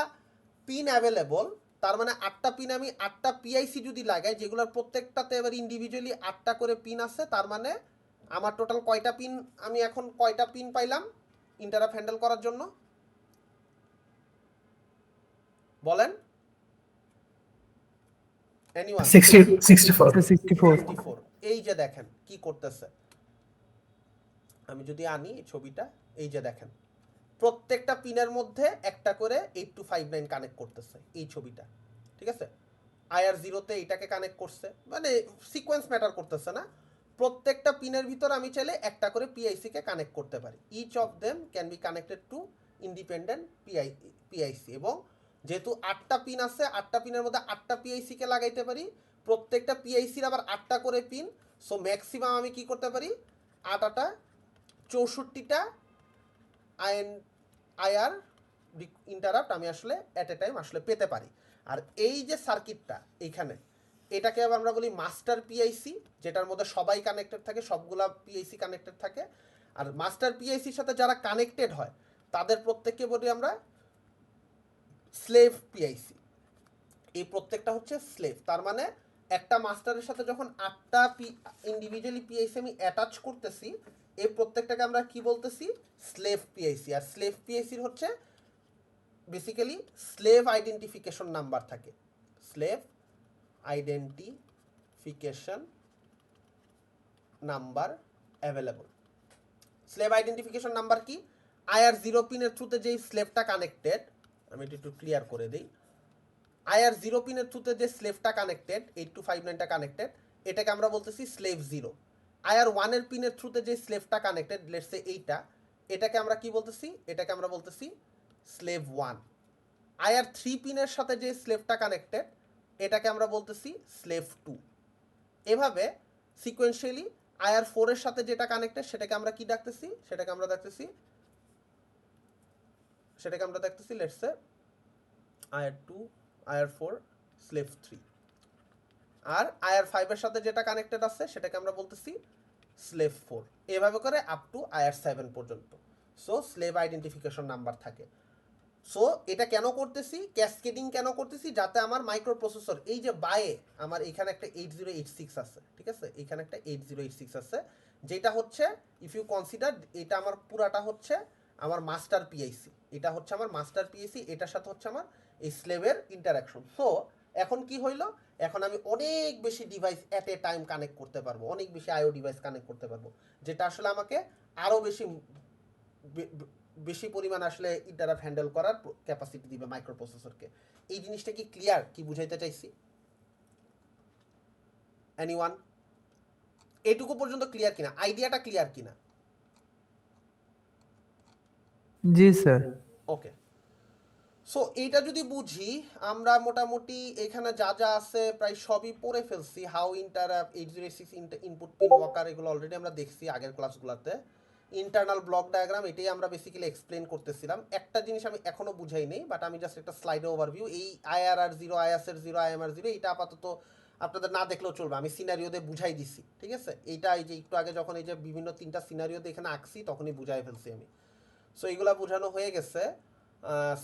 পিন অ্যাভেলেবল, তার মানে 8টা পিন আমি 8টা পিআইসি যদি লাগাই, যেগুলোর প্রত্যেকটাতে এবার ইন্ডিভিজুয়ালি 8টা করে পিন আছে, তার মানে আমার টোটাল কয়টা পিন, আমি এখন কয়টা পিন পাইলাম ইন্টারাপ্ট হ্যান্ডেল করার জন্য বলেন? এনিওয়ান? 64। 64 এই যে দেখেন কি করতেছে, আমি যদি আনি এই ছবিটা, এই যে দেখেন প্রত্যেকটা পিনের মধ্যে একটা করে 8259 কানেক্ট করতেছে এই ছবিটা, ঠিক আছে? IR0 তে এটাকে কানেক্ট করছে, মানে সিকোয়েন্স ম্যাটার করতেছে না। প্রত্যেকটা পিনের ভিতর আমি চাইলে একটা করে পিআইসি কে কানেক্ট করতে পারি। Each of them can be connected to independent PIC. এবং যেহেতু 8টা পিন আছে, 8টা পিনের মধ্যে 8টা পিআইসি কে লাগাইতে পারি, প্রত্যেকটা পিআইসির আবার 8টা করে পিন। সো ম্যাক্সিমাম আমি কি করতে পারি, 8টা 64টা IR ইন্টারাপ্ট আমি আসলে অ্যাট এ টাইম আসলে পেতে পারি। আর এই যে সার্কিটটা এইখানে, এটাকে আবার আমরা বলি মাস্টার পিআইসি, যেটার মধ্যে সবাই কানেক্টেড থাকে, সবগুলা পিআইসি কানেক্টেড থাকে। আর মাস্টার পিআইসির সাথে যারা কানেক্টেড হয় তাদের প্রত্যেককে বলি আমরা স্লেভ পিআইসি। এই প্রত্যেকটা হচ্ছে স্লেভ। তার মানে একটা মাস্টারের সাথে যখন 8টা ইন্ডিভিজুয়ালি পিআইসি আমি অ্যাটাচ করতেছি, এই প্রত্যেকটাকে আমরা কি বলতেছি, স্লেভ পিআইসি। আর স্লেভ পিআইসির হচ্ছে বেসিক্যালি স্লেভ আইডেন্টিফিকেশন নাম্বার থাকে, slave identification number available. Slave identification number কি? IR0 পিনের থ্রুতে যেই স্লেভটা কানেক্টেড, আমি এটা একটু ক্লিয়ার করে দিই। IR0 পিনের থ্রুতে যে স্লেভটা কানেক্টেড, 8259টা কানেক্টেড, এটাকে আমরা বলতেছি স্লেভ 0। IR1 এর পিনের থ্রুতে যে স্লেভটা কানেক্টেড, লেটস সে এইটা, এটাকে আমরা কি বলতেছি, এটাকে আমরা বলতেছি স্লেভ 1। IR3 পিনের সাথে যে স্লেভটা কানেক্টেড, এটাকে আমরা বলতেছি স্লেভ 2। এভাবে সিকোয়েন্সিয়ালি IR4 এর সাথে যেটা কানেক্টেড, সেটাকে আমরা কি ডাকতেছি, সেটাকে আমরা দেখতেছি let's say IR2 IR4 slave 3। R IR5 এর সাথে যেটা কানেক্টেড আছে সেটাকে আমরা বলতেছি স্লেভ 4। এভাবে করে আপ টু IR7 পর্যন্ত। সো স্লেভ আইডেন্টিফিকেশন নাম্বার থাকে। সো এটা কেন করতেছি, ক্যাসকেডিং কেন করতেছি, যাতে আমার মাইক্রো প্রসেসর, এই যে বায়ে আমার এখানে একটা 8086 আছে, ঠিক আছে, এখানে একটা 8086 আছে, যেটা হচ্ছে ইফ ইউ কনসিডার, এটা আমার পুরাটা হচ্ছে আমার মাস্টার পিআইসি, এটা হচ্ছে আমার মাস্টার পিআইসি, এটার সাথে হচ্ছে আমার এই স্লেভের ইন্টারাকশন। সো এখন কি হইলো, এখন আমি অনেক বেশি device at a time connect করতে পারবো, অনেক বেশি আইও ডিভাইস কানেক্ট করতে পারবো, যেটা আসলে আমাকে আরও বেশি পরিমাণ আসলে ইন্টারাপ্ট হ্যান্ডেল করার ক্যাপাসিটি দিবে মাইক্রো প্রসেসরকে। এই জিনিসটা কি ক্লিয়ার, কি বুঝাইতে চাইছি? এনিওয়ান? এইটুকু পর্যন্ত ক্লিয়ার কিনা, আইডিয়াটা ক্লিয়ার কিনা? জি স্যার। ওকে। সো এইটা যদি বুঝি, আমরা মোটামুটি এখানে যা যা আছে প্রায় সবই পড়ে ফেলছি। হাউ ইন্টারাপ্ট, 8086 ইনপুট পিন ওয়াকার, এগুলো অলরেডি আমরা দেখছি আগের ক্লাসগুলোতে। ইন্টারনাল ব্লক ডায়াগ্রাম, এটাই আমরা বেসিক্যালি এক্সপ্লেন করতেছিলাম। একটা জিনিস আমি এখনো বুঝাই নেই, বাট আমি জাস্ট একটা স্লাইডে ওভারভিউ, এই IRR0 ISR0 IMR0 এটা আপাতত আপনাদের না দেখলেও চলবে, আমি সিনারিও দিয়ে বুঝাই দিছি, ঠিক আছে? এইটা এই যে একটু আগে যখন এই যে বিভিন্ন 3টা সিনারিও দিয়ে এখানে আঁকছি তখনই বুঝাই ফেলছি আমি। সো এইগুলা বোঝানো হয়ে গেছে।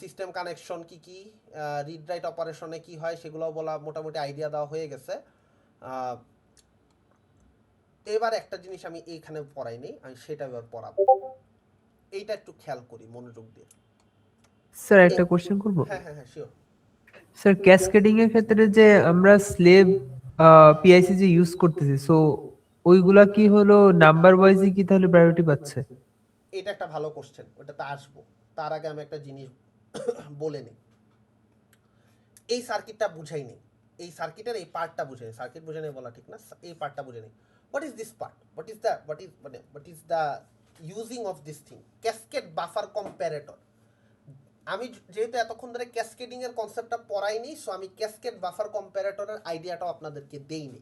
সিস্টেম কানেকশন কি কি, রিড রাইট অপারেশনে কি হয় সেগুলোও বলা, মোটামুটি আইডিয়া দেওয়া হয়ে গেছে। এবার একটা জিনিস আমি এইখানে পড়াইনি, আমি সেটা এবার পড়াবো, এইটা একটু খেয়াল করি মনোযোগ দিয়ে। স্যার একটা কোশ্চেন করব। হ্যাঁ হ্যাঁ হ্যাঁ শিওর। স্যার ক্যাসকেডিং এর ক্ষেত্রে যে আমরা স্লেভ পিআইসি যে ইউজ করতেছি, সো ওইগুলা কি হলো নাম্বার ওয়াইজই কি তাহলে প্রায়োরিটি পাচ্ছে? এটা একটা ভালো কোশ্চেন, ওটাতে আসবো। তার আগে আমি একটা জিনিস বলে নিই, এই সার্কিটটা বুঝাই নেই, এই সার্কিটের এই পার্টটা বুঝে নেই, সার্কিট বুঝে নেই বলা ঠিক না, এই পার্টটা বুঝে নেই। What is this part, what is the using of this thing, cascade buffer comparator. আমি যেহেতু এতক্ষণ ধরে ক্যাসকেডিং এর কনসেপ্টটা পড়াইনি, সো আমি ক্যাসকেড বাফার কম্প্যারেটরের আইডিয়াটাও আপনাদেরকে দেইনি।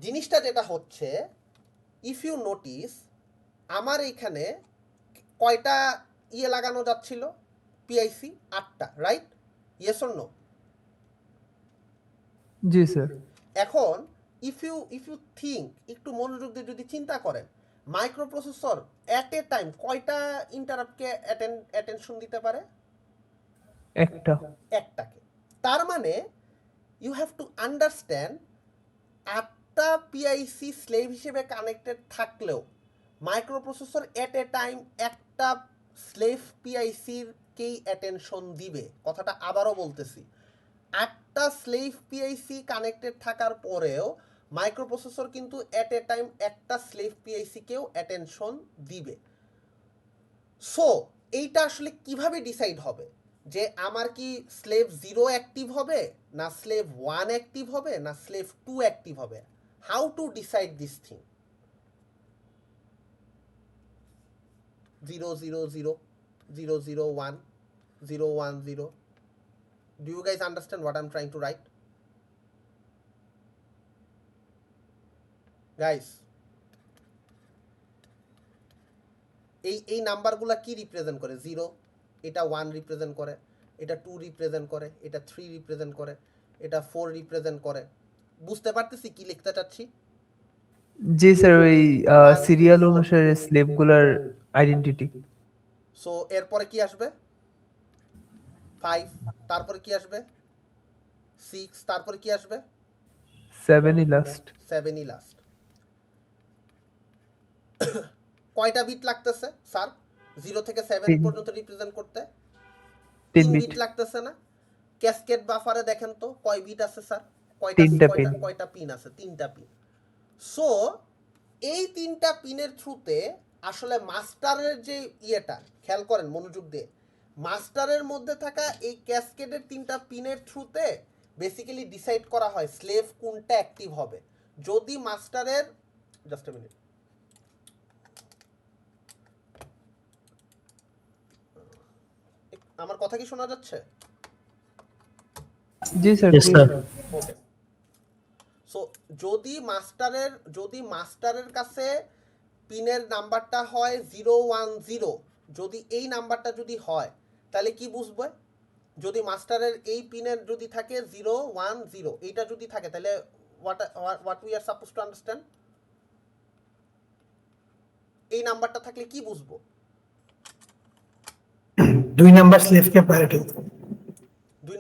জিনিসটা যেটা হচ্ছে, ইফ ইউ নোটিস, আমার এইখানে কয়টা ইয়ে লাগানো যাচ্ছিল, পিআইসি 8টা, রাইট? Yes or no? জি স্যার। এখন ইফ ইউ থিঙ্ক, একটু মনোযোগ দিয়ে যদি চিন্তা করেন, মাইক্রোপ্রসেসর অ্যাট এ টাইম কয়টা ইন্টারাপ্টকে অ্যাটেনশন দিতে পারে? একটাকে। তার মানে ইউ হ্যাভ টু আন্ডারস্ট্যান্ড, 8টা পিআইসি স্লেভ হিসেবে কানেক্টেড থাকলেও মাইক্রোপ্রসেসর অ্যাট এ টাইম একটা স্লেভ পিআইসির কেই অ্যাটেনশন দিবে। কথাটা আবারও বলতেছি, 8টা স্লেভ পিআইসি কানেক্টেড থাকার পরেও মাইক্রোপ্রসেসর কিন্তু অ্যাট এ টাইম একটা স্লেভ পিআইসি কেও অ্যাটেনশন দিবে। সো এইটা আসলে কিভাবে ডিসাইড হবে যে আমার কি স্লেভ 0 অ্যাক্টিভ হবে, না স্লেভ 1 অ্যাক্টিভ হবে, না স্লেভ 2 অ্যাক্টিভ হবে? How to decide this thing? 0 0 0 0 0 1 0 1 0. Do you guys understand what I'm trying to write? Guys, এই নাম্বারগুলো কি রিপ্রেজেন্ট করে? 0, এটা 1 রিপ্রেজেন্ট করে, এটা 2 রিপ্রেজেন্ট করে, এটা 3 রিপ্রেজেন্ট করে, এটা 4 রিপ্রেজেন্ট করে। বুঝতে পারতেছি কি লিখতে চাচ্ছি? জি স্যার, ওই সিরিয়াল অনুসারে স্লেভগুলার আইডেন্টিটি। সো এরপরে কি আসবে? 5, তারপরে কি আসবে? 6, তারপরে কি আসবে? 7ই লাস্ট। 7ই লাস্ট। কয়টা বিট লাগতেছে স্যার 0 থেকে 7 পর্যন্ত রিপ্রেজেন্ট করতে? 3 বিট লাগতেছে না? ক্যাসকেড বাফারে দেখেন তো কয় বিট আছে স্যার? কয়টা পিন আছে? 3টা পিন। সো এই 3টা পিনের থ্রুতে আসলে মাস্টারের যে ইয়েটা, খেয়াল করেন মনোযোগ দিয়ে, মাস্টারের মধ্যে থাকা এই ক্যাসকেডের 3টা পিনের থ্রুতে বেসিক্যালি ডিসাইড করা হয় স্লেভ কোনটা অ্যাক্টিভ হবে। যদি মাস্টারের, জাস্ট এ মিনিট, আমার কথা কি শোনা যাচ্ছে? জি স্যার। ওকে। সো যদি মাস্টারের কাছে পিনের নাম্বারটা হয় 010, যদি এই নাম্বারটা যদি হয় তাহলে কি বুঝবে? যদি মাস্টারের এই পিনের যদি থাকে 010, এইটা যদি থাকে তাহলে what we are suppose to understand, এই নাম্বারটা থাকলে কি বুঝবো? 2 নাম্বার স্লেভকে প্রায়োরিটি। 2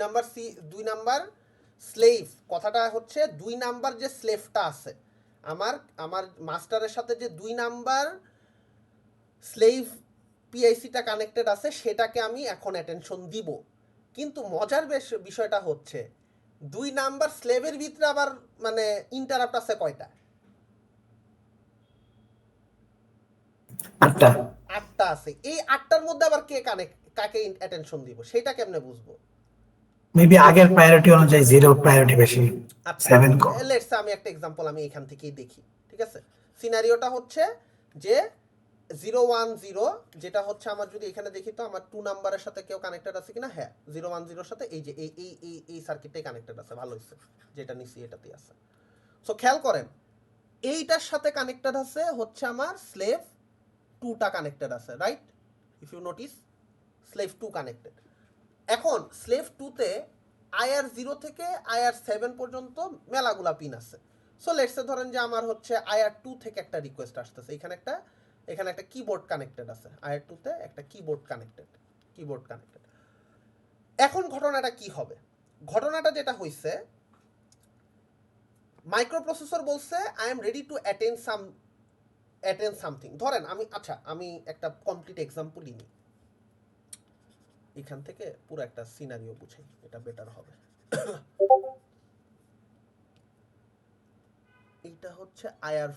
নাম্বার স্লেভ, কথাটা হচ্ছে 2 নাম্বার যে স্লেভটা আছে, আমার মাস্টারের সাথে যে 2 নাম্বার স্লেভ পিআইসিটা কানেক্টেড আছে সেটাকে আমি এখন অ্যাটেনশন দিব। কিন্তু মজার বিষয়টা হচ্ছে 2 নাম্বার স্লেভের ভিতরে আবার মানে ইন্টারাপ্ট আছে কয়টা? 8টা আছে। এই 8টার মধ্যে আবার কাকে অ্যাটেনশন দিব সেটা কেমনে বুঝবো? মেবি আগের প্রায়োরিটি অনুযায়ী 0 প্রায়োরিটি বেশি, 7 কম। লেটস আমি একটা एग्जांपल আমি এখান থেকেই দেখি, ঠিক আছে? সিনারিওটা হচ্ছে যে 010, যেটা হচ্ছে আমার যদি এখানে দেখি তো আমার 2 নাম্বারের সাথে কেউ কানেক্টেড আছে কিনা। হ্যাঁ, 010 এর সাথে এই যে এই সার্কিটটাই কানেক্টেড আছে, ভালো হইছে যেটা নিছি এটাতেই আছে। সো খেয়াল করেন এইটার সাথে কানেক্টেড আছে হচ্ছে আমার স্লেভ 2টা কানেক্টেড আছে, right? If you notice slave 2 connected. এখন স্লেভ 2 তে আইআর 0 থেকে আইআর 7 পর্যন্ত মেলাগুলা পিন আছে। সো লেটসে ধরেন যে আমার হচ্ছে আইআর 2 থেকে একটা রিকোয়েস্ট আসতেছে, এখানে একটা কিবোর্ড কানেক্টেড আছে, আইআর 2 তে একটা কিবোর্ড কানেক্টেড। এখন ঘটনাটা কি হবে? ঘটনাটা যেটা হইছে, মাইক্রোপ্রসেসর বলছে I am ready to attend something. ধরেন আমি একটা কমপ্লিট এক্সাম্পল নিই, এখান থেকে পুরো একটা সিনারিও বুঝাই, এটা বেটার হবে। এইটা হচ্ছে আইআর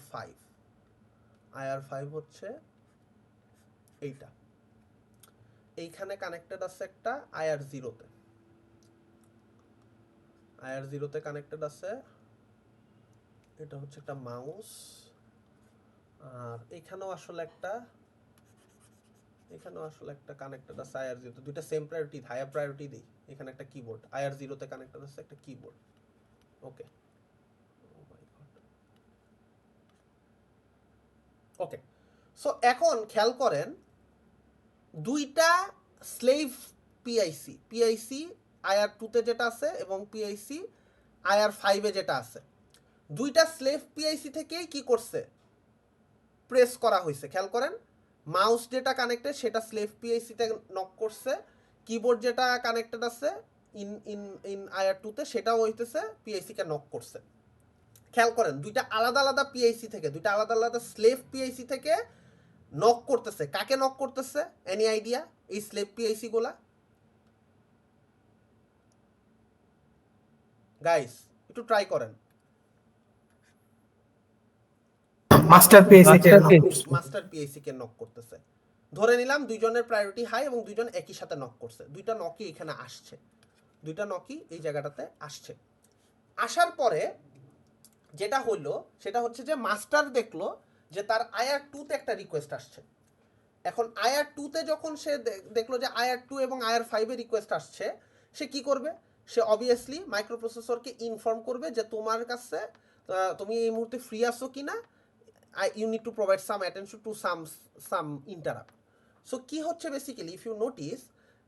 5 হচ্ছে এইটা, এইখানে কানেক্টেড আছে একটা আইআর 0 তে কানেক্টেড আছে, এটা হচ্ছে একটা মাউস, আর এখানেও আসলে একটা কানেক্টেড আছে আইআর 0 তে, দুইটা সেম প্রায়োরিটি, হায়ার প্রায়োরিটি দিই। এখানে একটা কিবোর্ড আইআর 0 তে কানেক্টেড আছে, একটা কিবোর্ড। ওকে ওকে সো এখন খেয়াল করেন, দুইটা স্লেভ পিআইসি আইআর 2 তে যেটা আছে এবং পিআইসি আইআর 5 এ যেটা আছে, দুইটা স্লেভ পিআইসি থেকেই কি করছে, প্রেস করা হয়েছে। খেয়াল করেন, মাউস যেটা কানেক্টেড সেটা স্লেভ পিআইসি তে নক করছে, কিবোর্ড যেটা কানেক্টেড আছে ইন আইআর 2 তে সেটাও হইতেছে পিআইসি কে নক করছে। খেয়াল করেন, দুইটা আলাদা আলাদা পিআইসি থেকে, দুইটা আলাদা আলাদা স্লেভ পিআইসি থেকে নক করতেছে। কাকে নক করতেছে? Any idea? এই স্লেভ পিআইসি গুলা গাইস একটু ট্রাই করেন। মাস্টার পিএসি কে মাস্টার পিএসি কে নক করতেছে। ধরে নিলাম দুইজনের প্রায়োরিটি হাই এবং দুইজন একই সাথে নক করছে, দুইটা নকই এখানে আসছে, দুইটা নকই এই জায়গাটাতে আসছে। আসার পরে যেটা হলো সেটা হচ্ছে যে মাস্টার দেখলো যে তার আইআর 2 তে একটা রিকোয়েস্ট আসছে। এখন আইআর 2 তে যখন সে দেখলো যে আইআর 2 এবং আইআর 5 এর রিকোয়েস্ট আসছে, সে কি করবে? সে অবভিয়াসলি মাইক্রোপ্রসেসরকে ইনফর্ম করবে যে তোমার কাছে তুমি এই মুহূর্তে ফ্রি আছো কিনা, you need to provide some attention to some interrupt. So কি হচ্ছে বেসিক্যালি, ইফ ইউ নোটিস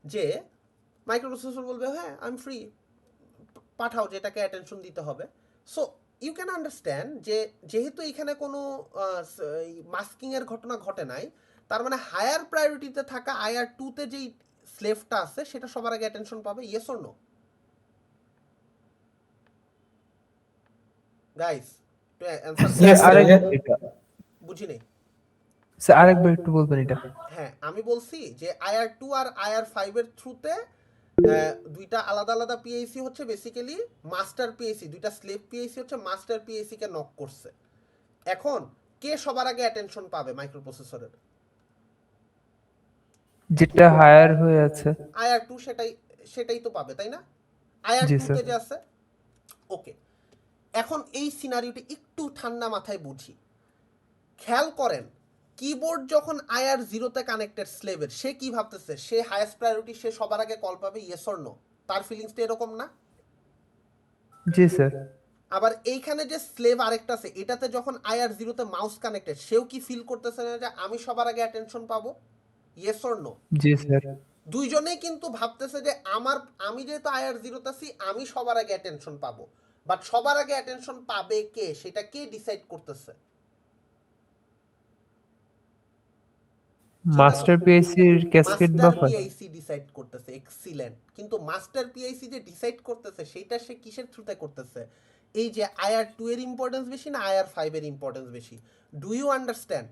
যে মাইক্রোপ্রসেসর বলবে হ্যাঁ আই এম ফ্রি, পাঠাও যেটাকে অ্যাটেনশন দিতে হবে। সো ইউ ক্যান আন্ডারস্ট্যান্ড যে যেহেতু এখানে কোনো মাস্কিং এর ঘটনা ঘটে নাই, তার মানে হায়ার প্রায়োরিটিতে থাকা আইআর 2 তে যেই স্লেভটা আছে সেটা সবার আগে অ্যাটেনশন পাবে। Yes or no guys? To answer বুঝি নেই স্যার আরেকবার একটু বলবেন এটা? হ্যাঁ, আমি বলছি যে আইআর 2 আর আইআর 5 এর থ্রুতে দুইটা আলাদা আলাদা পিএসি হচ্ছে বেসিক্যালি মাস্টার পিএসি, দুইটা স্লেভ পিএসি হচ্ছে মাস্টার পিএসি কে নক করছে। এখন কে সবার আগে অ্যাটেনশন পাবে মাইক্রোপ্রসেসরের? যেটা হায়ার হয়ে আছে আইআর 2 সেটাই তো পাবে, তাই না? আইআর 2 তে যে আছে। ওকে, এখন এই সিনারিওটি একটু ঠান্ডা মাথায় বুঝি। খেয়াল করেন, কিবোর্ড যখন আইআর 0 তে কানেক্টেড স্লেভের, সে কি ভাবতেছে? সে হাইয়েস্ট প্রায়োরিটি, সে সবার আগে কল পাবে। Yes or no? তার ফিলিংসটা এরকম না? জি স্যার। আবার এইখানে যে স্লেভ আরেকটা আছে, এটাতে যখন আইআর 0 তে মাউস কানেক্টেড, সেও কি ফিল করতেছে না যে আমি সবার আগে অ্যাটেনশন পাবো? Yes or no? জি স্যার। দুইজনেই কিন্তু ভাবতেছে যে আমি যেহেতু আইআর 0 তে আছি, আমি সবার আগে অ্যাটেনশন পাবো। বাট সবার আগে অ্যাটেনশন পাবে কে, সেটা কে ডিসাইড করতেছে? মাস্টার পিএসসি এর cascade master buffer. PIC decide করতেছে। এক্সিলেন্ট। কিন্তু মাস্টার পিআইসি যে ডিসাইড করতেছে সেটা সে কিসের থ্রুতে করতেছে? এই যে আইআর 2 এর ইম্পর্টেন্স বেশি না আইআর 5 এর ইম্পর্টেন্স বেশি? Do you understand?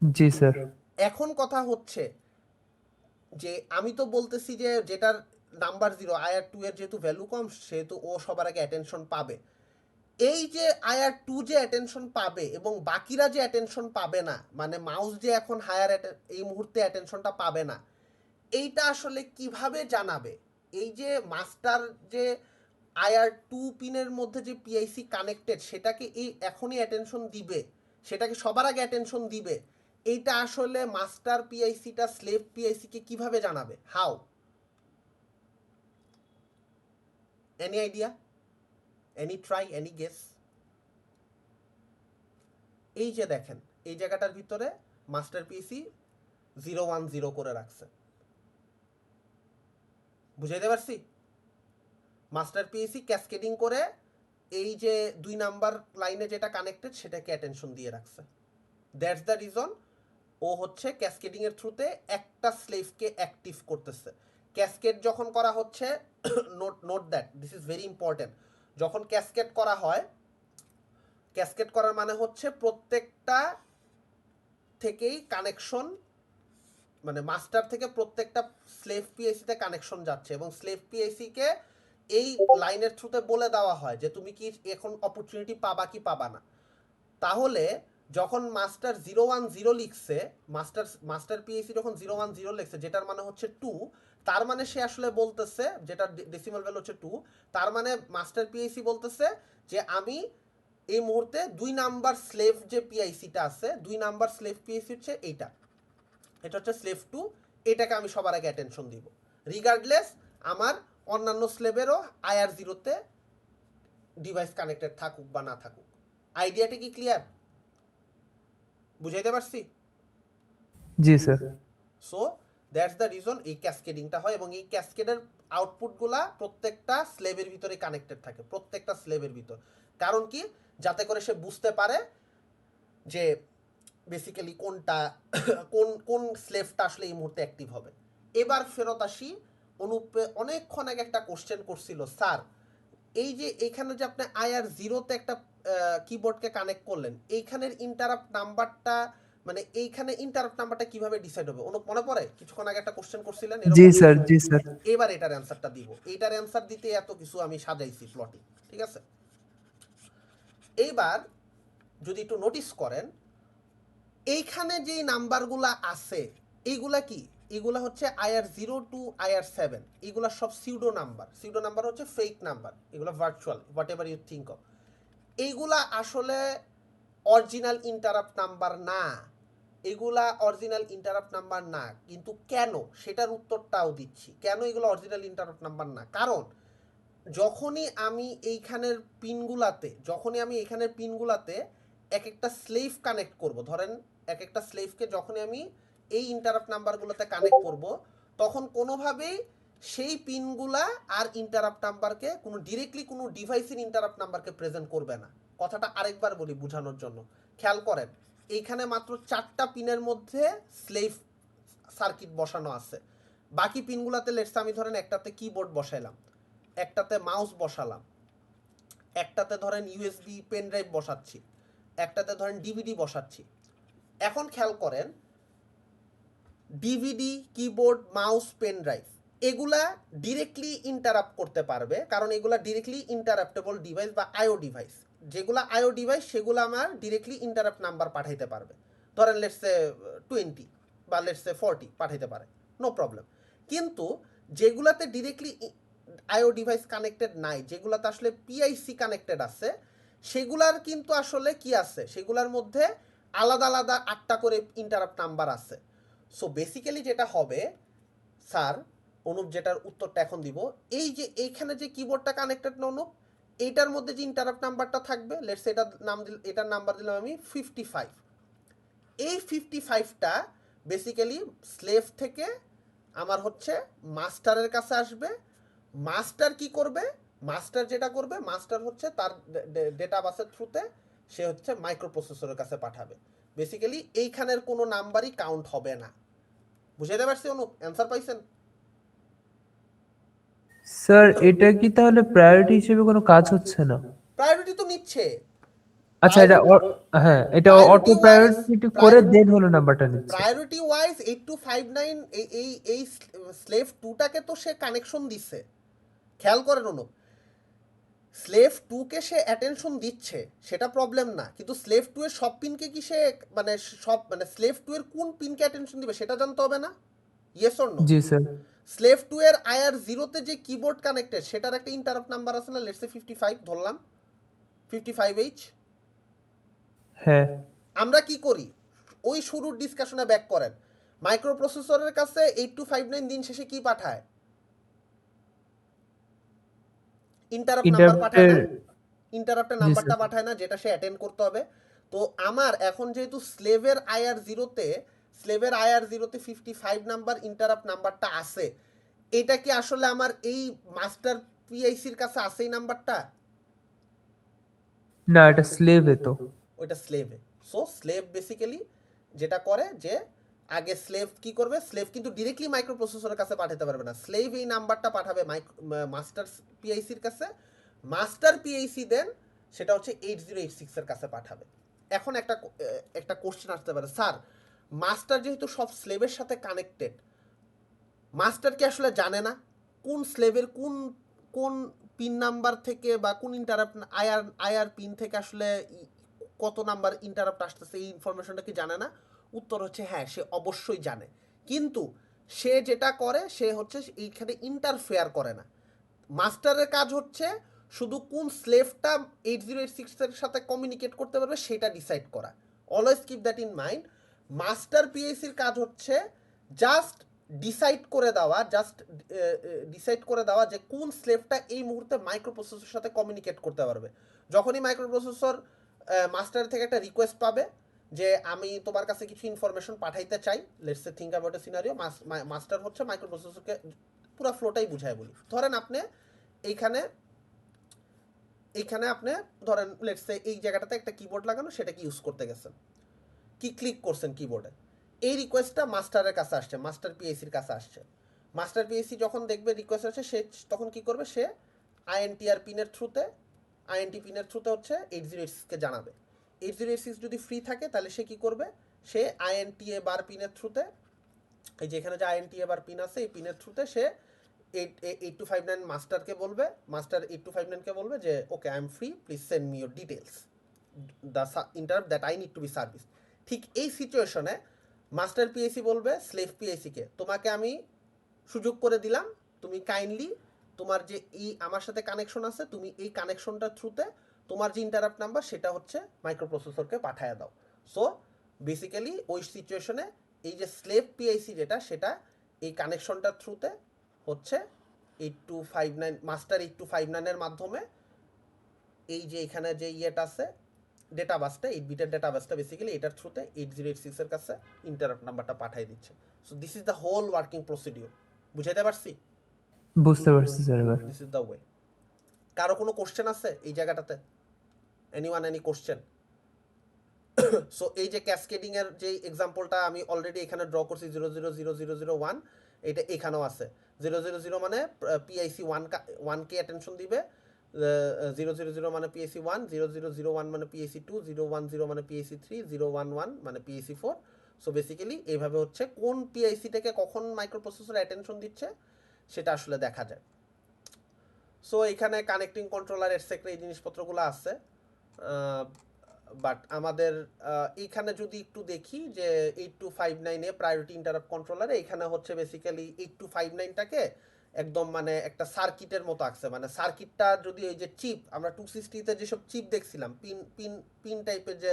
জি স্যার। এখন কথা হচ্ছে যে আমি তো বলতেছি যে যেটার নাম্বার 0, আইআর 2 এর যেহেতু ভ্যালু কম, সেহেতু ও সবার আগে অ্যাটেনশন পাবে। এই যে আইআর 2 যে অ্যাটেনশন পাবে এবং বাকিরা যে অ্যাটেনশন পাবে না, মানে মাউস যে এখন হায়ার এই মুহূর্তে অ্যাটেনশনটা পাবে না, এইটা আসলে কিভাবে জানাবে? এই যে মাস্টার যে আইআর 2 পিনের মধ্যে যে পিআইসি কানেক্টেড, সেটাকে এই এখনই অ্যাটেনশন দিবে, সেটাকে সবার আগে অ্যাটেনশন দিবে, এইটা আসলে মাস্টার পিআইসিটা স্লেভ পিআইসিকে কিভাবে জানাবে? How? Any idea? Any try? Any guess? এই যে দেখেন, এই জায়গাটার ভিতরে মাস্টার পিএসি 010 করে রাখছে। বুঝাইতে পারছি? মাস্টার পিএসি ক্যাসকেডিং করে এই যে 2 নাম্বার লাইনে যেটা কানেক্টেড সেটাকে অ্যাটেনশন দিয়ে রাখছে। দ্যাটস দ্য রিজন ও হচ্ছে ক্যাসকেডিং এর থ্রুতে একটা স্লেভকে অ্যাক্টিভ করতেছে। ক্যাসকেড যখন করা হচ্ছে, note that this is very important, যখন ক্যাসকেড করা হয়, ক্যাসকেড করার মানে হচ্ছে প্রত্যেকটা থেকেই কানেকশন, মানে মাস্টার থেকে প্রত্যেকটা স্লেভ পিএসিতে কানেকশন যাচ্ছে এবং স্লেভ পিএসিকে এই লাইনের থ্রুতে বলে দেওয়া হয় যে তুমি কি এখন অপরচুনিটি পাবা কি পাবা না। তাহলে যখন মাস্টার 010 লিখছে, মাস্টার পিএসি যখন 010 লিখছে, যেটার মানে হচ্ছে 2, তার মানে সে আসলে বলতেছে, যেটা ডেসিমাল ভ্যালু হচ্ছে 2, তার মানে মাস্টার পিএসি বলতেছে যে আমি এই মুহূর্তে 2 নাম্বার স্লেভ যে পিআইসিটা আছে, 2 নাম্বার স্লেভ পিএসি হচ্ছে এইটা, এটা হচ্ছে স্লেভ 2, এটাকে আমি সবার আগে অ্যাটেনশন দিব, রিগার্ডলেস আমার অন্যান্য স্লেভেরও IR0-তে ডিভাইস কানেক্টেড থাকুক বা না থাকুক। আইডিয়াটা কি ক্লিয়ার? বুঝাইতে পারছি? জি sir. So that's the reason এই ক্যাসকেডিংটা হয় এবং এই ক্যাসকেডের আউটপুটগুলা প্রত্যেকটা স্লেভের ভিতরে কানেক্টেড থাকে, প্রত্যেকটা স্লেভের ভিতর। কারণ কি? যাতে করে সে বুঝতে পারে যে বেসিক্যালি কোনটা কোন স্লেভটা আসলে এই মুহূর্তে অ্যাক্টিভ হবে। এবার ফেরত আসি, অনুপে অনেকক্ষণ আগে একটা কোশ্চেন করছিল, স্যার এই যে এখানে যে আপনি IR0-তে একটা কিবোর্ডকে কানেক্ট করলেন, এইখানের ইন্টারাপ্ট নাম্বারটা, মানে এইখানে ইন্টারাপ্ট নাম্বারটা কিভাবে ডিসাইড হবে? অনুপ মনে পড়ে কিছুক্ষণ আগে একটা কোশ্চেন করছিলেন জি এরকম? স্যার, জি স্যার। এবার এটার অ্যান্সারটা দিব, এইটার অ্যান্সার দিতে এত কিছু আমি সাজাইছি প্লটে, ঠিক আছে? এইবার যদি একটু নোটিস করেন, এইখানে যেই নাম্বারগুলা আছে এইগুলা কি? এগুলা হচ্ছে IR0 to IR7, এগুলা সব সিউডো নাম্বার। সিউডো নাম্বার হচ্ছে ফেক নাম্বার, এগুলা virtual, whatever you think of. এইগুলা আসলে অরিজিনাল ইন্টারাপ্ট নাম্বার না, এগুলা অরিজিনাল ইন্টারাপ্ট নাম্বার না। কিন্তু কেন, সেটার উত্তরটাও দিচ্ছি, কেন এগুলো অরিজিনাল ইন্টারাপ্ট নাম্বার না। কারণ যখনই আমি এইখানের পিনগুলাতে এক একটা স্লেভ কানেক্ট করব, ধরেন এক একটা স্লেভকে যখনই আমি এই ইন্টারাপ্ট নাম্বারগুলোতে কানেক্ট করব, তখন কোনোভাবেই সেই পিনগুলা আর ইন্টারাপ্ট নাম্বারকে ডিরেক্টলি কোনো ডিভাইসের ইন্টারাপ্ট নাম্বারকে প্রেজেন্ট করবে না। কথাটা আরেকবার বলি বোঝানোর জন্য, খেয়াল করেন, এইখানে মাত্র 4টা পিনের মধ্যে স্লেভ সার্কিট বসানো আছে। বাকি পিনগুলাতে লেটস আমি ধরেন একটাতে কিবোর্ড বসাইলাম, একটাতে মাউস বসালাম, একটাতে ধরেন ইউএসবি পেন ড্রাইভ বসাচ্ছি, একটাতে ধরেন ডিভিডি বসাচ্ছি। এখন খেয়াল করেন, DVD, keyboard, mouse, pen drive এগুলা ডিরেক্টলি ইন্টারাপ্ট করতে পারবে, কারণ এগুলা ডিরেক্টলি ইন্টারাপ্টেবল ডিভাইস বা আইও ডিভাইস। যেগুলা আইও ডিভাইস সেগুলো আমার ডিরেক্টলি ইন্টারাপ্ট নাম্বার পাঠাইতে পারবে, ধরেন লেটসে 20 বা লেটসে 40 পাঠাইতে পারে, নো প্রবলেম। কিন্তু যেগুলাতে ডিরেক্টলি আইও ডিভাইস কানেক্টেড নাই, যেগুলাতে আসলে পিআইসি কানেক্টেড আছে, সেগুলার কিন্তু আসলে কি আছে, সেগুলার মধ্যে আলাদা আলাদা 8টা করে ইন্টারাপ্ট নাম্বার আছে। সো বেসিক্যালি যেটা হবে স্যার, অনুপ যেটার উত্তরটা এখন দিব, এই যে এইখানে যে কিবোর্ডটা কানেক্টেড না অনুপ, এইটার মধ্যে যে ইন্টারাপ্ট নাম্বারটা থাকবে, লেটস এটার নাম্বার দিলাম আমি 55। এই 55টা বেসিক্যালি স্লেভ থেকে আমার হচ্ছে মাস্টারের কাছে আসবে। মাস্টার কি করবে? মাস্টার হচ্ছে তার ডেটা বাসের থ্রুতে সে হচ্ছে মাইক্রোপ্রসেসরের কাছে পাঠাবে। বেসিক্যালি এইখানের কোনো নাম্বারই কাউন্ট হবে না। বুঝাইতে পারছি অনুপ? অ্যান্সার পাইছেন? স্যার এটা কি তাহলে প্রায়োরিটি হিসেবে কোনো কাজ হচ্ছে না? প্রায়োরিটি তো নিচ্ছে। আচ্ছা, এটা হ্যাঁ, এটা অটো প্রায়োরিটি করে দেন হলো নাম্বারটা নিচ্ছে। প্রায়োরিটি ওয়াইজ 8259 এই স্লেভ 2টাকে তো সে কানেকশন দিচ্ছে। খেয়াল করেন অনুপ, স্লেভ 2কে সে অ্যাটেনশন দিচ্ছে, সেটা প্রবলেম না, কিন্তু স্লেভ 2 এর সব পিনকে কি সে মানে স্লেভ 2 এর কোন পিনকে অ্যাটেনশন দিবে সেটা জানতে হবে না? Yes or no? জি স্যার। স্লেভ 2 এর IR0-তে যে কিবোর্ড কানেক্টেড সেটার একটা ইন্টারাপ্ট নাম্বার আছে না, লেটস সে 55 ধরলাম, 55H। হ্যাঁ। আমরা কি করি, ওই শুরুর ডিসকাশনে ব্যাক করেন, মাইক্রোপ্রসেসরের কাছে 8259 দিন শেষে কি পাঠায়? ইন্টারাপ্ট নাম্বার পাঠায় না? ইন্টারাপ্টের নাম্বারটা পাঠায় না, যেটা সে অ্যাটেন্ড করতে হবে। তো আমার এখন যেহেতু স্লেভের IR0-তে 55 নাম্বার ইন্টারাপ্ট নাম্বারটা আছে, এটা কি আসলে আমার এই মাস্টার পিআইসির কাছে আছে এই নাম্বারটা? না, এটা স্লেভে তো। ওইটা স্লেভে। সো স্লেভ বেসিক্যালি যেটা করে যে আগে স্লেভ কি করবে, স্লেভ কিন্তু ডিরেক্টলি মাইক্রোপ্রসেসরের কাছে পাঠাতে পারবে না, স্লেভ এই নাম্বারটা পাঠাবে মাস্টার পিআইসির কাছে, মাস্টার পিআইসি দেন সেটা হচ্ছে 8086 এর কাছে পাঠাবে। এখন একটা কোশ্চেন আসতে পারে, স্যার মাস্টার যেহেতু সব স্লেভের সাথে কানেক্টেড, মাস্টার কি আসলে জানে না কোন স্লেভের কোন কোন পিন নাম্বার থেকে বা কোন ইন্টারাপ্ট আইআর পিন থেকে আসলে কত নাম্বার ইন্টারাপ্ট আসতেছে, এই ইনফরমেশনটা কি জানে না? উত্তর হচ্ছে হ্যাঁ, সে অবশ্যই জানে, কিন্তু সে যেটা করে সে হচ্ছে এইখানে ইন্টারফেয়ার করে না। মাস্টারের কাজ হচ্ছে শুধু কোন স্লেভটা 8086 এর সাথে কমিউনিকেট করতে পারবে সেটা ডিসাইড করা। Always keep that in mind. Master পিএসির কাজ হচ্ছে জাস্ট ডিসাইড করে দেওয়া যে কোন স্লেভটা এই মুহূর্তে মাইক্রোপ্রসেসরের সাথে কমিউনিকেট করতে পারবে। যখনই মাইক্রোপ্রসেসর মাস্টার থেকে একটা রিকোয়েস্ট পাবে যে আমি তোমার কাছে কিছু ইনফরমেশন পাঠাইতে চাই, let's say think about a scenario, master হচ্ছে মাইক্রোপ্রসেসরকে পুরো ফ্লোটাই বুঝায় বলি। ধরেন আপনি এইখানে আপনি ধরেন লেটস সে এই জায়গাটাতে একটা কিবোর্ড লাগানো, সেটা কি ইউজ করতে গেছেন, কি ক্লিক করছেন কিবোর্ডে, এই রিকোয়েস্টটা মাস্টারের কাছে আসছে, মাস্টার পিএসির কাছে আসছে। মাস্টার পিএসি যখন দেখবে রিকোয়েস্ট আসছে, সে তখন কি করবে, সে আইএনটিআর পিনের থ্রুতে হচ্ছে 8086কে জানাবে। 8086 যদি ফ্রি থাকে তাহলে সে কি করবে, সে আইএনটিএ বার পিনের থ্রুতে, এই যে এখানে যে আইএনটিএ বার পিন আছে এই পিনের থ্রুতে সে 8259 মাস্টারকে বলবে, মাস্টার 8259কে বলবে যে okay I am free, please send me your details, the interrupt that I need to be service. ঠিক এই সিচুয়েশনে মাস্টার পিএসি বলবে স্লেভ পিএসিকে, তোমাকে আমি সুযোগ করে দিলাম, তুমি কাইন্ডলি তোমার যে এই আমার সাথে কানেকশন আছে, তুমি এই কানেকশনটার থ্রুতে তোমার যে ইন্টারাপ্ট নাম্বার সেটা হচ্ছে মাইক্রোপ্রসেসরকে পাঠিয়ে দাও। সো বেসিক্যালি ওই সিচুয়েশনে এই যে স্লেভ পিআইসি যেটা, সেটা এই কানেকশনটার থ্রুতে হচ্ছে 8259 মাস্টার 8259 এর মাধ্যমে এই যে এখানে যে ইয়েটা আছে ডেটাবাসটা, 8 বিটের ডেটাবাসটা বেসিক্যালি এটার থ্রুতে 8086 এর কাছে ইন্টারাপ্ট নাম্বারটা পাঠিয়ে দিচ্ছে। So this is the whole working procedure. বুঝাইতে পারছি? বুঝতে পারছি স্যার এবার। This is the way. কারো কোনো কোশ্চেন আছে এই জায়গাটাতে? Anyone any question? সো এই যে ক্যাসকেডিং এর যে এক্সাম্পলটা আমি অলরেডি এখানে ড্র করছি 000001, এটা এখানেও আছে। 000 মানে পিআইসি 1 কে অ্যাটেনশন দিবে, 000 মানে পিএসি 1, 0001 মানে পিএসি 2, 010 মানে পিএসি 3, 011 মানে পিএসি 4। সো বেসিক্যালি এইভাবে হচ্ছে কোন পিআইসি থেকে কখন মাইক্রোপ্রসেসর অ্যাটেনশন দিচ্ছে সেটা আসলে দেখা যায়। সো এখানে কানেক্টিং কন্ট্রোলার এটসেট্রা এই জিনিসপত্রগুলো আছে। বাট আমাদের এইখানে যদি একটু দেখি যে 8259 এ প্রায়োরিটি ইন্টারাপ্ট কন্ট্রোলারে এখানে হচ্ছে বেসিক্যালি 8259টাকে একদম মানে একটা সার্কিটের মতো আঁকছে, মানে সার্কিটটা যদি ওই যে চিপ আমরা 260 তে যেসব চিপ দেখছিলাম, পিন টাইপের যে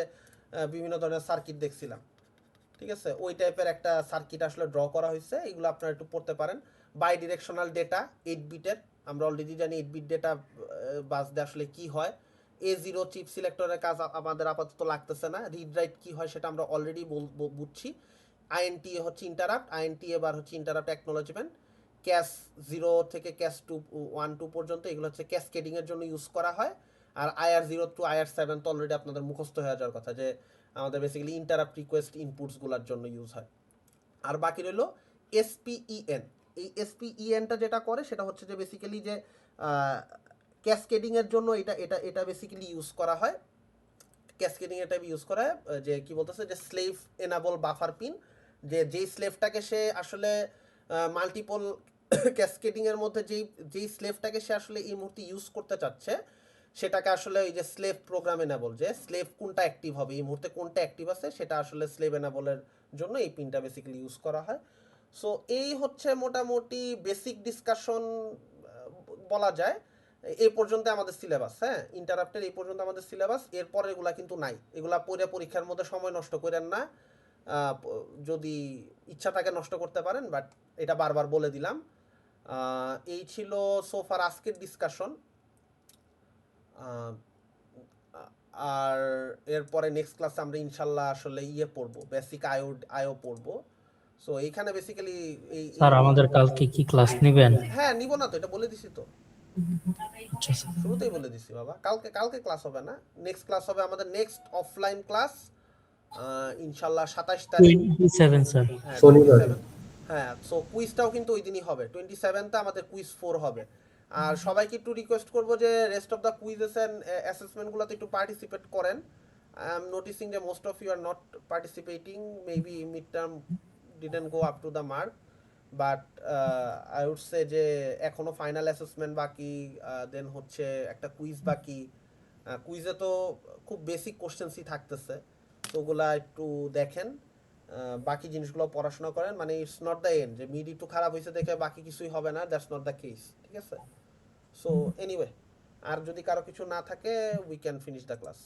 বিভিন্ন ধরনের সার্কিট দেখছিলাম, ঠিক আছে, ওই টাইপের একটা সার্কিট আসলে ড্র করা হয়েছে। এগুলো আপনারা একটু পড়তে পারেন। বাই ডিরেকশনাল ডেটা 8 বিটের, আমরা অলরেডি জানি 8 বিট ডেটা বাসতে আসলে কি হয়। A0 চিপ সিলেক্টরের কাজ আমাদের আপাতত লাগতেছে না। রিড রাইট কি হয় সেটা আমরা অলরেডি বুঝছি। আইএনটিএ হচ্ছে ইন্টারাপ্ট, আইএনটিএ বার হচ্ছে ইন্টারাপ্ট অ্যাকনোলেজমেন্ট। ক্যাশ 0 থেকে ক্যাশ 1 2 পর্যন্ত এগুলো হচ্ছে ক্যাসকেডিং এর জন্য ইউজ করা হয়। আর IR0 টু IR7 তো অলরেডি আপনাদের মুখস্থ হয়ে যাওয়ার কথা, যে আমাদের বেসিক্যালি ইন্টারাপ্ট রিকোয়েস্ট ইনপুটসগুলোর জন্য ইউজ হয়। আর বাকি রইল SPEN। এই SPENটা যেটা করে সেটা হচ্ছে যে বেসিক্যালি যে ক্যাসকেডিং এর জন্য এটা বেসিক্যালি ইউজ করা হয়। ক্যাসকেডিং এর টাইপ ইউজ করা হয় যে কি বলতেছে যে স্লেভ এনাবল বাফার পিন, যে যেই স্লেভটাকে সে আসলে মাল্টিপল ক্যাসকেডিং এর মধ্যে যেই স্লেভটাকে সে আসলে এই মুহূর্তে ইউজ করতে চাচ্ছে সেটাকে আসলে ওই যে স্লেভ প্রোগ্রাম এনাবল, যে স্লেভ কোনটা অ্যাক্টিভ হবে এই মুহূর্তে, কোনটা অ্যাক্টিভ আছে সেটা আসলে স্লেভ এনাবলের জন্য এই পিনটা বেসিক্যালি ইউজ করা হয়। সো এই হচ্ছে মোটামুটি বেসিক ডিসকাশন বলা যায়। এই পর্যন্ত আমাদের সিলেবাস, হ্যাঁ, ইন্টারাপ্টের এই পর্যন্ত আমাদের সিলেবাস। এরপর এগুলা কিন্তু নাই, এগুলা পড়ে পরীক্ষার মধ্যে সময় নষ্ট করেন না। যদি ইচ্ছা থাকে নষ্ট করতে পারেন, বাট এটা বারবার বলে দিলাম। এই ছিল সোফার আজকের ডিসকাশন। আর এরপরে নেক্সট ক্লাসে আমরা ইনশাল্লাহ আসলে পড়বো, বেসিক আইও পড়বো। সো এইখানে বেসিক্যালি স্যার আমাদের কালকে কি ক্লাস নেবেন? হ্যাঁ নিব না তো, এটা বলে দিছি তো। আচ্ছা স্যার শুরুতেই বলে দিছি বাবা, কালকে ক্লাস হবে না, নেক্সট ক্লাস হবে আমাদের নেক্সট অফলাইন ক্লাস ইনশাল্লাহ 27 তারিখ। 27 স্যার হ্যাঁ শনিবার। 27, হ্যাঁ। সো কুইজটাও কিন্তু ওই দিনই হবে, 27তে আমাদের কুইজ 4 হবে। আর সবাইকে একটু রিকোয়েস্ট করবো যে rest of the quizzes and অ্যাসেসমেন্টগুলোতে একটু পার্টিসিপেট করেন। আই এম নোটিসিং যে most of you are not participating, maybe mid term didn't go up to the mark, but I would say যে এখনো ফাইনাল অ্যাসেসমেন্ট বাকি, দেন হচ্ছে একটা কুইজ বাকি। কুইজে তো খুব বেসিক কোশ্চেন্সই থাকতেছে, তো ওগুলা একটু দেখেন। বাকি জিনিসগুলো পড়াশোনা করেন, মানে ইটস নট দ্য এন্ড যে মিড একটু খারাপ হয়েছে দেখে বাকি কিছুই হবে না, দ্যাটস নট দ্য কেস, ঠিক আছে? সো এনিওয়ে, আর যদি কারো কিছু না থাকে we can finish the class.